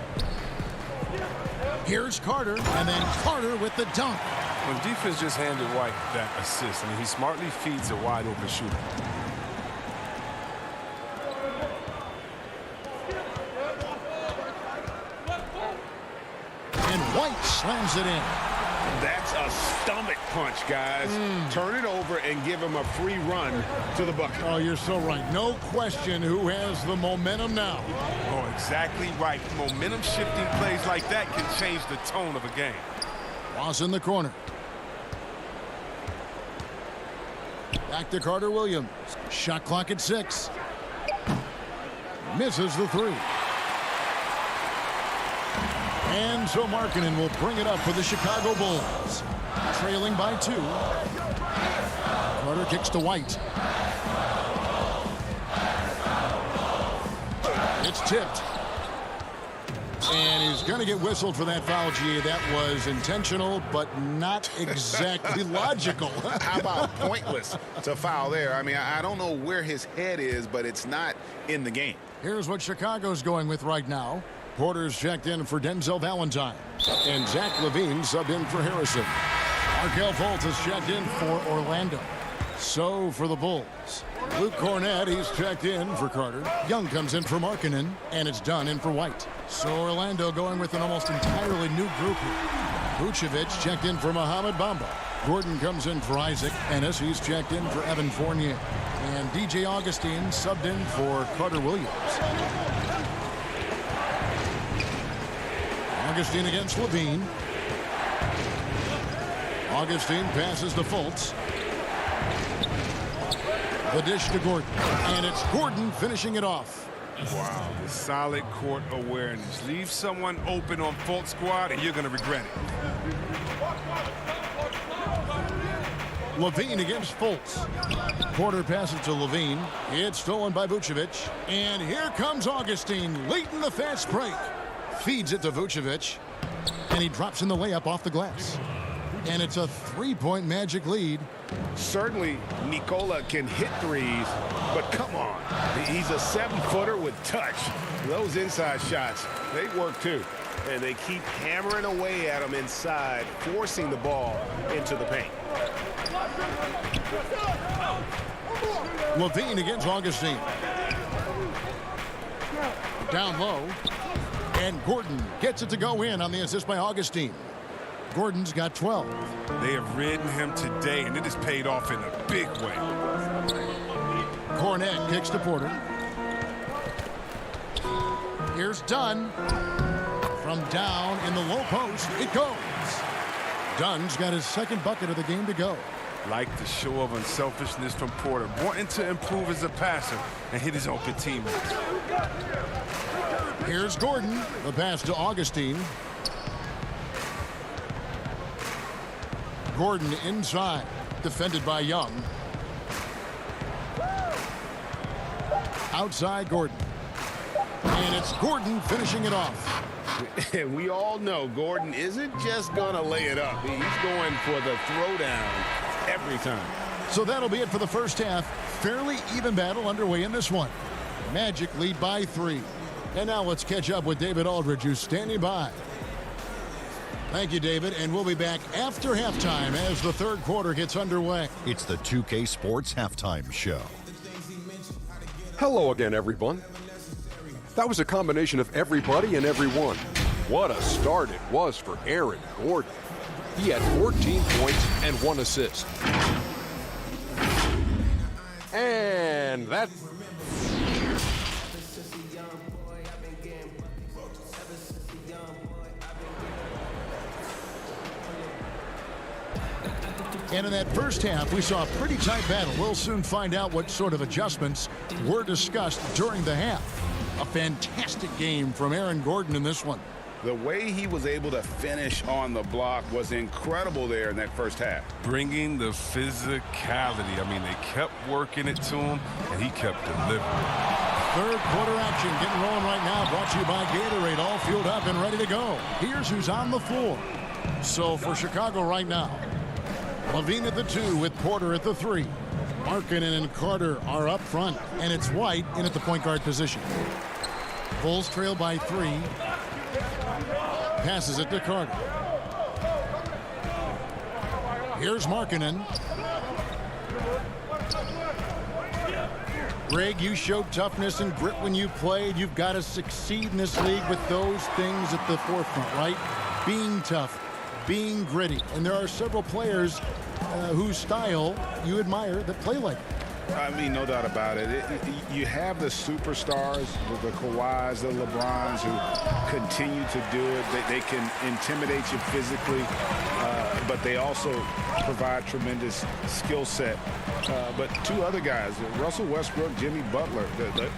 Here's Carter, and then Carter with the dunk. When defense just handed White that assist, I mean, he smartly feeds a wide open shooter. slams it in. That's a stomach punch, guys. Turn it over and give him a free run to the bucket. Oh, you're so right. No question who has the momentum now. Oh, exactly right. Momentum shifting plays like that can change the tone of a game. Ross in the corner. Back to Carter Williams. Shot clock at 6. Misses the 3. And so Markkanen will bring it up for the Chicago Bulls. Trailing by 2. Carter kicks to White. It's tipped. And he's going to get whistled for that foul, G. That was intentional, but not exactly logical. How about pointless to foul there? I mean, I don't know where his head is, but it's not in the game. Here's what Chicago's going with right now. Porter's checked in for Denzel Valentine. And Zach LaVine subbed in for Harrison. Markelle Fultz has checked in for Orlando. So for the Bulls, Luke Cornett, he's checked in for Carter. Young comes in for Markkanen, and it's done in for White. So Orlando going with an almost entirely new group here. Vucevic checked in for Mohamed Bamba. Gordon comes in for Isaac Ennis. He's checked in for Evan Fournier. And DJ Augustine subbed in for Carter Williams. Augustine against LaVine. Augustine passes to Fultz. The dish to Gordon. And it's Gordon finishing it off. Wow, the solid court awareness. Leave someone open on Fultz squad and you're going to regret it. LaVine against Fultz. Porter passes to LaVine. It's stolen by Vucevic. And here comes Augustine late in the fast break. Feeds it to Vucevic. And he drops in the layup off the glass. And it's a 3-point Magic lead. Certainly, Nikola can hit threes, but come on. He's a 7-footer with touch. Those inside shots, they work too. And they keep hammering away at him inside, forcing the ball into the paint. LaVine against Augustine. Down low. And Gordon gets it to go in on the assist by Augustine. Gordon's got 12. They have ridden him today, and it has paid off in a big way. Cornett kicks to Porter. Here's Dunn. From down in the low post, it goes. Dunn's got his second bucket of the game to go. Like the show of unselfishness from Porter, wanting to improve as a passer and hit his open teammates. Here's Gordon. The pass to Augustine. Gordon inside, defended by Young. Outside Gordon. And it's Gordon finishing it off. And we all know Gordon isn't just going to lay it up. He's going for the throwdown every time. So that'll be it for the first half. Fairly even battle underway in this one. Magic lead by 3. And now let's catch up with David Aldridge, who's standing by. Thank you, David, and we'll be back after halftime as the third quarter gets underway. It's the 2K Sports Halftime Show. Hello again, everyone. That was a combination of everybody and everyone. What a start it was for Aaron Gordon. He had 14 points and 1 assist. And that... And in that first half, we saw a pretty tight battle. We'll soon find out what sort of adjustments were discussed during the half. A fantastic game from Aaron Gordon in this one. The way he was able to finish on the block was incredible there in that first half. Bringing the physicality. I mean, they kept working it to him, and he kept delivering. Third quarter action getting rolling right now. Brought to you by Gatorade. All fueled up and ready to go. Here's who's on the floor. So for Chicago right now, LaVine at the 2 with Porter at the 3. Markkanen and Carter are up front, and it's White in at the point guard position. Bulls trail by 3. Passes it to Carter. Here's Markkanen. Greg, you showed toughness and grit when you played. You've got to succeed in this league with those things at the forefront, right? Being tough, being gritty. And there are several players whose style you admire that play like it. I mean, no doubt about it. You have the superstars, the Kawhis, the LeBrons, who continue to do it. They can intimidate you physically, but they also provide tremendous skill set. But two other guys, Russell Westbrook, Jimmy Butler,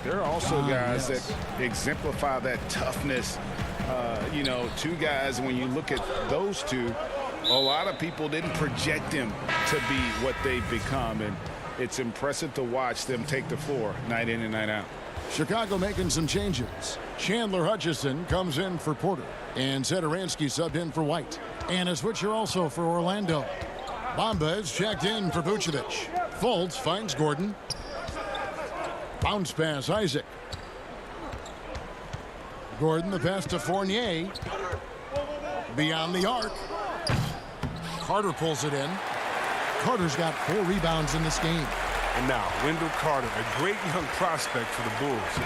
they're also guys that exemplify that toughness. You know, two guys, when you look at those two, a lot of people didn't project them to be what they've become. And it's impressive to watch them take the floor night in and night out. Chicago making some changes. Chandler Hutchison comes in for Porter. And Satoransky subbed in for White. And a switcher also for Orlando. Bamba is checked in for Vucevic. Fultz finds Gordon. Bounce pass, Isaac. Gordon, the pass to Fournier. Beyond the arc. Carter pulls it in. Carter's got 4 rebounds in this game. And now, Wendell Carter, a great young prospect for the Bulls.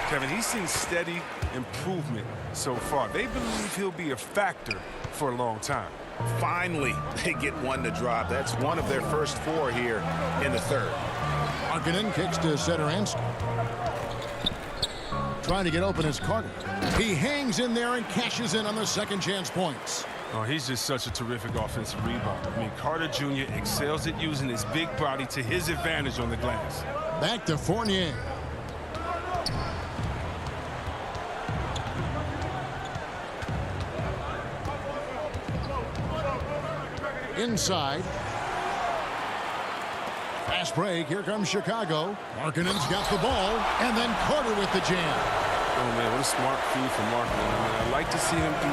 Kevin, he's seen steady improvement so far. They believe he'll be a factor for a long time. Finally, they get one to drop. That's one of their first 4 here in the third. Markkanen kicks to Satoransky. Trying to get open is Carter. He hangs in there and cashes in on the second chance points. Oh, he's just such a terrific offensive rebounder. I mean, Carter Jr. excels at using his big body to his advantage on the glass. Back to Fournier. Inside. Fast break. Here comes Chicago. Markkanen's got the ball. And then Carter with the jam. Oh, man, what a smart feed from Markkanen. I mean, I'd like to see him do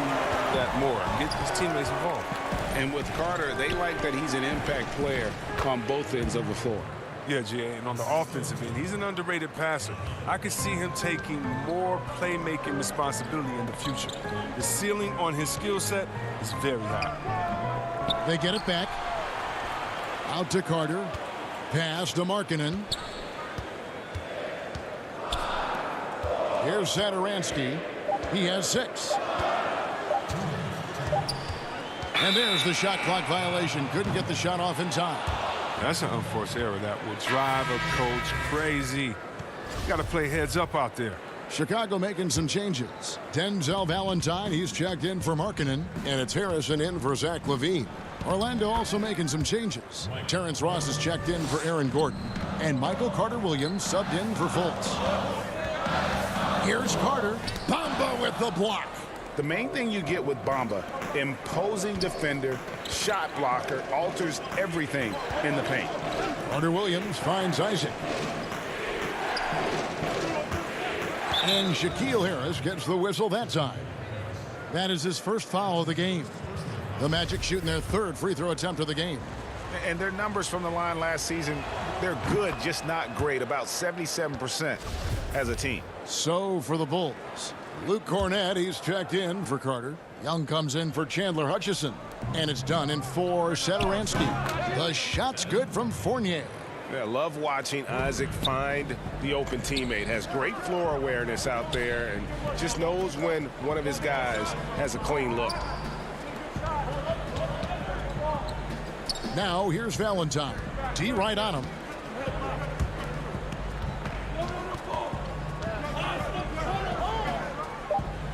that more. Get his teammates involved. And with Carter, they like that he's an impact player on both ends of the floor. Yeah, G.A., and on the offensive end, he's an underrated passer. I could see him taking more playmaking responsibility in the future. The ceiling on his skill set is very high. They get it back. Out to Carter. Pass to Markkanen. Here's Satoransky. He has 6. And there's the shot clock violation. Couldn't get the shot off in time. That's an unforced error that will drive a coach crazy. Got to play heads up out there. Chicago making some changes. Denzel Valentine, he's checked in for Markkanen. And it's Harrison in for Zach LaVine. Orlando also making some changes. Terrence Ross is checked in for Aaron Gordon. And Michael Carter-Williams subbed in for Fultz. Here's Carter. Bamba with the block. The main thing you get with Bamba, imposing defender, shot blocker, alters everything in the paint. Carter-Williams finds Isaac. And Shaquille Harris gets the whistle that time. That is his first foul of the game. The Magic shooting their 3rd free throw attempt of the game. And their numbers from the line last season, they're good, just not great. About 77% as a team. So for the Bulls, Luke Cornett, he's checked in for Carter. Young comes in for Chandler Hutchison. And it's done in for Satoransky. The shot's good from Fournier. Yeah, love watching Isaac find the open teammate. Has great floor awareness out there and just knows when one of his guys has a clean look. Now here's Valentine. D right on him.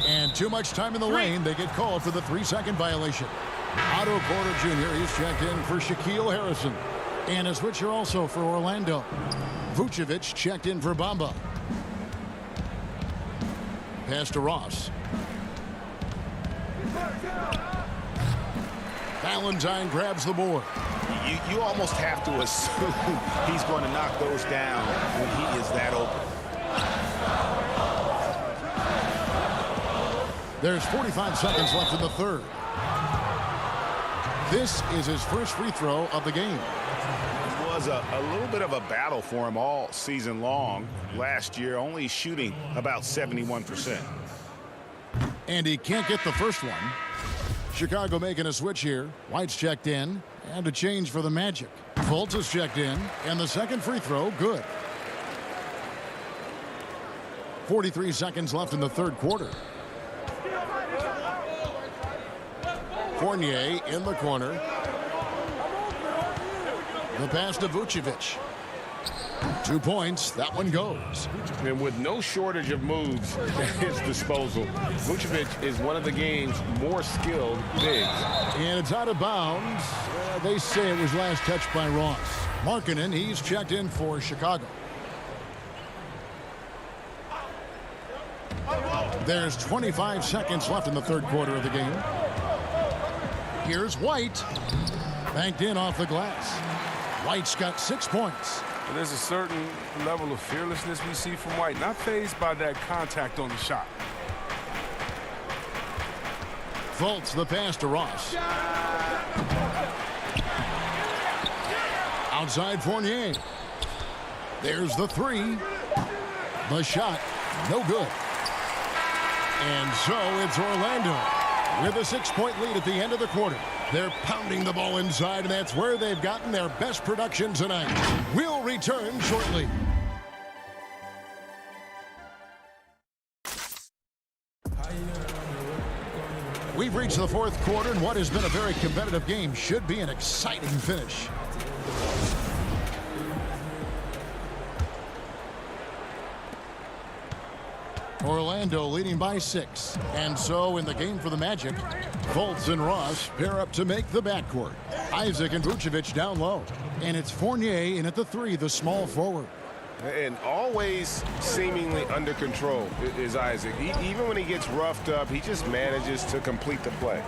And too much time in the lane. They get called for the 3-second violation. Otto Porter Jr. is checked in for Shaquille Harrison. And a switcher also for Orlando. Vucevic checked in for Bamba. Pass to Ross. Valentine grabs the board. You almost have to assume he's going to knock those down when he is that open. There's 45 seconds left in the third. This is his first free throw of the game. It was a little bit of a battle for him all season long. Last year, only shooting about 71%. And he can't get the first one. Chicago making a switch here. White's checked in. And a change for the Magic. Fultz is checked in. And the second free throw, good. 43 seconds left in the third quarter. Fournier in the corner. The pass to Vucevic. 2 points. That one goes. And with no shortage of moves at his disposal, Vucevic is one of the game's more skilled bigs. And it's out of bounds. They say it was last touched by Ross. Markkanen, he's checked in for Chicago. There's 25 seconds left in the third quarter of the game. Here's White. Banked in off the glass. White's got 6 points. There's a certain level of fearlessness we see from White, not fazed by that contact on the shot. Fultz the pass to Ross. Outside Fournier. There's the three. The shot, no good. And so it's Orlando with a 6-point lead at the end of the quarter. They're pounding the ball inside, and that's where they've gotten their best production tonight. We'll return shortly. We've reached the fourth quarter, and what has been a very competitive game should be an exciting finish. Orlando leading by 6. And so in the game for the Magic, Fultz and Ross pair up to make the backcourt. Isaac and Vucevic down low. And it's Fournier in at the 3, the small forward. And always seemingly under control is Isaac. Even when he gets roughed up, he just manages to complete the play.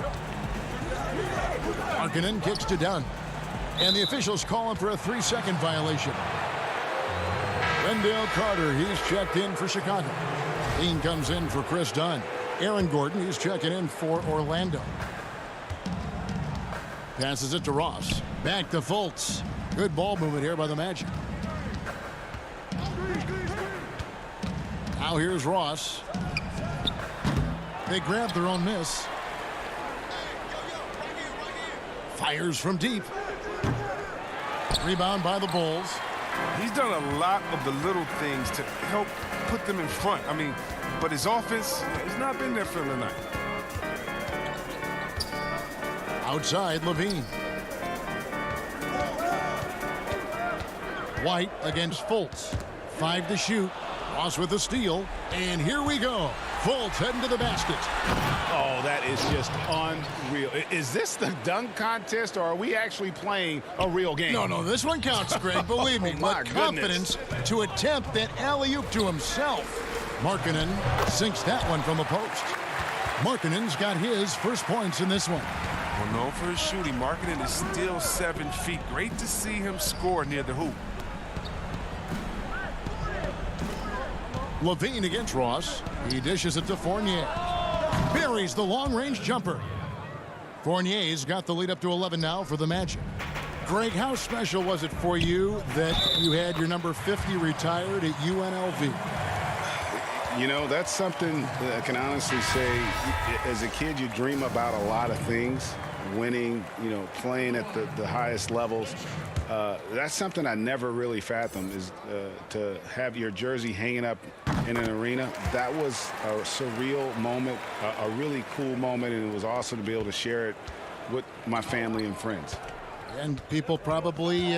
Markkanen kicks to Dunn. And the officials call him for a 3-second violation. Wendell Carter, he's checked in for Chicago. Dean comes in for Chris Dunn. Aaron Gordon, he's checking in for Orlando. Passes it to Ross. Back to Fultz. Good ball movement here by the Magic. Now here's Ross. They grab their own miss. Fires from deep. Rebound by the Bulls. He's done a lot of the little things to help put them in front. I mean, but his offense has not been there for him tonight. Outside, Levine. White against Fultz. 5 to shoot. Ross with the steal. And here we go. Fultz heading to the basket. Oh, that is just unreal. Is this the dunk contest, or are we actually playing a real game? No, this one counts, Greg. Believe me. My With confidence to attempt that alley-oop to himself. Markkanen sinks that one from the post. Markkanen's got his first points in this one. Well, known for his shooting, Markkanen is still 7 feet. Great to see him score near the hoop. Levine against Ross. He dishes it to Fournier. Buries the long-range jumper. Fournier's got the lead up to 11 now for the Magic. Greg, how special was it for you that you had your number 50 retired at UNLV? You know, that's something that I can honestly say. As a kid, you dream about a lot of things. Winning, you know, playing at the highest levels. That's something I never really fathomed, is to have your jersey hanging up in an arena. That was a surreal moment, a really cool moment, and it was awesome to be able to share it with my family and friends. And people probably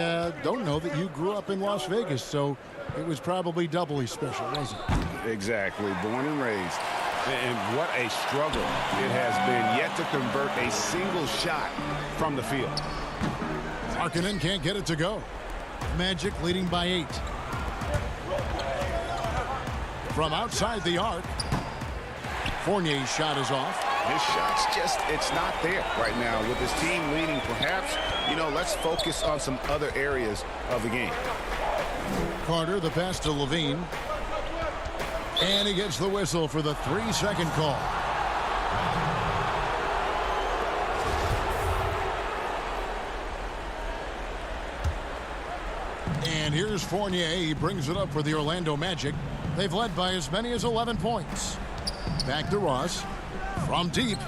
don't know that you grew up in Las Vegas, so it was probably doubly special, wasn't it? Exactly. Born and raised. And what a struggle it has been, yet to convert a single shot from the field. Markkanen can't get it to go. Magic leading by 8. From outside the arc, Fournier's shot is off. His shot's just, it's not there right now. With his team leading, perhaps, you know, let's focus on some other areas of the game. Carter, the pass to Levine. And he gets the whistle for the 3-second call. And here's Fournier. He brings it up for the Orlando Magic. They've led by as many as 11 points. Back to Ross. From deep.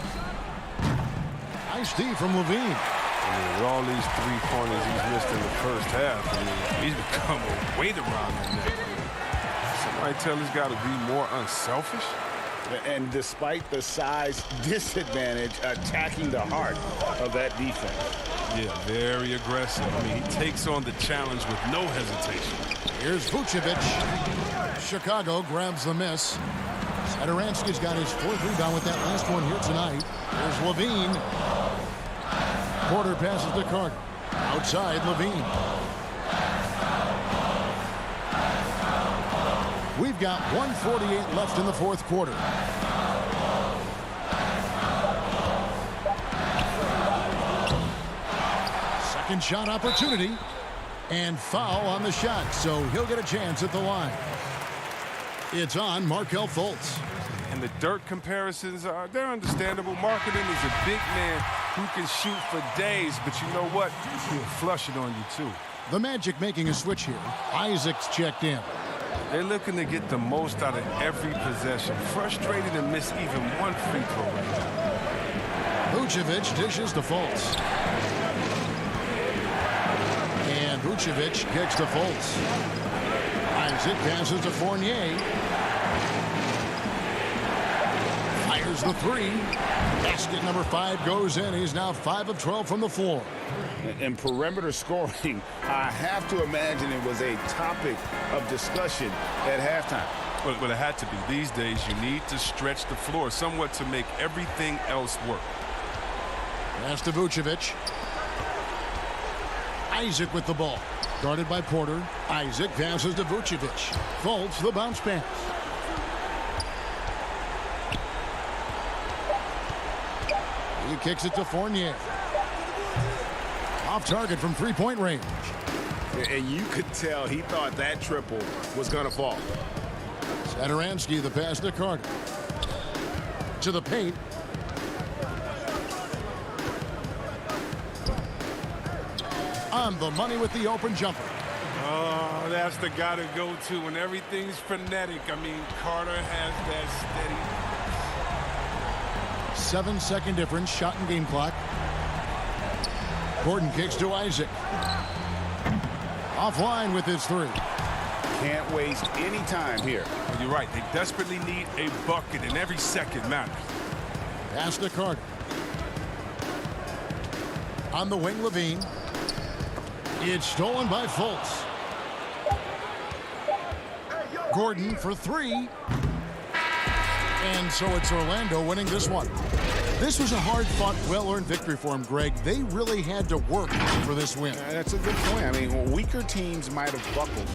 Nice D from Levine. I mean, with all these three-pointers he's missed in the first half, I mean, he's become a weight around the net. Somebody tell this guy to be more unselfish. And despite the size disadvantage, attacking the heart of that defense. Yeah, very aggressive. I mean, he takes on the challenge with no hesitation. Here's Vucevic. Chicago grabs the miss. Satoransky's got his 4th rebound with that last one here tonight. Here's Levine. Porter passes to Carter. Outside, Levine. We've got 1:48 left in the 4th quarter. Second shot opportunity. And foul on the shot, so he'll get a chance at the line. It's on Markelle Fultz. And the Dirk comparisons, they're understandable. Marketing is a big man who can shoot for days, but you know what? He'll flush it on you, too. The Magic making a switch here. Isaac's checked in. They're looking to get the most out of every possession. Frustrated to miss even one free throw right now. Vucevic dishes to Fultz. And Vucevic kicks to Fultz. Isaac passes to Fournier. Fires the 3. Basket number 5 goes in. He's now 5 of 12 from the floor. In perimeter scoring, I have to imagine it was a topic of discussion at halftime. But it had to be. These days, you need to stretch the floor somewhat to make everything else work. Pass to Vucevic. Isaac with the ball. Guarded by Porter. Isaac passes to Vucevic. Fultz the bounce pass. He kicks it to Fournier. Off target from 3-point range. And you could tell he thought that triple was going to fall. Satoransky the pass to Carter. To the paint. On the money with the open jumper. Oh, that's the guy to go to when everything's frenetic. I mean, Carter has that steady. 7-second difference, shot and game clock. Gordon kicks to Isaac. Offline with his 3. Can't waste any time here. You're right. They desperately need a bucket, and every second matters. Pass to Carter. On the wing, Levine. It's stolen by Fultz. Gordon for 3. And so it's Orlando winning this one. This was a hard-fought, well-earned victory for him, Greg. They really had to work for this win. That's a good point. I mean, weaker teams might have buckled.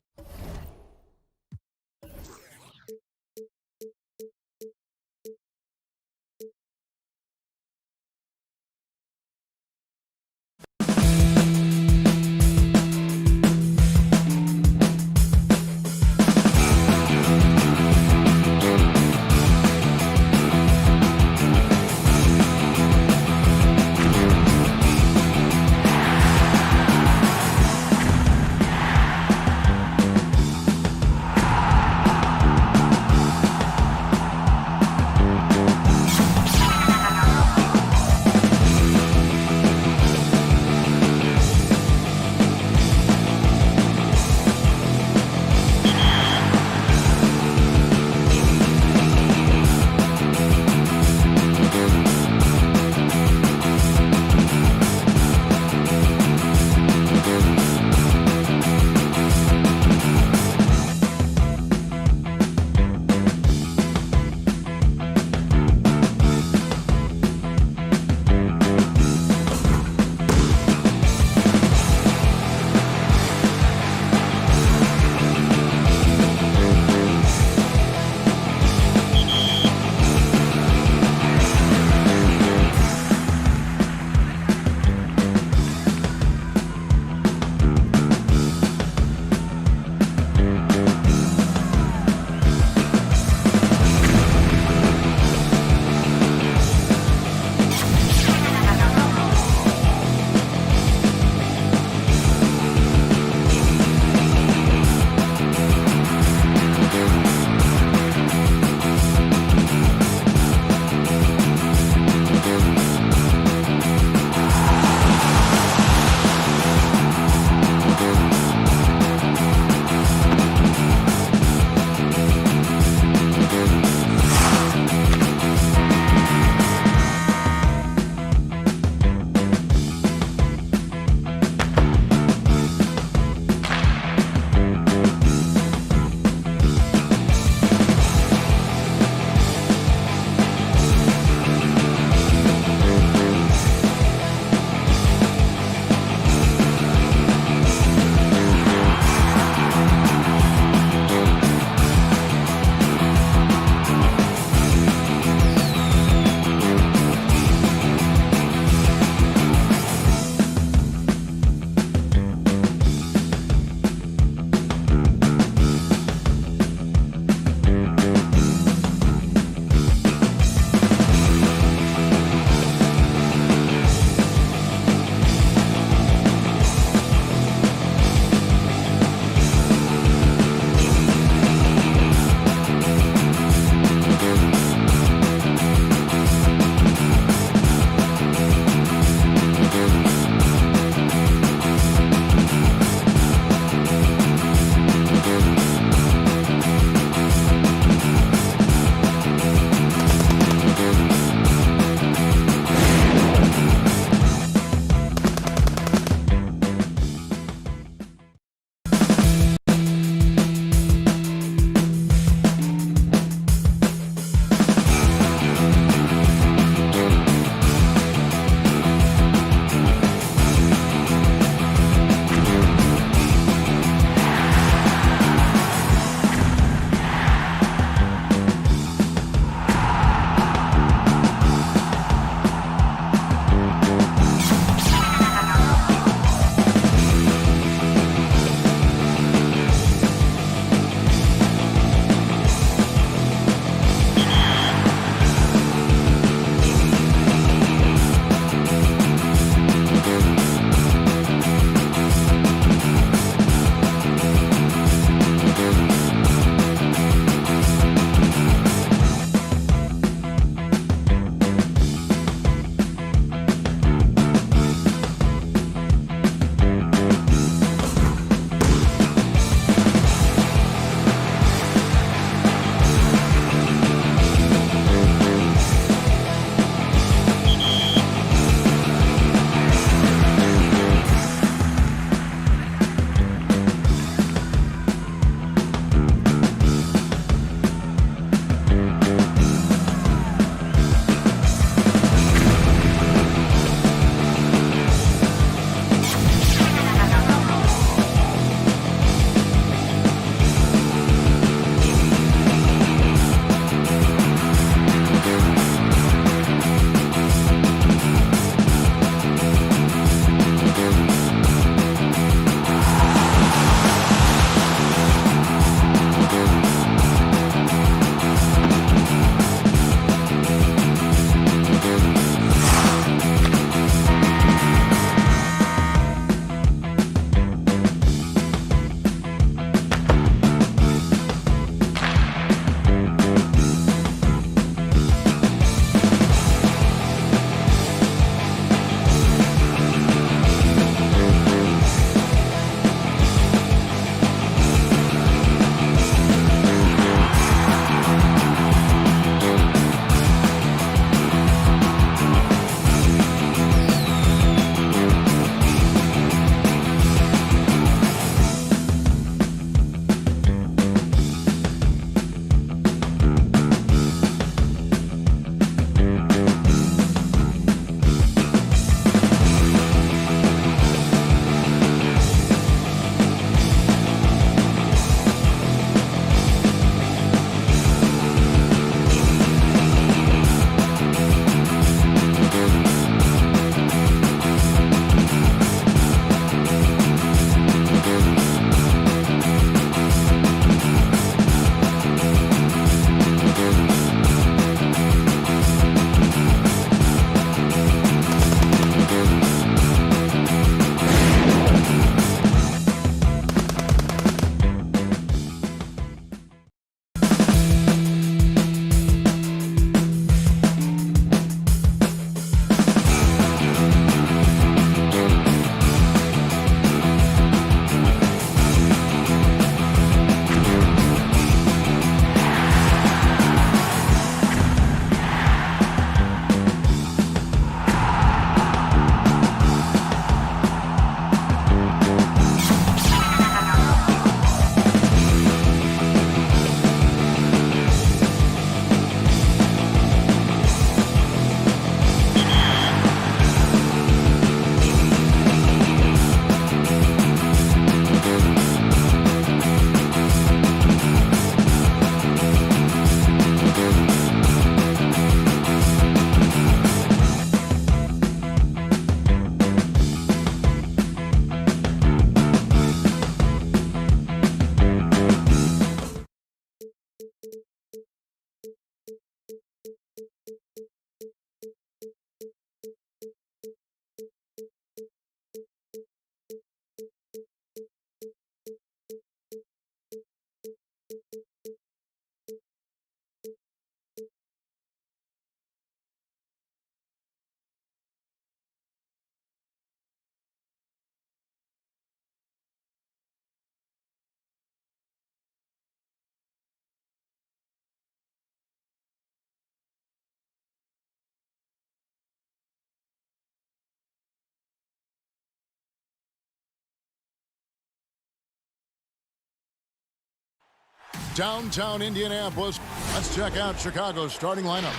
downtown Indianapolis. Let's check out Chicago's starting lineup.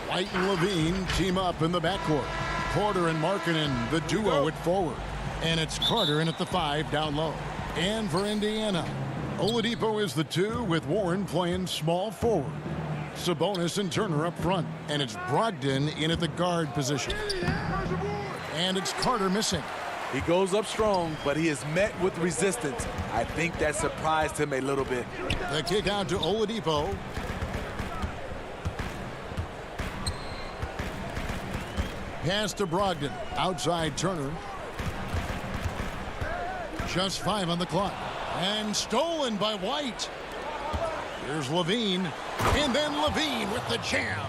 White and Levine team up in the backcourt. Porter and Markkanen, the duo at forward. And it's Carter in at the 5 down low. And for Indiana, Oladipo is the 2 with Warren playing small forward. Sabonis and Turner up front. And it's Brogdon in at the guard position. And it's Carter missing. He goes up strong, but he is met with resistance. I think that surprised him a little bit. The kick out to Oladipo. Pass to Brogdon. Outside Turner. Just 5 on the clock. And stolen by White. Here's Levine. And then Levine with the jam.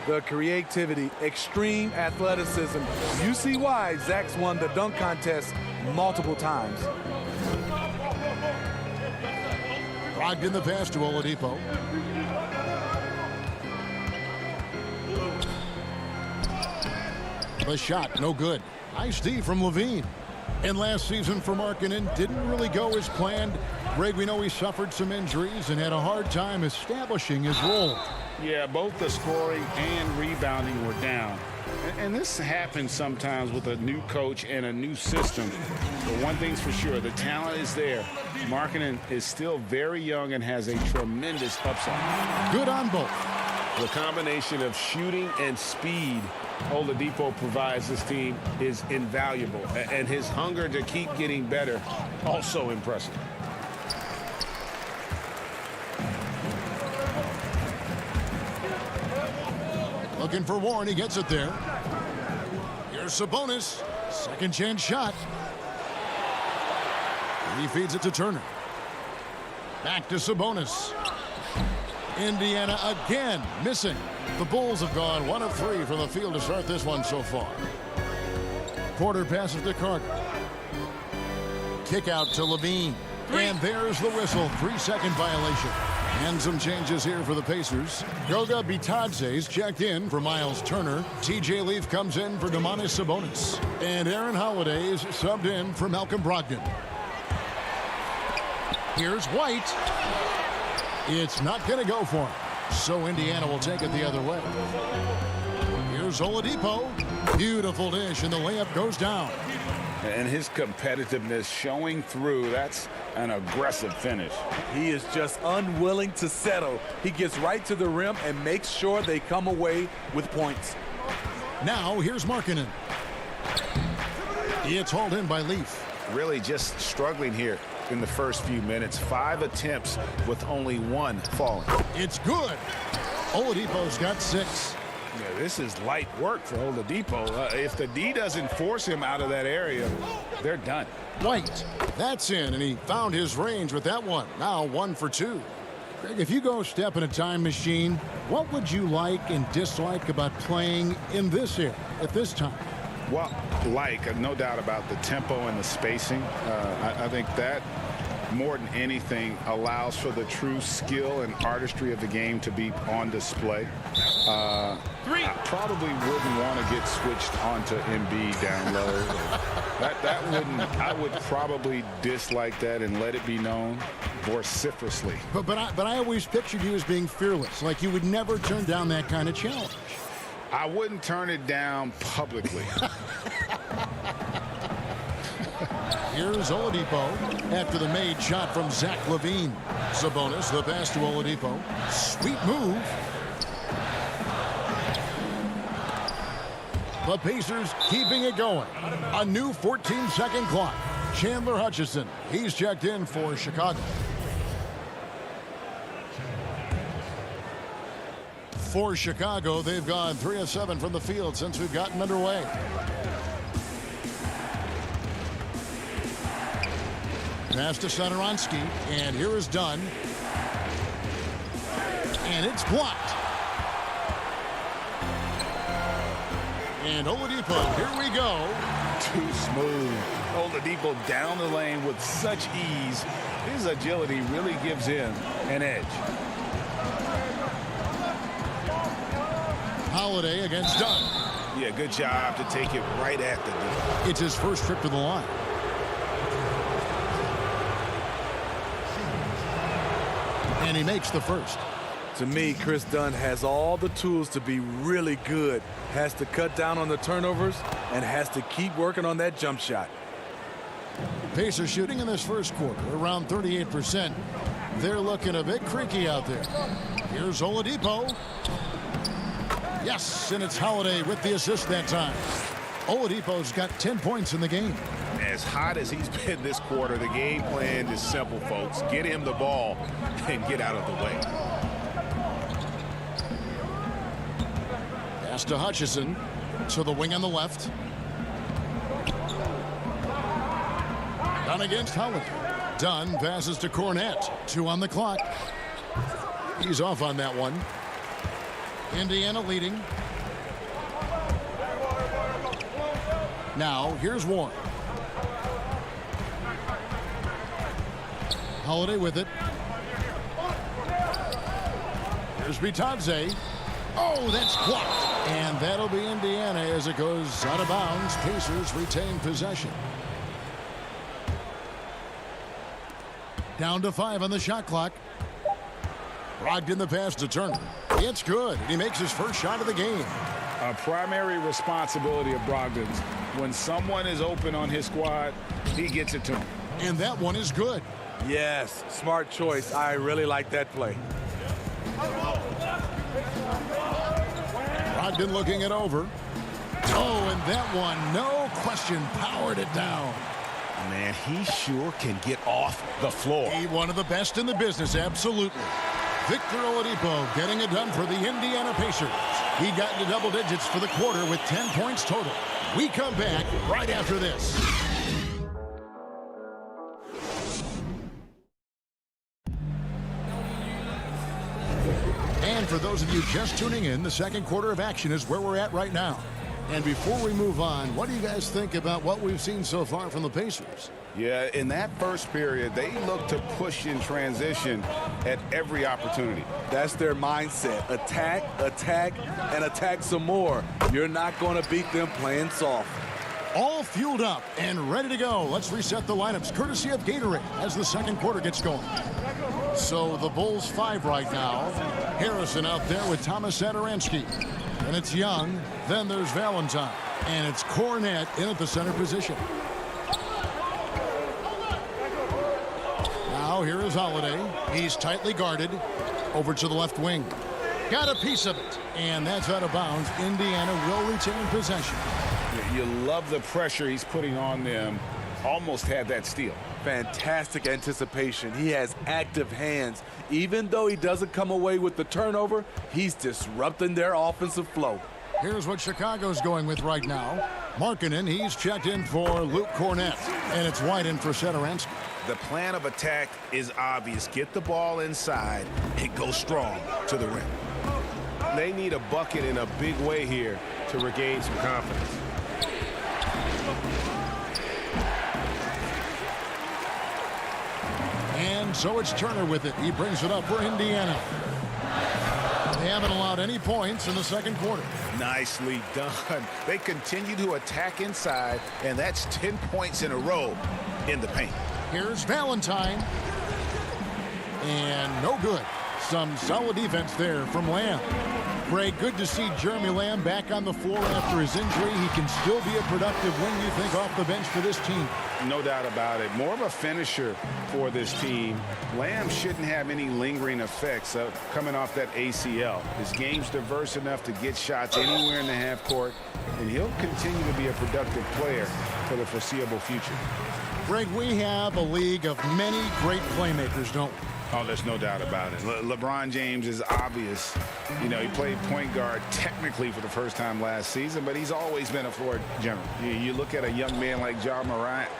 The creativity, extreme athleticism. You see why Zach's won the dunk contest multiple times. Brogdon the pass to Oladipo. The shot, no good. Nice D from Levine. And last season for Markkanen didn't really go as planned. Greg, we know he suffered some injuries and had a hard time establishing his role. Yeah, both the scoring and rebounding were down. And this happens sometimes with a new coach and a new system. But one thing's for sure, the talent is there. Markkanen is still very young and has a tremendous upside. Good on both. The combination of shooting and speed Oladipo provides this team is invaluable. And his hunger to keep getting better, also impressive. Looking for Warren, he gets it there. Here's Sabonis. Second chance shot. He feeds it to Turner. Back to Sabonis. Indiana again missing. The Bulls have gone 1 of 3 from the field to start this one so far. Porter passes to Carter. Kick out to Levine. And there's the whistle. 3-second violation. And some changes here for the Pacers. Goga Bitadze's checked in for Miles Turner. TJ Leaf comes in for Domantas Sabonis. And Aaron Holiday's subbed in for Malcolm Brogdon. Here's White. It's not going to go for him. So Indiana will take it the other way. Here's Oladipo. Beautiful dish, and the layup goes down. And his competitiveness showing through. That's an aggressive finish. He is just unwilling to settle. He gets right to the rim and makes sure they come away with points. Now here's Markkanen. It's hauled in by Leaf. Really just struggling here in the first few minutes. 5 attempts with only 1 falling. It's good. Oladipo's got 6. Yeah, this is light work for Oladipo. If the D doesn't force him out of that area, they're done. White. That's in, and he found his range with that one. Now 1 for 2. Greg, if you go step in a time machine, what would you like and dislike about playing in this era at this time? Well, no doubt about the tempo and the spacing. I think that more than anything allows for the true skill and artistry of the game to be on display. I probably wouldn't want to get switched onto Embiid down low. that wouldn't. I would probably dislike that and let it be known vociferously. But I always pictured you as being fearless, like you would never turn down that kind of challenge. I wouldn't turn it down publicly. Here's Oladipo after the made shot from Zach LaVine. Sabonis, the pass to Oladipo. Sweet move. The Pacers keeping it going. A new 14-second clock. Chandler Hutchison, he's checked in for Chicago. For Chicago, they've gone 3 of 7 from the field since we've gotten underway. Pass to Satoransky, and here is Dunn. And it's blocked. And Oladipo, here we go. Too smooth. Oladipo down the lane with such ease. His agility really gives him an edge. Holiday against Dunn. Yeah, good job to take it right at the D. It's his first trip to the line. And he makes the first. To me, Chris Dunn has all the tools to be really good. Has to cut down on the turnovers and has to keep working on that jump shot. Pacers shooting in this first quarter around 38%. They're looking a bit creaky out there. Here's Oladipo. Yes, and it's Holiday with the assist that time. Oladipo's got 10 points in the game. As hot as he's been this quarter, the game plan is simple, folks. Get him the ball and get out of the way. Pass to Hutchison. To the wing on the left. Dunn against Holiday. Dunn passes to Cornette. 2 on the clock. He's off on that one. Indiana leading. Now, here's Warren. Holiday with it. Here's Bitadze. Oh, that's blocked. And that'll be Indiana as it goes out of bounds. Pacers retain possession. Down to 5 on the shot clock. Brogdon the pass to Turner. It's good. He makes his first shot of the game. A primary responsibility of Brogdon's. When someone is open on his squad, he gets it to him. And that one is good. Yes, smart choice. I really like that play. Brogdon looking it over. Oh, and that one, no question, powered it down. Man, he sure can get off the floor. He one of the best in the business, absolutely. Victor Oladipo getting it done for the Indiana Pacers. He got into double digits for the quarter with 10 points total. We come back right after this. And for those of you just tuning in, the second quarter of action is where we're at right now. And before we move on, what do you guys think about what we've seen so far from the Pacers? Yeah, in that first period, they look to push in transition at every opportunity. That's their mindset. Attack, attack, and attack some more. You're not going to beat them playing soft. All fueled up and ready to go. Let's reset the lineups, courtesy of Gatorade, as the second quarter gets going. So the Bulls 5 right now. Harrison out there with Thomas Satoransky. And it's Young. Then there's Valentine. And it's Cornette in at the center position. Now here is Holiday. He's tightly guarded. Over to the left wing. Got a piece of it. And that's out of bounds. Indiana will retain possession. You love the pressure he's putting on them. Almost had that steal. Fantastic anticipation. He has active hands. Even though he doesn't come away with the turnover, he's disrupting their offensive flow. Here's what Chicago's going with right now. Markkanen, he's checked in for Luke Cornette. And it's White in for Satoransky. The plan of attack is obvious. Get the ball inside and go strong to the rim. They need a bucket in a big way here to regain some confidence. And so it's Turner with it. He brings it up for Indiana. They haven't allowed any points in the second quarter. Nicely done. They continue to attack inside, and that's 10 points in a row in the paint. Here's Valentine. And no good. Some solid defense there from Lamb. Greg, good to see Jeremy Lamb back on the floor after his injury. He can still be a productive wing, you think, off the bench for this team. No doubt about it. More of a finisher for this team. Lamb shouldn't have any lingering effects coming off that ACL. His game's diverse enough to get shots anywhere in the half court, and he'll continue to be a productive player for the foreseeable future. Greg, we have a league of many great playmakers, don't we? Oh, there's no doubt about it. LeBron James is obvious. You know, he played point guard technically for the first time last season, but he's always been a floor general. You look at a young man like Ja Morant,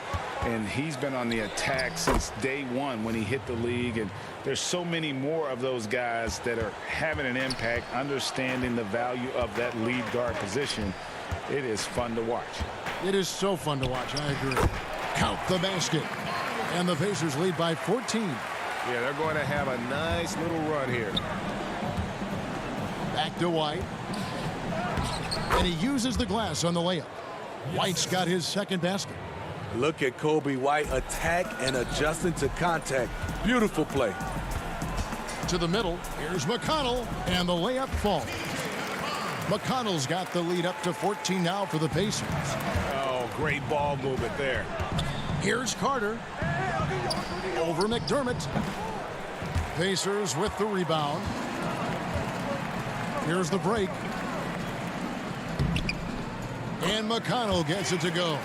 and he's been on the attack since day one when he hit the league. And there's so many more of those guys that are having an impact, understanding the value of that lead guard position. It is fun to watch. It is so fun to watch. I agree. Count the basket. And the Pacers lead by 14. Yeah, they're going to have a nice little run here. Back to White. And he uses the glass on the layup. White's got his second basket. Look at Kobe White attack and adjusting to contact. Beautiful play. To the middle. Here's McConnell, and the layup falls. McConnell's got the lead up to 14 now for the Pacers. Oh, great ball movement there. Here's Carter. Over McDermott. Pacers with the rebound. Here's the break. And McConnell gets it to go.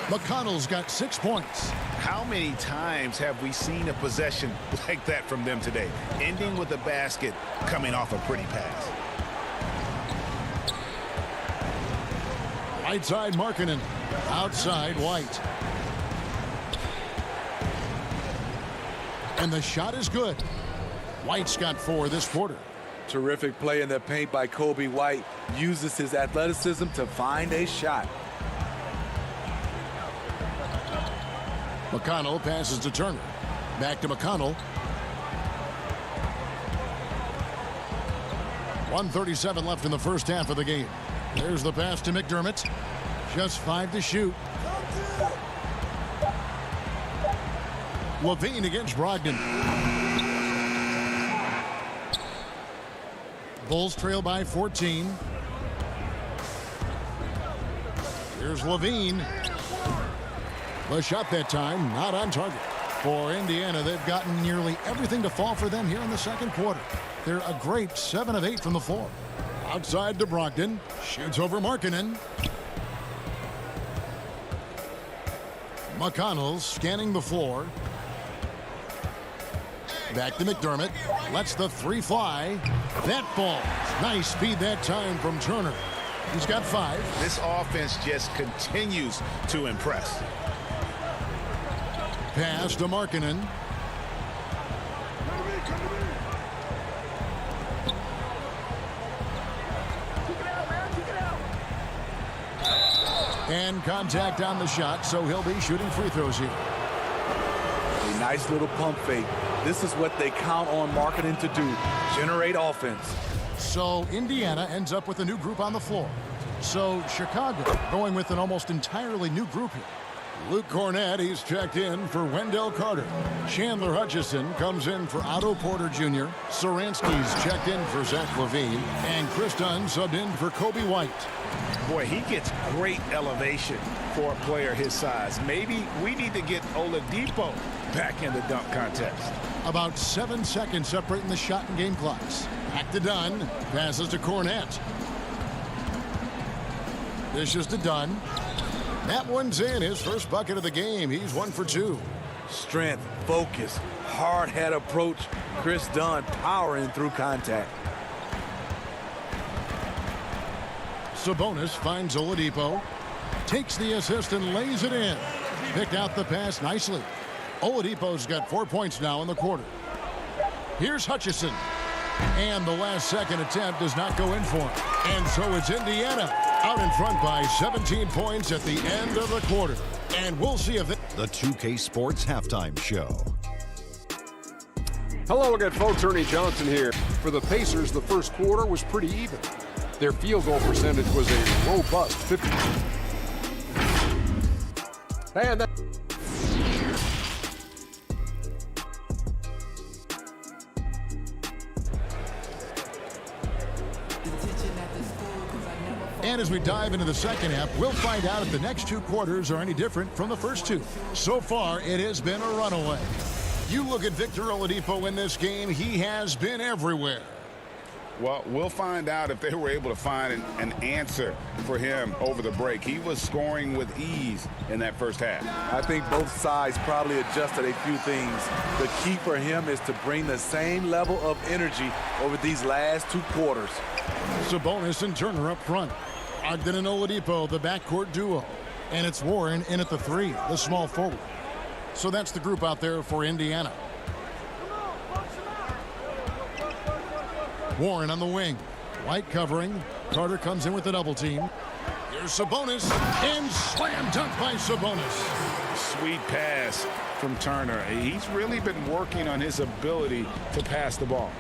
McConnell's got 6 points. How many times have we seen a possession like that from them today? Ending with a basket, coming off a pretty pass. Right side Markkanen. Outside White. And the shot is good. White's got 4 this quarter. Terrific play in the paint by Kobe White. Uses his athleticism to find a shot. McConnell passes to Turner. Back to McConnell. 1:37 left in the first half of the game. There's the pass to McDermott. Just 5 to shoot. Levine against Brogdon. Bulls trail by 14. Here's Levine. The shot that time not on target. For Indiana, they've gotten nearly everything to fall for them here in the second quarter. They're a great 7 of 8 from the floor. Outside to Brogdon. Shoots over Markkanen. McConnell scanning the floor. Back to McDermott. Lets the 3 fly. That falls. Nice feed that time from Turner. He's got 5. This offense just continues to impress. Pass to Markkanen. And contact on the shot, so he'll be shooting free throws here. A nice little pump fake. This is what they count on Markkanen to do. Generate offense. So Indiana ends up with a new group on the floor. So Chicago going with an almost entirely new group here. Luke Cornett, he's checked in for Wendell Carter. Chandler Hutchison comes in for Otto Porter Jr. Saransky's checked in for Zach LaVine. And Chris Dunn subbed in for Kobe White. Boy, he gets great elevation for a player his size. Maybe we need to get Oladipo back in the dunk contest. About 7 seconds separating the shot and game clocks. Back to Dunn. Passes to Cornett. Dishes to Dunn. That one's in. His first bucket of the game. He's 1 for 2. Strength, focus, hard head approach. Chris Dunn powering through contact. Sabonis finds Oladipo. Takes the assist and lays it in. Picked out the pass nicely. Oladipo's got 4 points now in the quarter. Here's Hutchison. And the last second attempt does not go in for him. And so it's Indiana out in front by 17 points at the end of the quarter. And we'll see if the 2K Sports Halftime Show. Hello again, folks. Ernie Johnson here. For the Pacers, the first quarter was pretty even. Their field goal percentage was a robust 50. And that And as we dive into the second half, we'll find out if the next 2 quarters are any different from the first 2. So far, it has been a runaway. You look at Victor Oladipo in this game, he has been everywhere. Well, we'll find out if they were able to find an answer for him over the break. He was scoring with ease in that first half. I think both sides probably adjusted a few things. The key for him is to bring the same level of energy over these last 2 quarters. Sabonis and Turner up front. Ogden and Oladipo, the backcourt duo. And it's Warren in at the 3, the small forward. So that's the group out there for Indiana. Warren on the wing. White covering. Carter comes in with the double team. Here's Sabonis. And slam dunk by Sabonis. Sweet pass from Turner. He's really been working on his ability to pass the ball.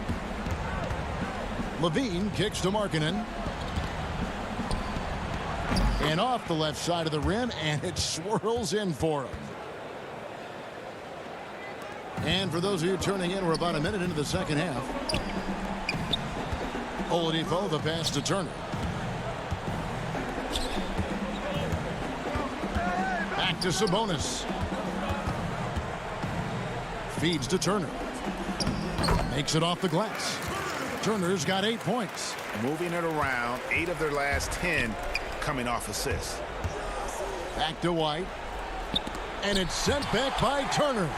Levine kicks to Markkanen. And off the left side of the rim, and it swirls in for him. And for those of you turning in, we're about a minute into the second half. Oladipo, the pass to Turner. Back to Sabonis. Feeds to Turner. Makes it off the glass. Turner's got 8 points. Moving it around, 8 of their last 10 coming off assists. Back to White. And it's sent back by Turner.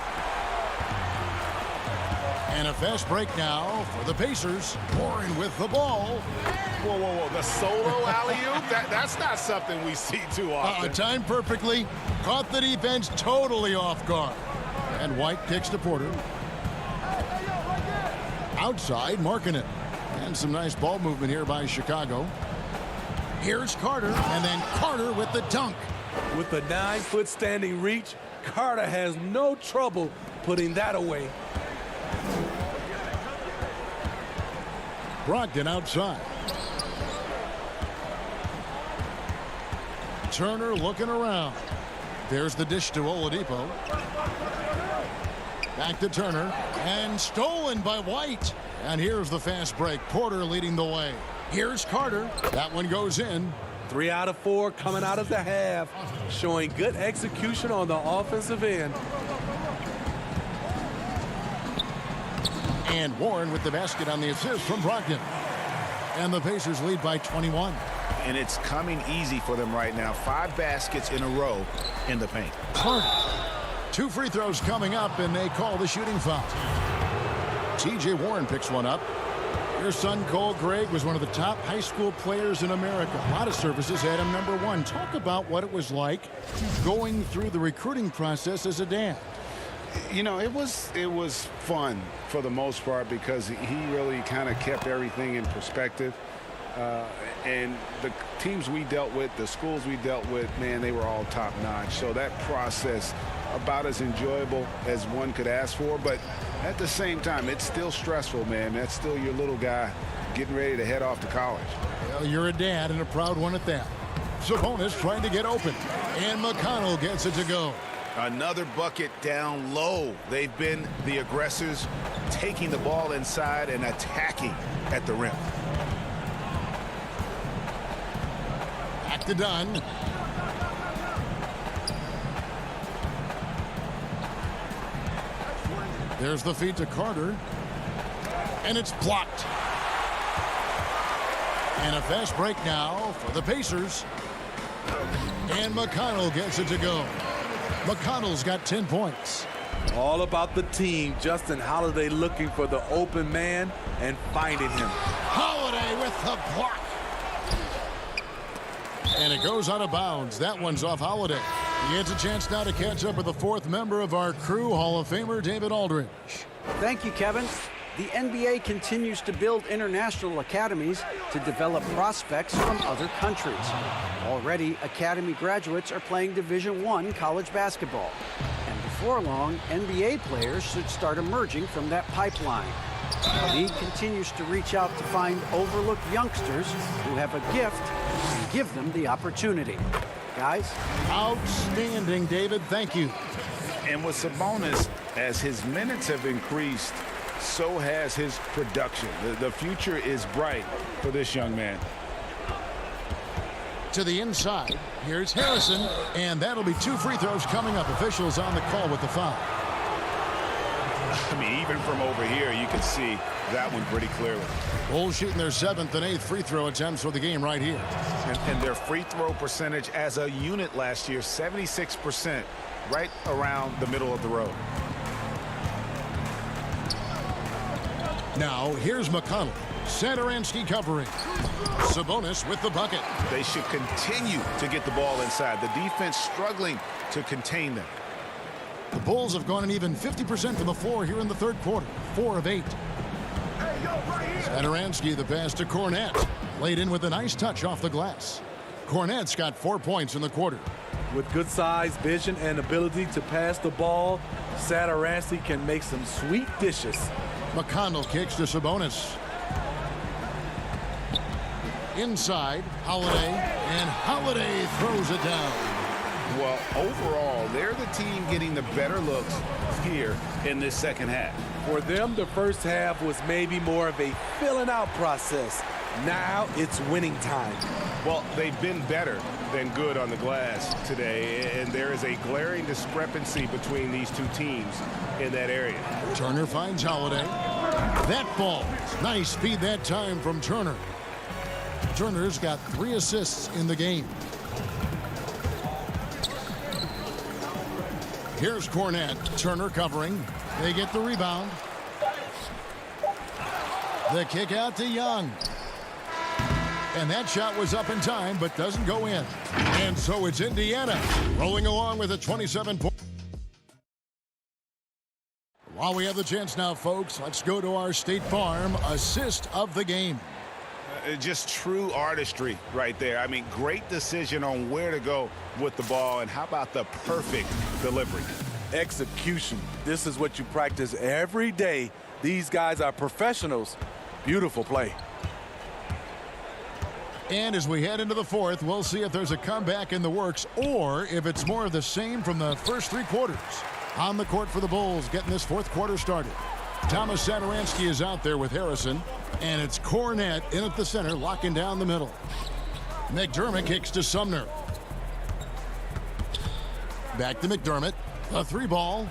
And a fast break now for the Pacers. Warren with the ball. Whoa, whoa, whoa. The solo alley-oop? That's not something we see too often. Timed perfectly. Caught the defense totally off guard. And White kicks to Porter. Outside, marking it. And some nice ball movement here by Chicago. Here's Carter, and then Carter with the dunk. With a 9-foot standing reach, Carter has no trouble putting that away. Brogdon outside. Turner looking around. There's the dish to Oladipo. Back to Turner. And stolen by White. And here's the fast break. Porter leading the way. Here's Carter. That one goes in. 3 out of 4 coming out of the half. Showing good execution on the offensive end. And Warren with the basket on the assist from Brogdon. And the Pacers lead by 21. And it's coming easy for them right now. 5 baskets in a row in the paint. Carter. 2 free throws coming up, and they call the shooting foul. T.J. Warren picks one up. Your son, Cole Gregg, was one of the top high school players in America. A lot of services had him #1. Talk about what it was like going through the recruiting process as a dad. You know, it was fun for the most part because he really kind of kept everything in perspective. And the teams we dealt with, the schools we dealt with, man, they were all top-notch. So that process, about as enjoyable as one could ask for. But at the same time, it's still stressful, man. That's still your little guy getting ready to head off to college. Well, you're a dad and a proud one at that. Sabonis trying to get open. And McConnell gets it to go. Another bucket down low. They've been the aggressors, taking the ball inside and attacking at the rim. Back to Dunn. There's the feed to Carter. And it's blocked. And a fast break now for the Pacers. And McConnell gets it to go. McConnell's got 10 points. All about the team. Justin Holiday looking for the open man and finding him. Holiday with the block. And it goes out of bounds. That one's off Holiday. He gets a chance now to catch up with the 4th member of our crew, Hall of Famer David Aldridge. Thank you, Kevin. The NBA continues to build international academies to develop prospects from other countries. Already, academy graduates are playing Division I college basketball. And before long, NBA players should start emerging from that pipeline. The league continues to reach out to find overlooked youngsters who have a gift and give them the opportunity. Guys? Outstanding, David. Thank you. And with Sabonis, as his minutes have increased, so has his production. The future is bright for this young man. To the inside, here's Harrison, and that'll be 2 free throws coming up. Officials on the call with the foul. I mean, even from over here, you can see that one pretty clearly. Bulls shooting their 7th and 8th free throw attempts for the game right here. And their free throw percentage as a unit last year, 76%, right around the middle of the road. Now, here's McConnell. Satoransky covering. Sabonis with the bucket. They should continue to get the ball inside. The defense struggling to contain them. The Bulls have gone an even 50% from the floor here in the 3rd quarter. 4 of 8. Satoransky, the pass to Cornette. Laid in with a nice touch off the glass. Cornette's got 4 points in the quarter. With good size, vision, and ability to pass the ball, Satoransky can make some sweet dishes. McConnell kicks to Sabonis. Inside, Holiday, and Holiday throws it down. Well, overall, they're the team getting the better looks here in this second half. For them, the first half was maybe more of a filling out process. Now it's winning time. Well, they've been better than good on the glass today, and there is a glaring discrepancy between these two teams in that area. Turner finds Holiday. That ball. Nice feed that time from Turner. Turner's got 3 assists in the game. Here's Cornette. Turner covering. They get the rebound. The kick out to Young. And that shot was up in time, but doesn't go in. And so it's Indiana rolling along with a 27-point. While we have the chance now, folks, let's go to our State Farm assist of the game. Just true artistry right there. I mean, great decision on where to go with the ball, and how about the perfect delivery? Execution. This is what you practice every day. These guys are professionals. Beautiful play. And as we head into the fourth, we'll see if there's a comeback in the works or if it's more of the same from the first 3 quarters. On the court for the Bulls, getting this fourth quarter started. Thomas Satoransky is out there with Harrison, and it's Cornette in at the center, locking down the middle. McDermott kicks to Sumner. Back to McDermott. A 3-ball.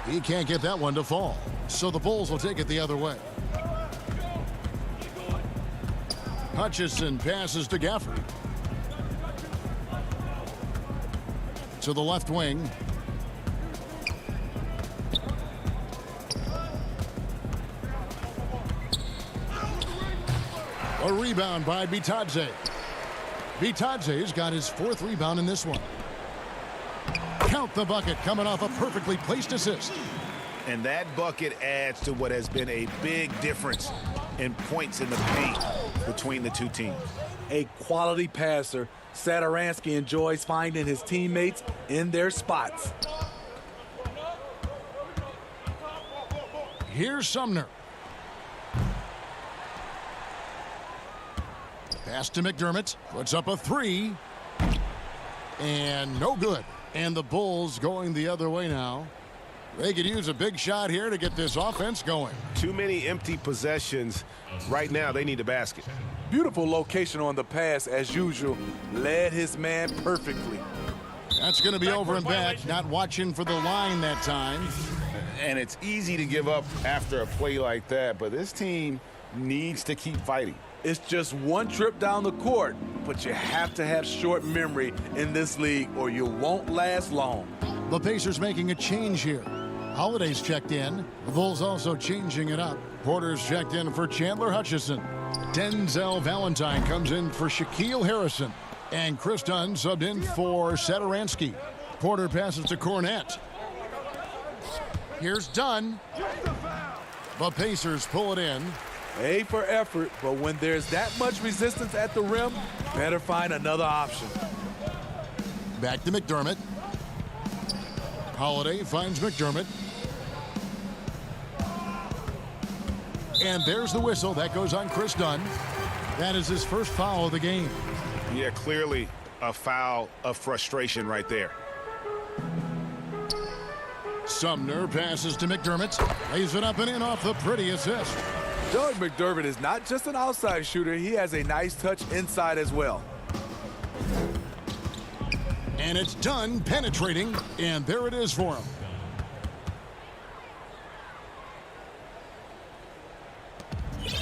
He can't get that one to fall, so the Bulls will take it the other way. Hutchison passes to Gafford. To the left wing. A rebound by Bitadze. Bitadze's got his 4th rebound in this one. Count the bucket coming off a perfectly placed assist. And that bucket adds to what has been a big difference in points in the paint between the two teams. A quality passer. Satoransky enjoys finding his teammates in their spots. Here's Sumner. Pass to McDermott. Puts up a 3. And no good. And the Bulls going the other way now. They could use a big shot here to get this offense going. Too many empty possessions. Right now, they need a basket. Beautiful location on the pass, as usual. Led his man perfectly. That's going to be over and back. Not watching for the line that time. And it's easy to give up after a play like that, but this team needs to keep fighting. It's just one trip down the court, but you have to have short memory in this league or you won't last long. The Pacers making a change here. Holiday's checked in. The Bulls also changing it up. Porter's checked in for Chandler Hutchison. Denzel Valentine comes in for Shaquille Harrison. And Chris Dunn subbed in for Satoransky. Porter passes to Cornette. Here's Dunn. The Pacers pull it in. A for effort, but when there's that much resistance at the rim, better find another option. Back to McDermott. Holiday finds McDermott. And there's the whistle. That goes on Chris Dunn. That is his first foul of the game. Yeah, clearly a foul of frustration right there. Sumner passes to McDermott. Lays it up and in off the pretty assist. Doug McDermott is not just an outside shooter. He has a nice touch inside as well. And it's Dunn penetrating, and there it is for him.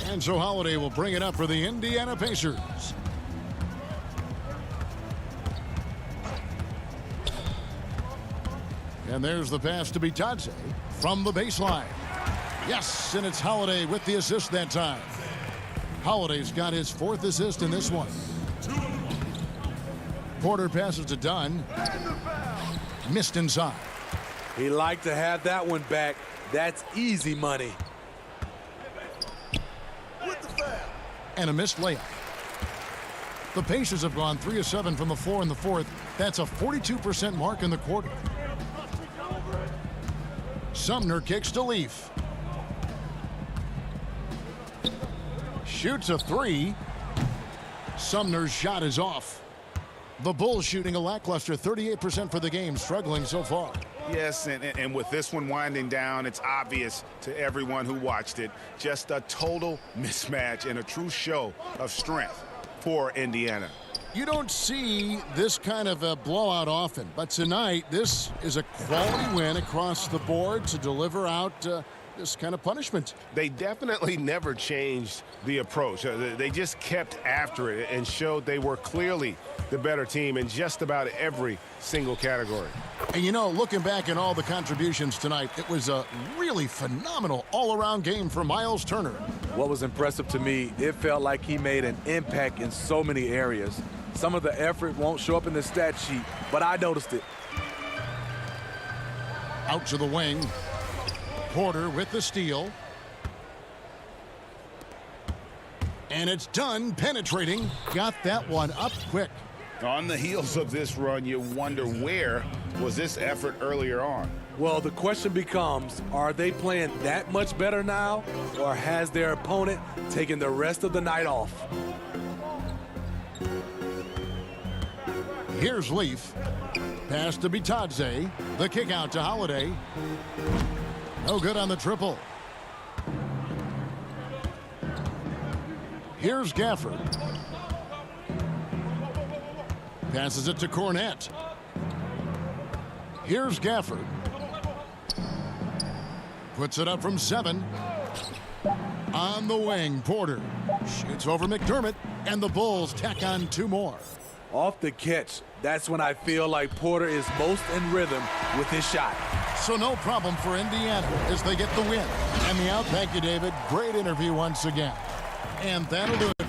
And so Holiday will bring it up for the Indiana Pacers. And there's the pass to Bitadze from the baseline. Yes, and it's Holiday with the assist that time. Holiday's got his 4th assist in this one. Porter passes to Dunn. Missed inside. He liked to have that one back. That's easy money. And a missed layup. The Pacers have gone 3 of 7 from the floor in the 4th. That's a 42% mark in the quarter. Sumner kicks to Leaf. Shoots a 3. Sumner's shot is off. The Bulls shooting a lackluster 38% for the game, struggling so far. Yes, and with this one winding down, it's obvious to everyone who watched it. Just a total mismatch and a true show of strength for Indiana. You don't see this kind of a blowout often, but tonight this is a quality win across the board to deliver out this kind of punishment. They definitely never changed the approach. They just kept after it and showed they were clearly the better team in just about every single category. And you know, looking back at all the contributions tonight, it was a really phenomenal all-around game for Miles Turner. What was impressive to me, it felt like he made an impact in so many areas. Some of the effort won't show up in the stat sheet, but I noticed it. Out to the wing. Porter with the steal. And it's done penetrating. Got that one up quick. On the heels of this run, you wonder where was this effort earlier on? Well, the question becomes, are they playing that much better now, or has their opponent taken the rest of the night off? Here's Leaf. Pass to Bitadze. The kick out to Holiday. No good on the triple. Here's Gafford. Passes it to Cornette. Here's Gafford. Puts it up from 7. On the wing, Porter. Shoots over McDermott, and the Bulls tack on 2 more. Off the catch, that's when I feel like Porter is most in rhythm with his shot. So no problem for Indiana as they get the win. And the out. Thank you, David. Great interview once again. And that'll do it.